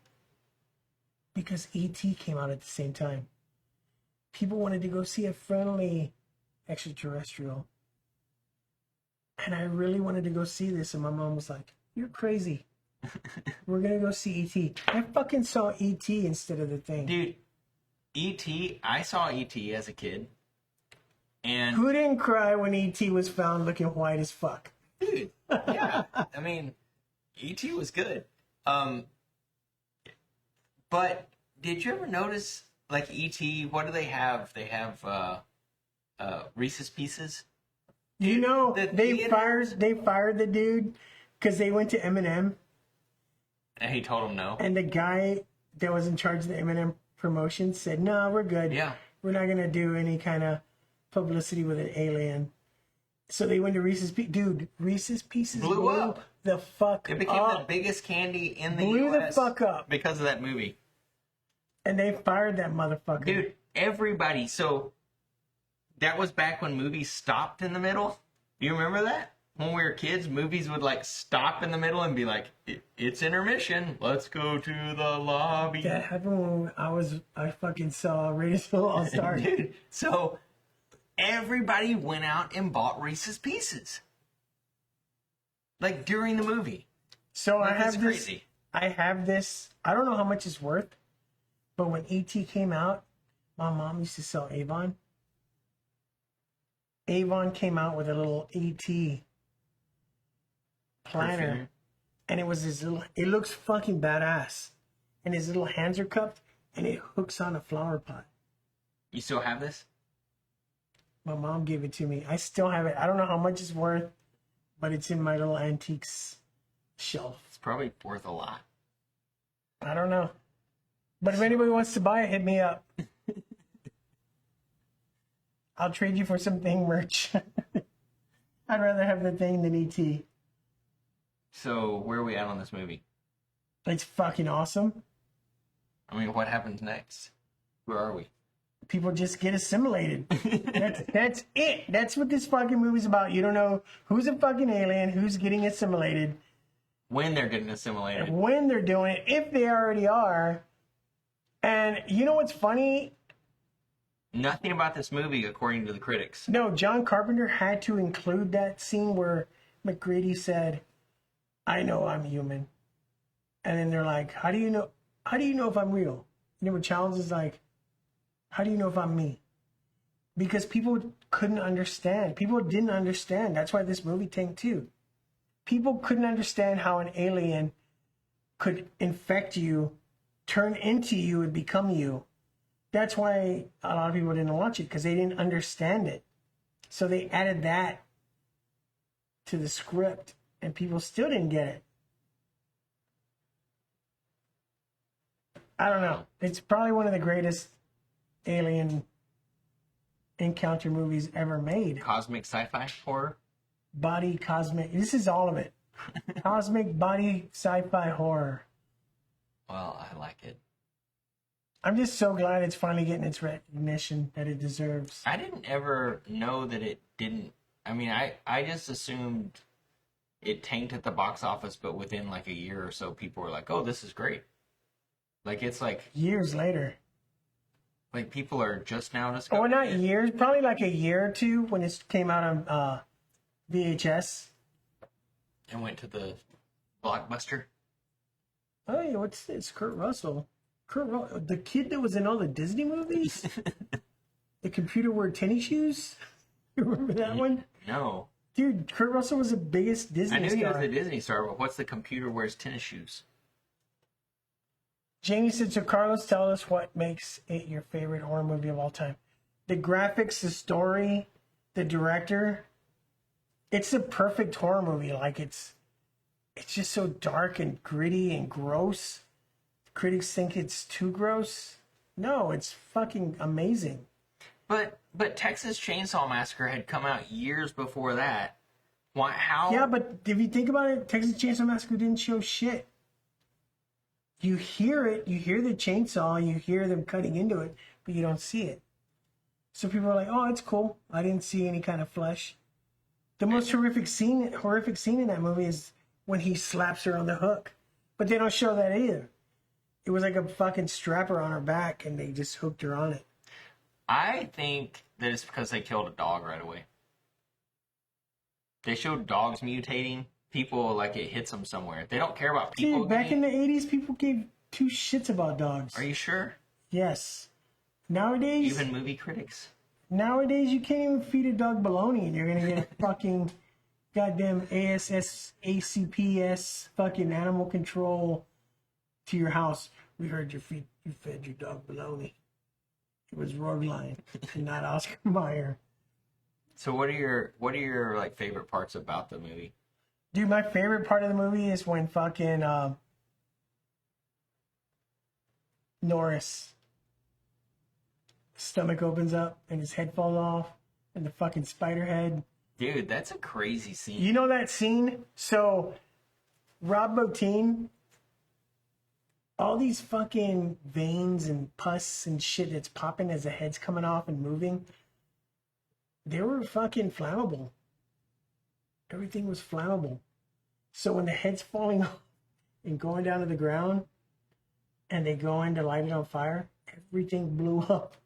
Because E.T. came out at the same time. People wanted to go see a friendly extraterrestrial. And I really wanted to go see this, and my mom was like, you're crazy. We're going to go see E.T. I fucking saw E.T. instead of the Thing. Dude, E.T., I saw E.T. as a kid. And who didn't cry when E.T. was found looking white as fuck? Dude, yeah. I mean, E.T. was good. But did you ever notice, like, E.T., what do they have? They have Reese's Pieces. Dude, you know, they fired the dude because they went to M&M. And he told him no. And the guy that was in charge of the M&M promotion said, no, we're good. Yeah. We're not going to do any kind of publicity with an alien. So they went to Reese's Pieces. Dude, Reese's Pieces blew up. The fuck It became the biggest candy in the U.S. Blew the fuck up. Because of that movie. And they fired that motherfucker. Dude, everybody. So that was back when movies stopped in the middle. Do you remember that? When we were kids, movies would like stop in the middle and be like, it's intermission. Let's go to the lobby. That happened when I fucking saw Raiders of the Lost Ark. Dude, so everybody went out and bought Reese's Pieces. Like, during the movie. So Like, I have that's this. crazy. I have this. I don't know how much it's worth, but when E.T. came out, my mom used to sell Avon. Avon came out with a little E.T. planner, Perfume. and it was his little. It looks fucking badass, and his little hands are cupped, and it hooks on a flower pot. You still have this? My mom gave it to me. I still have it. I don't know how much it's worth, but it's in my little antiques shelf. It's probably worth a lot. I don't know. But if anybody wants to buy it, hit me up. I'll trade you for some thing merch. I'd rather have the thing than ET. So, where are we at on this movie? It's fucking awesome. I mean, what happens next? Where are we? People just get assimilated. That's it. That's what this fucking movie's about. You don't know who's a fucking alien, who's getting assimilated, When they're getting assimilated. when they're doing it, if they already are. And you know what's funny? Nothing about this movie, according to the critics. No, John Carpenter had to include that scene where McGrady said, "I know I'm human." And then they're like, How do you know if I'm real? You know what Challenge is like, how do you know if I'm me? Because people couldn't understand. People didn't understand. That's why this movie tanked too. People couldn't understand how an alien could infect you, turn into you, and become you. That's why a lot of people didn't watch it, because they didn't understand it. So they added that to the script, and people still didn't get it. I don't know. It's probably one of the greatest alien encounter movies ever made. Cosmic sci-fi horror? Body cosmic. This is all of it. Cosmic body sci-fi horror. Well, I like it. I'm just so glad it's finally getting its recognition that it deserves. I didn't ever know that it didn't. I mean, I just assumed it tanked at the box office, but within like a year or so, people were like, oh, this is great. Like, it's like Years later. Like, people are just now Or discovering not it. years, probably like a year or two when it came out on VHS. And went to the Blockbuster. Oh, yeah, what's this? Kurt Russell. The kid that was in all the Disney movies? The computer wore tennis shoes? You remember that one? No. Dude, Kurt Russell was the biggest Disney I knew star. he was the Disney star, but what's the computer wears tennis shoes? Jamie said, so Carlos, tell us what makes it your favorite horror movie of all time. The graphics, the story, the director. It's the perfect horror movie. Like, it's just so dark and gritty and gross. Critics think it's too gross. No, it's fucking amazing. But Texas Chainsaw Massacre had come out years before that. Why? How? Yeah, but if you think about it, Texas Chainsaw Massacre didn't show shit. You hear it, you hear the chainsaw, you hear them cutting into it, but you don't see it. So people are like, "Oh, it's cool. I didn't see any kind of flesh." The most horrific scene in that movie is when he slaps her on the hook, but they don't show that either. It was like a fucking strapper on her back, and they just hooked her on it. I think that it's because they killed a dog right away. They showed dogs mutating. People, like, it hits them somewhere. They don't care about people. Dude, back in the 80s, people gave two shits about dogs. Are you sure? Yes. Nowadays, Even movie critics? Nowadays, you can't even feed a dog bologna, and you're gonna get a fucking goddamn ACPS fucking animal control to your house. We heard you fed your dog bologna. It was Rogueline, and not Oscar Mayer. So what are your like favorite parts about the movie? Dude, my favorite part of the movie is when fucking Norris stomach opens up and his head falls off, and the fucking spider head. Dude, that's a crazy scene. You know that scene? So, Rob Bottin, all these fucking veins and pus and shit that's popping as the head's coming off and moving, they were fucking flammable. Everything was flammable. So when the head's falling off and going down to the ground, and they go in to light it on fire, everything blew up.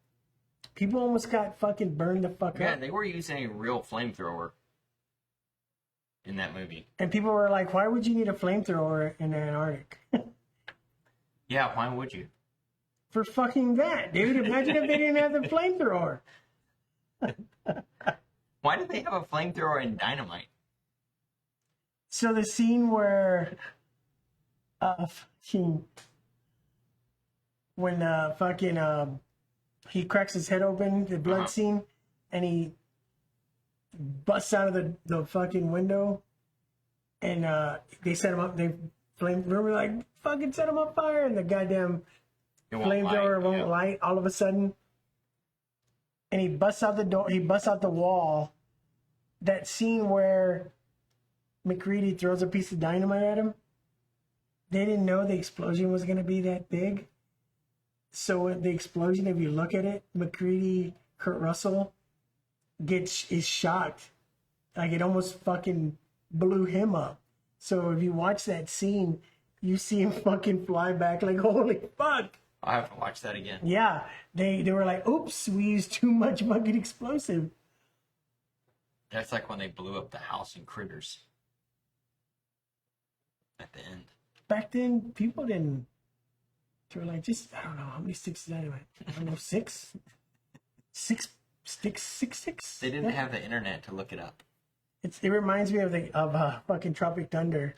People almost got fucking burned the fuck Yeah, up. they were using a real flamethrower in that movie. And people were like, why would you need a flamethrower in the Antarctic? Yeah, why would you? For fucking that, dude. Imagine if they didn't have the flamethrower. Why did they have a flamethrower and dynamite? So the scene where he cracks his head open, the blood scene, and he busts out of the fucking window, and they set him up. They remember, like, fucking set him on fire, and the goddamn flamethrower won't light all of a sudden. And he busts out the door. He busts out the wall. That scene where McCready throws a piece of dynamite at him. They didn't know the explosion was going to be that big. So the explosion, if you look at it, McCready, Kurt Russell, is shocked. Like, it almost fucking blew him up. So if you watch that scene, you see him fucking fly back like, holy fuck. I'll have to watch that again. Yeah. They were like, oops, we used too much fucking explosive. That's like when they blew up the house in Critters. At the end. Back then, people didn't. They were like, just, I don't know, how many sticks is dynamite? I don't know, 6? 6 sticks, 6 sticks? They didn't have the internet to look it up. It reminds me of fucking Tropic Thunder.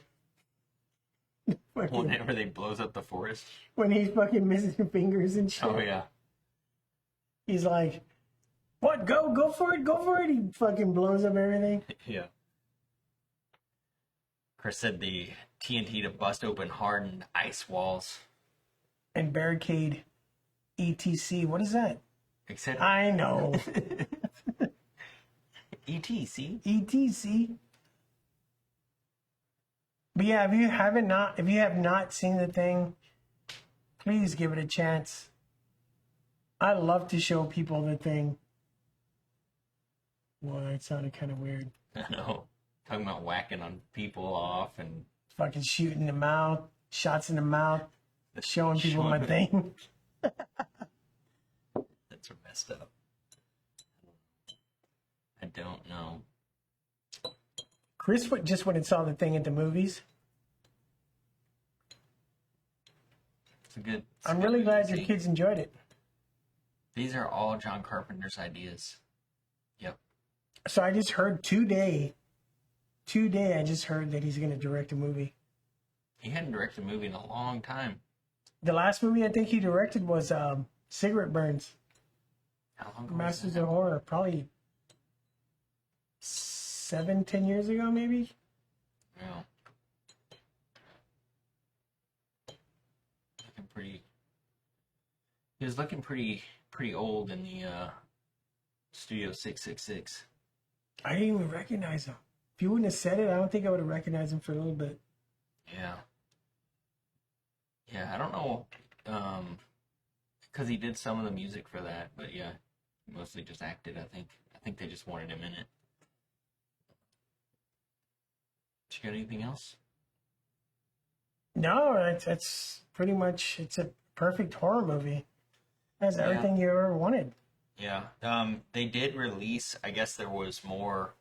Whenever they blows up the forest. When he's fucking missing fingers and shit. Oh, yeah. He's like, what? Go for it, go for it. He fucking blows up everything. Yeah. Chris said the TNT to bust open hardened ice walls. And barricade ETC. What is that? Except I know. ETC. ETC. But yeah, if you have not seen the thing, please give it a chance. I love to show people the thing. Well, that sounded kind of weird. I know. Talking about whacking on people off and fucking shooting in the mouth, shots in the mouth, showing people my thing. That's messed up. I don't know. Chris just went and saw the thing at the movies. I'm really glad your kids enjoyed it. These are all John Carpenter's ideas. Yep. So I just heard today I just heard that he's going to direct a movie. He hadn't directed a movie in a long time. The last movie I think he directed was Cigarette Burns. How long ago Masters of Horror. Probably 7-10 years ago, maybe. Yeah. Looking pretty. He was looking pretty old in the Studio 666. I didn't even recognize him. If you wouldn't have said it, I don't think I would have recognized him for a little bit. Yeah. Yeah, I don't know, because he did some of the music for that, but yeah, he mostly just acted, I think. I think they just wanted him in it. You got anything else? No, it's pretty much, it's a perfect horror movie. It has everything you ever wanted. Yeah. They did release, I guess there was more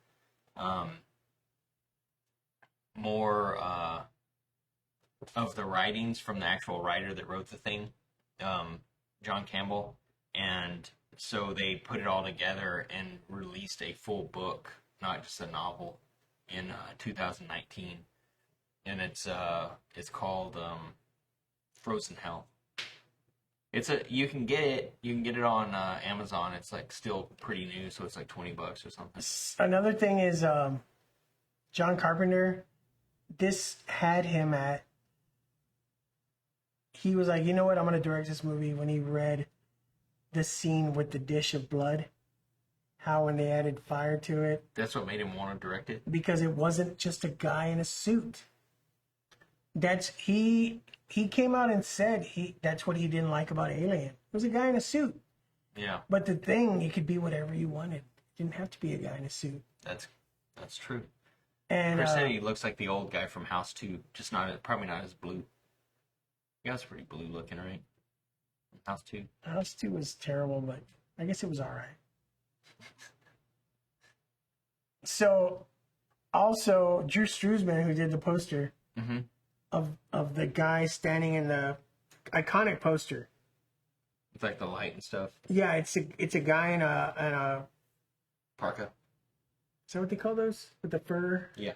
of the writings from the actual writer that wrote the thing, John Campbell, and so they put it all together and released a full book, not just a novel, in 2019, and it's called Frozen Hell. You can get it on Amazon. It's like still pretty new, so it's like $20 or something. Another thing is John Carpenter. This had him at. He was like, you know what? I'm going to direct this movie. When he read the scene with the dish of blood, how when they added fire to it. That's what made him want to direct it? Because it wasn't just a guy in a suit. He came out and said that's what he didn't like about Alien. It was a guy in a suit. Yeah. But the thing, it could be whatever you wanted. It didn't have to be a guy in a suit. That's true. And Chris said he looks like the old guy from House 2, just probably not as blue. He was pretty blue looking, right? House 2. House 2 was terrible, but I guess it was all right. So, also, Drew Struzman, who did the poster of the guy standing in the iconic poster. It's like the light and stuff. Yeah, it's a guy in a Parka. Is that what they call those? With the fur? Yeah.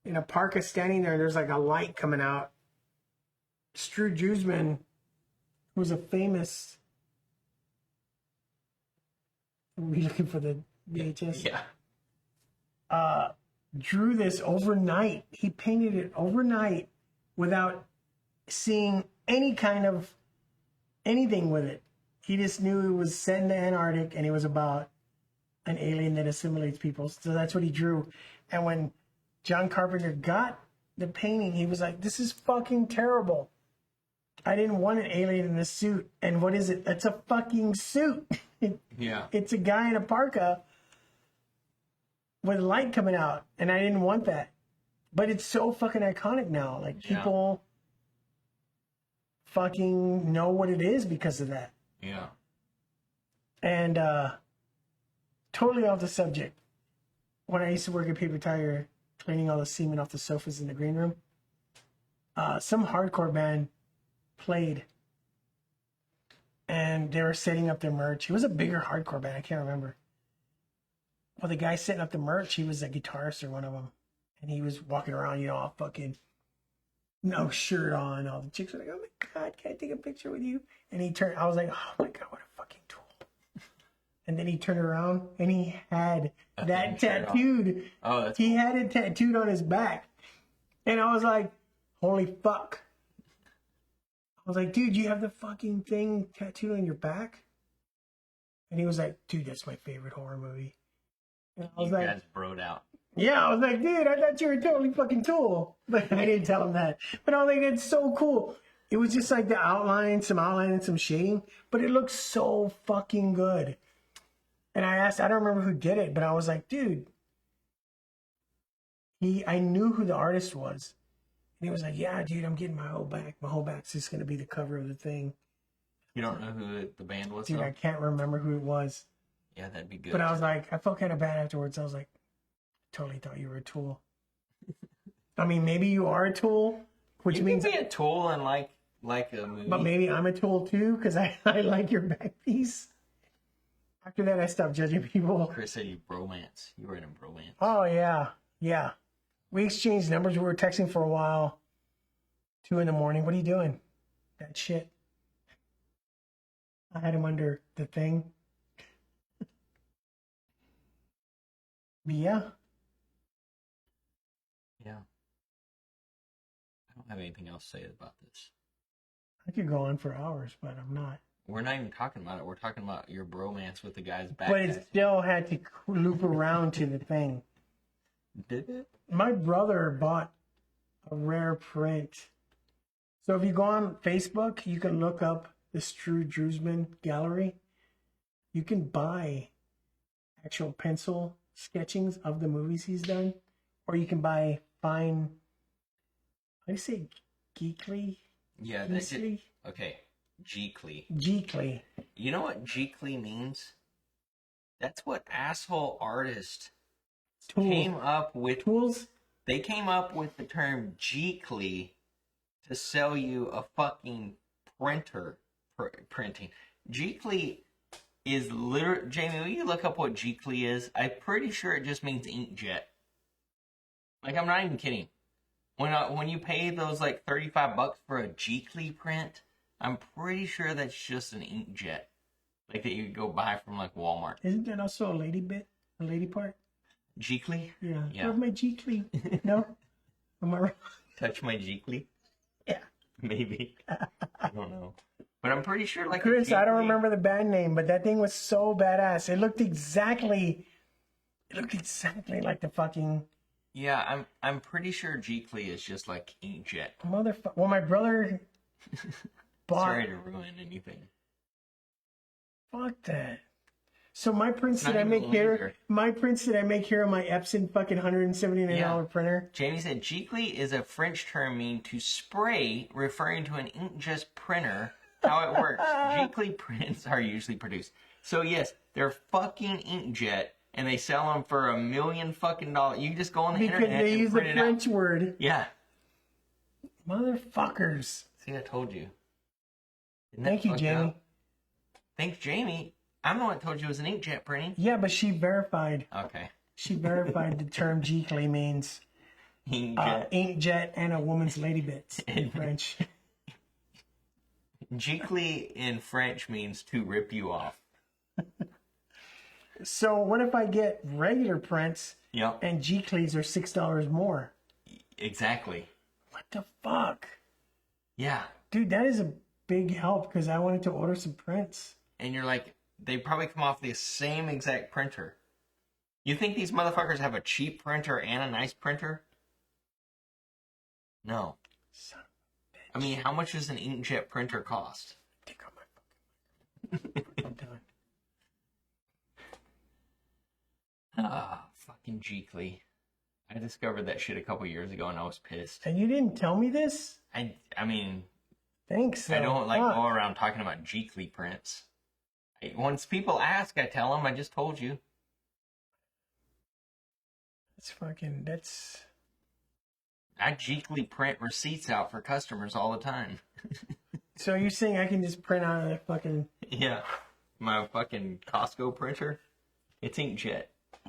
In a parka standing there, there's like a light coming out. Drew Struzman, who's a famous... Are we looking for the VHS? Yeah. Drew this overnight. He painted it overnight without seeing any kind of anything with it. He just knew it was set in the Antarctic and it was about an alien that assimilates people. So that's what he drew. And when John Carpenter got the painting, he was like, this is fucking terrible. I didn't want an alien in a suit. And what is it? It's a fucking suit. Yeah. It's a guy in a parka with light coming out. And I didn't want that. But it's so fucking iconic now. Like, people fucking know what it is because of that. Yeah. And totally off the subject. When I used to work at Paper Tiger, cleaning all the semen off the sofas in the green room, some hardcore band played. And they were setting up their merch. It was a bigger hardcore band. I can't remember. Well, the guy setting up the merch, he was a guitarist or one of them. And he was walking around, all fucking no shirt on. All the chicks were like, oh my God, can I take a picture with you? And he turned, I was like, oh my God, what a fucking tool. And then he turned around and he had that tattooed. Oh, that's He had it tattooed on his back. And I was like, holy fuck. I was like, dude, you have the fucking thing tattooed on your back? And he was like, dude, that's my favorite horror movie. And I was you guys broed out. Yeah, I was like, dude, I thought you were totally fucking cool. But I didn't tell him that. But I was like, it's so cool. It was just like the outline and some shading. But it looks so fucking good. And I asked, I don't remember who did it, but I was like, dude. I knew who the artist was. And he was like, yeah, dude, I'm getting my whole back. My whole back's just going to be the cover of the thing. You don't know who the band was, dude, though? I can't remember who it was. Yeah, that'd be good. But I was like, I felt kind of bad afterwards. I was like, totally thought you were a tool. I mean, maybe you are a tool, which means you can be a tool and like a movie. But maybe I'm a tool too, because I like your back piece. After that, I stopped judging people. Chris said you bromance. You were in a bromance. Oh yeah, yeah. We exchanged numbers. We were texting for a while. 2 a.m. What are you doing? That shit. I had him under the thing. But yeah. Yeah. I don't have anything else to say about this. I could go on for hours, but I'm not. We're not even talking about it. We're talking about your bromance with the guy's back. But it still had to loop around to the thing. Did it? My brother bought a rare print. So if you go on Facebook, you can look up the Drew Struzman gallery. You can buy actual pencil sketchings of the movies he's done. Or you can buy fine, how do you say geekly? Yeah. Geekly? Okay. Geekly. Geekly. You know what geekly means? That's what asshole artists came up with. Tools? They came up with the term geekly to sell you a fucking printer printing. Geekly is literally... Jamie, will you look up what geekly is? I'm pretty sure it just means inkjet. Like, I'm not even kidding. When you pay those like $35 for a geekly print, I'm pretty sure that's just an inkjet. Like that you could go buy from like Walmart. Isn't that also a lady bit? A lady part? Geekly? Yeah. Yeah. Love my geekly. No? Am I wrong? Touch my geekly? Yeah. Maybe. I don't know. But I'm pretty sure like Chris, I don't remember the band name, but that thing was so badass. It looked exactly like the fucking... Yeah, I'm pretty sure geekly is just like inkjet. Motherfucker. Well, my brother bought... Sorry to ruin anything. Fuck that. So my prints Not that I even make here, laser. my prints that I make here on my Ep.17 fucking $179 Yeah. printer. Jamie said geekly is a French term meaning to spray, referring to an inkjet printer. How it works. Geekly prints are usually produced So yes, they're fucking inkjet, and they sell them for $1 million fucking dollars. You can just go on the Because internet they and use the print it French out. word. Yeah. Motherfuckers. See, I told you. Thank you, Jamie. Up? Thanks, Jamie. I'm the one that told you it was an inkjet printing. Yeah, but she verified. Okay. She verified the term Geekly means inkjet and a woman's lady bits in French. Geekly in French means to rip you off. So what if I get regular prints Yep. and Geeklies are $6 more? Exactly. What the fuck? Yeah. Dude, that is a big help because I wanted to order some prints. And you're like, they probably come off the same exact printer. You think these motherfuckers have a cheap printer and a nice printer? No. Son of a bitch. I mean, how much does an inkjet printer cost? Take out my fucking I'm done. Fucking Geekly. I discovered that shit a couple years ago and I was pissed. And you didn't tell me this? I mean, Thanks. I don't go around talking about Geekly prints. Once people ask, I tell them I just told you. That's... I Geekly print receipts out for customers all the time. So you're saying I can just print out a fucking... Yeah. My fucking Costco printer. It's inkjet.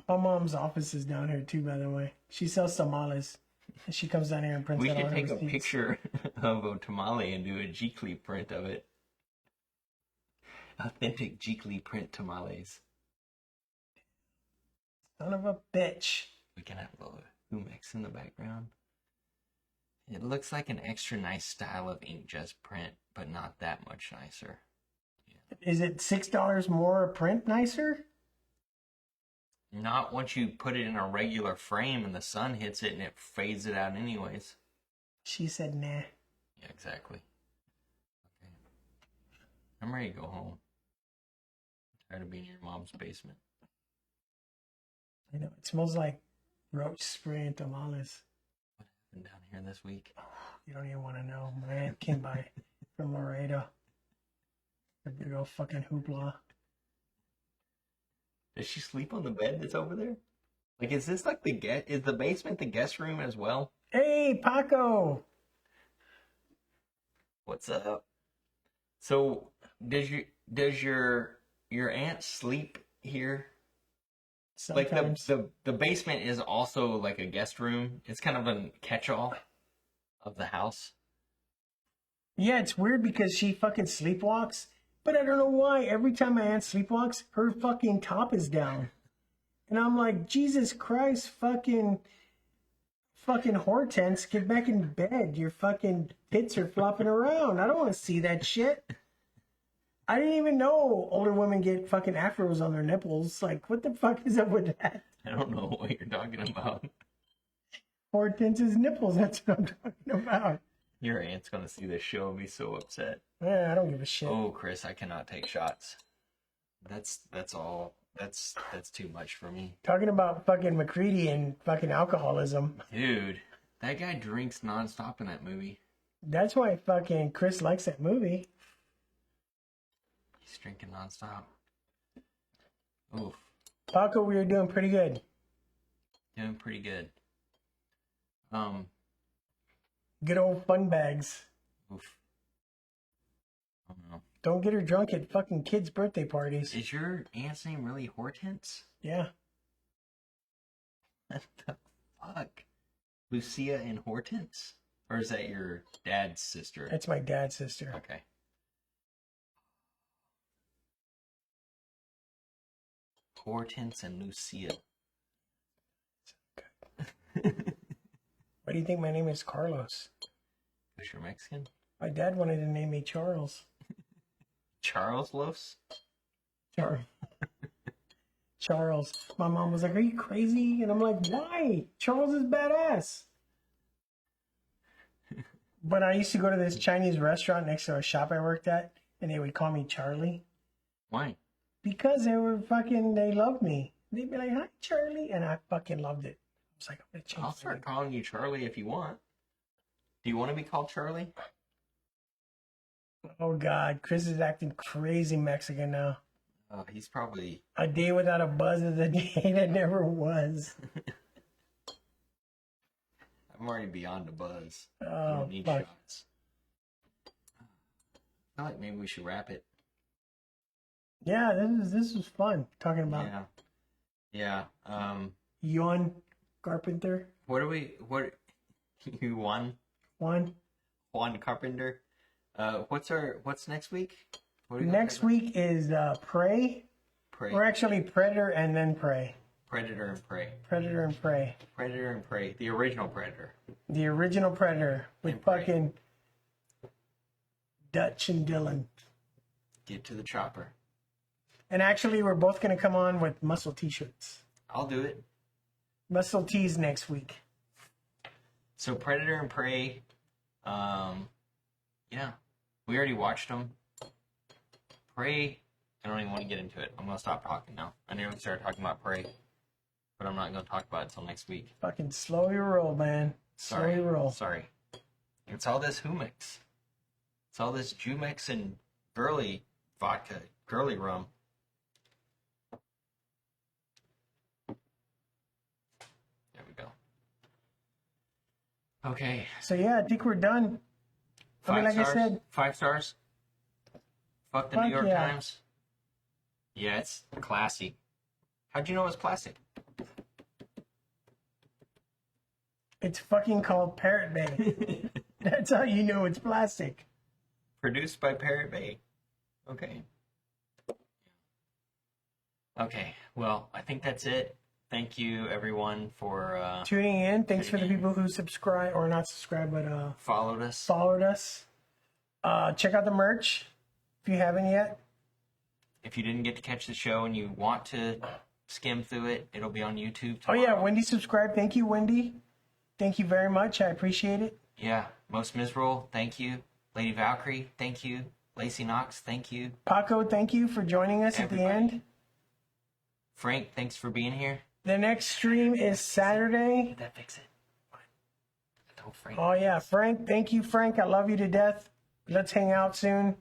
My mom's office is down here too, by the way. She sells tamales. And she comes down here and prints We out all should her take a receipts. picture of a tamale and do a Geekly print of it. Authentic Geekly print tamales. Son of a bitch. We can have a little Humex in the background. It looks like an extra nice style of inkjet print, but not that much nicer. Yeah. Is it $6 more a print nicer? Not once you put it in a regular frame and the sun hits it and it fades it out anyways. She said, nah. Yeah, exactly. Okay. I'm ready to go home. I'm tired of being in your mom's basement. I know. It smells like roach spray and tamales. What happened down here this week? You don't even want to know. My aunt came by from Laredo. A big old fucking hoopla. Does she sleep on the bed that's over there? Like, is this like is the basement the guest room as well? Hey, Paco! What's up? So, does your aunt sleep here? Sometimes. Like the basement is also like a guest room. It's kind of a catch-all of the house. Yeah, it's weird because she fucking sleepwalks, but I don't know why. Every time my aunt sleepwalks, her fucking top is down. And I'm like, Jesus Christ, fucking Hortense, get back in bed. Your fucking pits are flopping around. I don't want to see that shit. I didn't even know older women get fucking afros on their nipples. Like, what the fuck is up with that? I don't know what you're talking about. Hortense's nipples, that's what I'm talking about. Your aunt's gonna see this show and be so upset. I don't give a shit. Oh, Chris, I cannot take shots. That's all. That's too much for me. Talking about fucking McCready and fucking alcoholism. Dude, that guy drinks nonstop in that movie. That's why fucking Chris likes that movie. He's drinking nonstop. Oof. Paco, we were doing pretty good. Doing pretty good. Good old fun bags. Oof. I don't know. Don't get her drunk at fucking kids' birthday parties. Is your aunt's name really Hortense? Yeah. What the fuck? Lucia and Hortense? Or is that your dad's sister? That's my dad's sister. Okay. Hortense and Lucia. Why do you think my name is Carlos? Because you're Mexican? My dad wanted to name me Charles. Charles Los? Charles. My mom was like, are you crazy? And I'm like, why? Charles is badass. But I used to go to this Chinese restaurant next to a shop I worked at, and they would call me Charlie. Why? Because they loved me. They'd be like, hi, Charlie. And I fucking loved it. I was like, I'm going to change I'll start calling you Charlie if you want. Do you want to be called Charlie? Oh, God. Chris is acting crazy Mexican now. He's probably... A day without a buzz is a day that never was. I'm already beyond a buzz. I Oh, don't need fuck. shots. I feel like maybe we should wrap it. Yeah, this was fun talking about Yeah. John Carpenter. You won? Juan Carpenter. What's next week? Next week is Prey. Prey. Or actually Predator and then Prey. Predator and Prey. Predator and Prey. Predator and Prey. The original Predator. The original Predator with And Prey. fucking Dutch and Dylan. Get to the chopper. And actually, we're both going to come on with muscle t-shirts. I'll do it. Muscle tees next week. So Predator and Prey. Yeah. We already watched them. Prey. I don't even want to get into it. I'm going to stop talking now. I nearly started talking about Prey. But I'm not going to talk about it until next week. Fucking slow your roll, man. Slow your roll. Sorry. It's all this Humix. It's all this Jumex and girly vodka. Girly rum. There we go. Okay. So yeah, I think we're done. I mean, like I said, 5 stars. Fuck the Fuck New York yeah. Times. Yeah, it's classy. How'd you know it was plastic? it's fucking called Parrot Bay. That's how you know it's plastic. Produced by Parrot Bay. Okay. Okay, well, I think that's it. Thank you, everyone, for Tuning in. Thanks for the Tuning in. people who subscribe, or not subscribe, but followed us. followed us. Check out the merch if you haven't yet. If you didn't get to catch the show and you want to skim through it, it'll be on YouTube Oh tomorrow. yeah, Wendy subscribed. Thank you, Wendy. Thank you very much. I appreciate it. Yeah, Most Miserable, thank you. Lady Valkyrie, thank you. Lacey Knox, thank you. Paco, thank you for joining us at the Everybody. end. Frank, thanks for being here. The next stream is Saturday. Did that fix it? What? I told Frank. Oh yeah, Frank. Thank you, Frank. I love you to death. Let's hang out soon.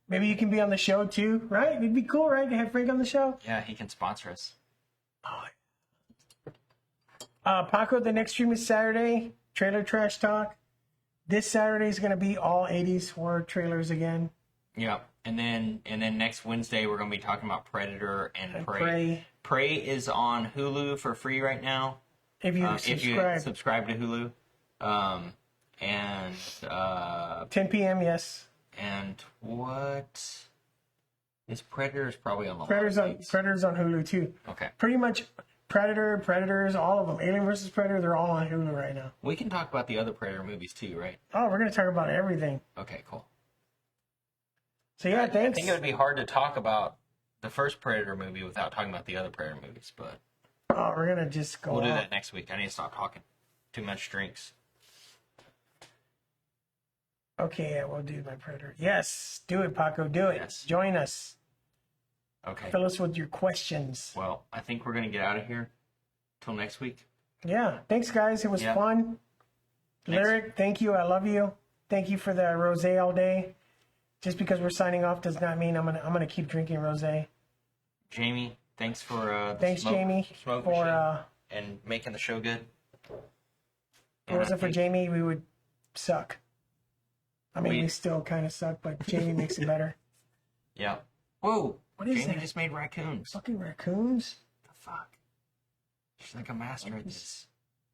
Maybe you can be on the show too, right? It'd be cool, right, to have Frank on the show. Yeah, he can sponsor us. Paco, the next stream is Saturday. Trailer Trash Talk. This Saturday is going to be all 80s horror trailers again. Yeah, and then next Wednesday we're gonna be talking about Predator and Prey. Prey. Prey is on Hulu for free right now. If you If you subscribe. subscribe to Hulu, and 10 p.m., yes. and what is Predator's probably on the Predators live on, feeds. Predators on Hulu too. Okay, Pretty much Predator, Predators, all of them. Alien vs. Predator, they're all on Hulu right now. we can talk about the other Predator movies too, right? Oh, we're going to talk about everything. Okay, cool. So yeah, I thanks. think it would be hard to talk about the first Predator movie without talking about the other Predator movies, but Oh, we're going to just go we'll do off. that next week. I need to stop talking. Too much drinks. Okay, yeah, we'll do my Predator. Yes, do it, Paco. Do it. Yes. Join us. Okay. Fill us with your questions. Well, I think we're gonna get out of here. Till next week. Yeah, thanks, guys. It was Yeah. fun. Thanks. Lyric, thank you. I love you. Thank you for the rosé all day. Just because we're signing off does not mean I'm gonna keep drinking rosé. Jamie, thanks for the Thanks, Jamie, smoke for machine and making the show good. if it wasn't for Jamie, we would suck. I mean, we still kind of suck, but Jamie makes it better. Yeah. Whoa. What is Jamie that? just made raccoons. Fucking raccoons. The fuck? She's like a master at this.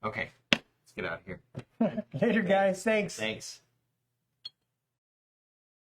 Okay. Let's get out of here. Later, guys. Thanks. Thanks.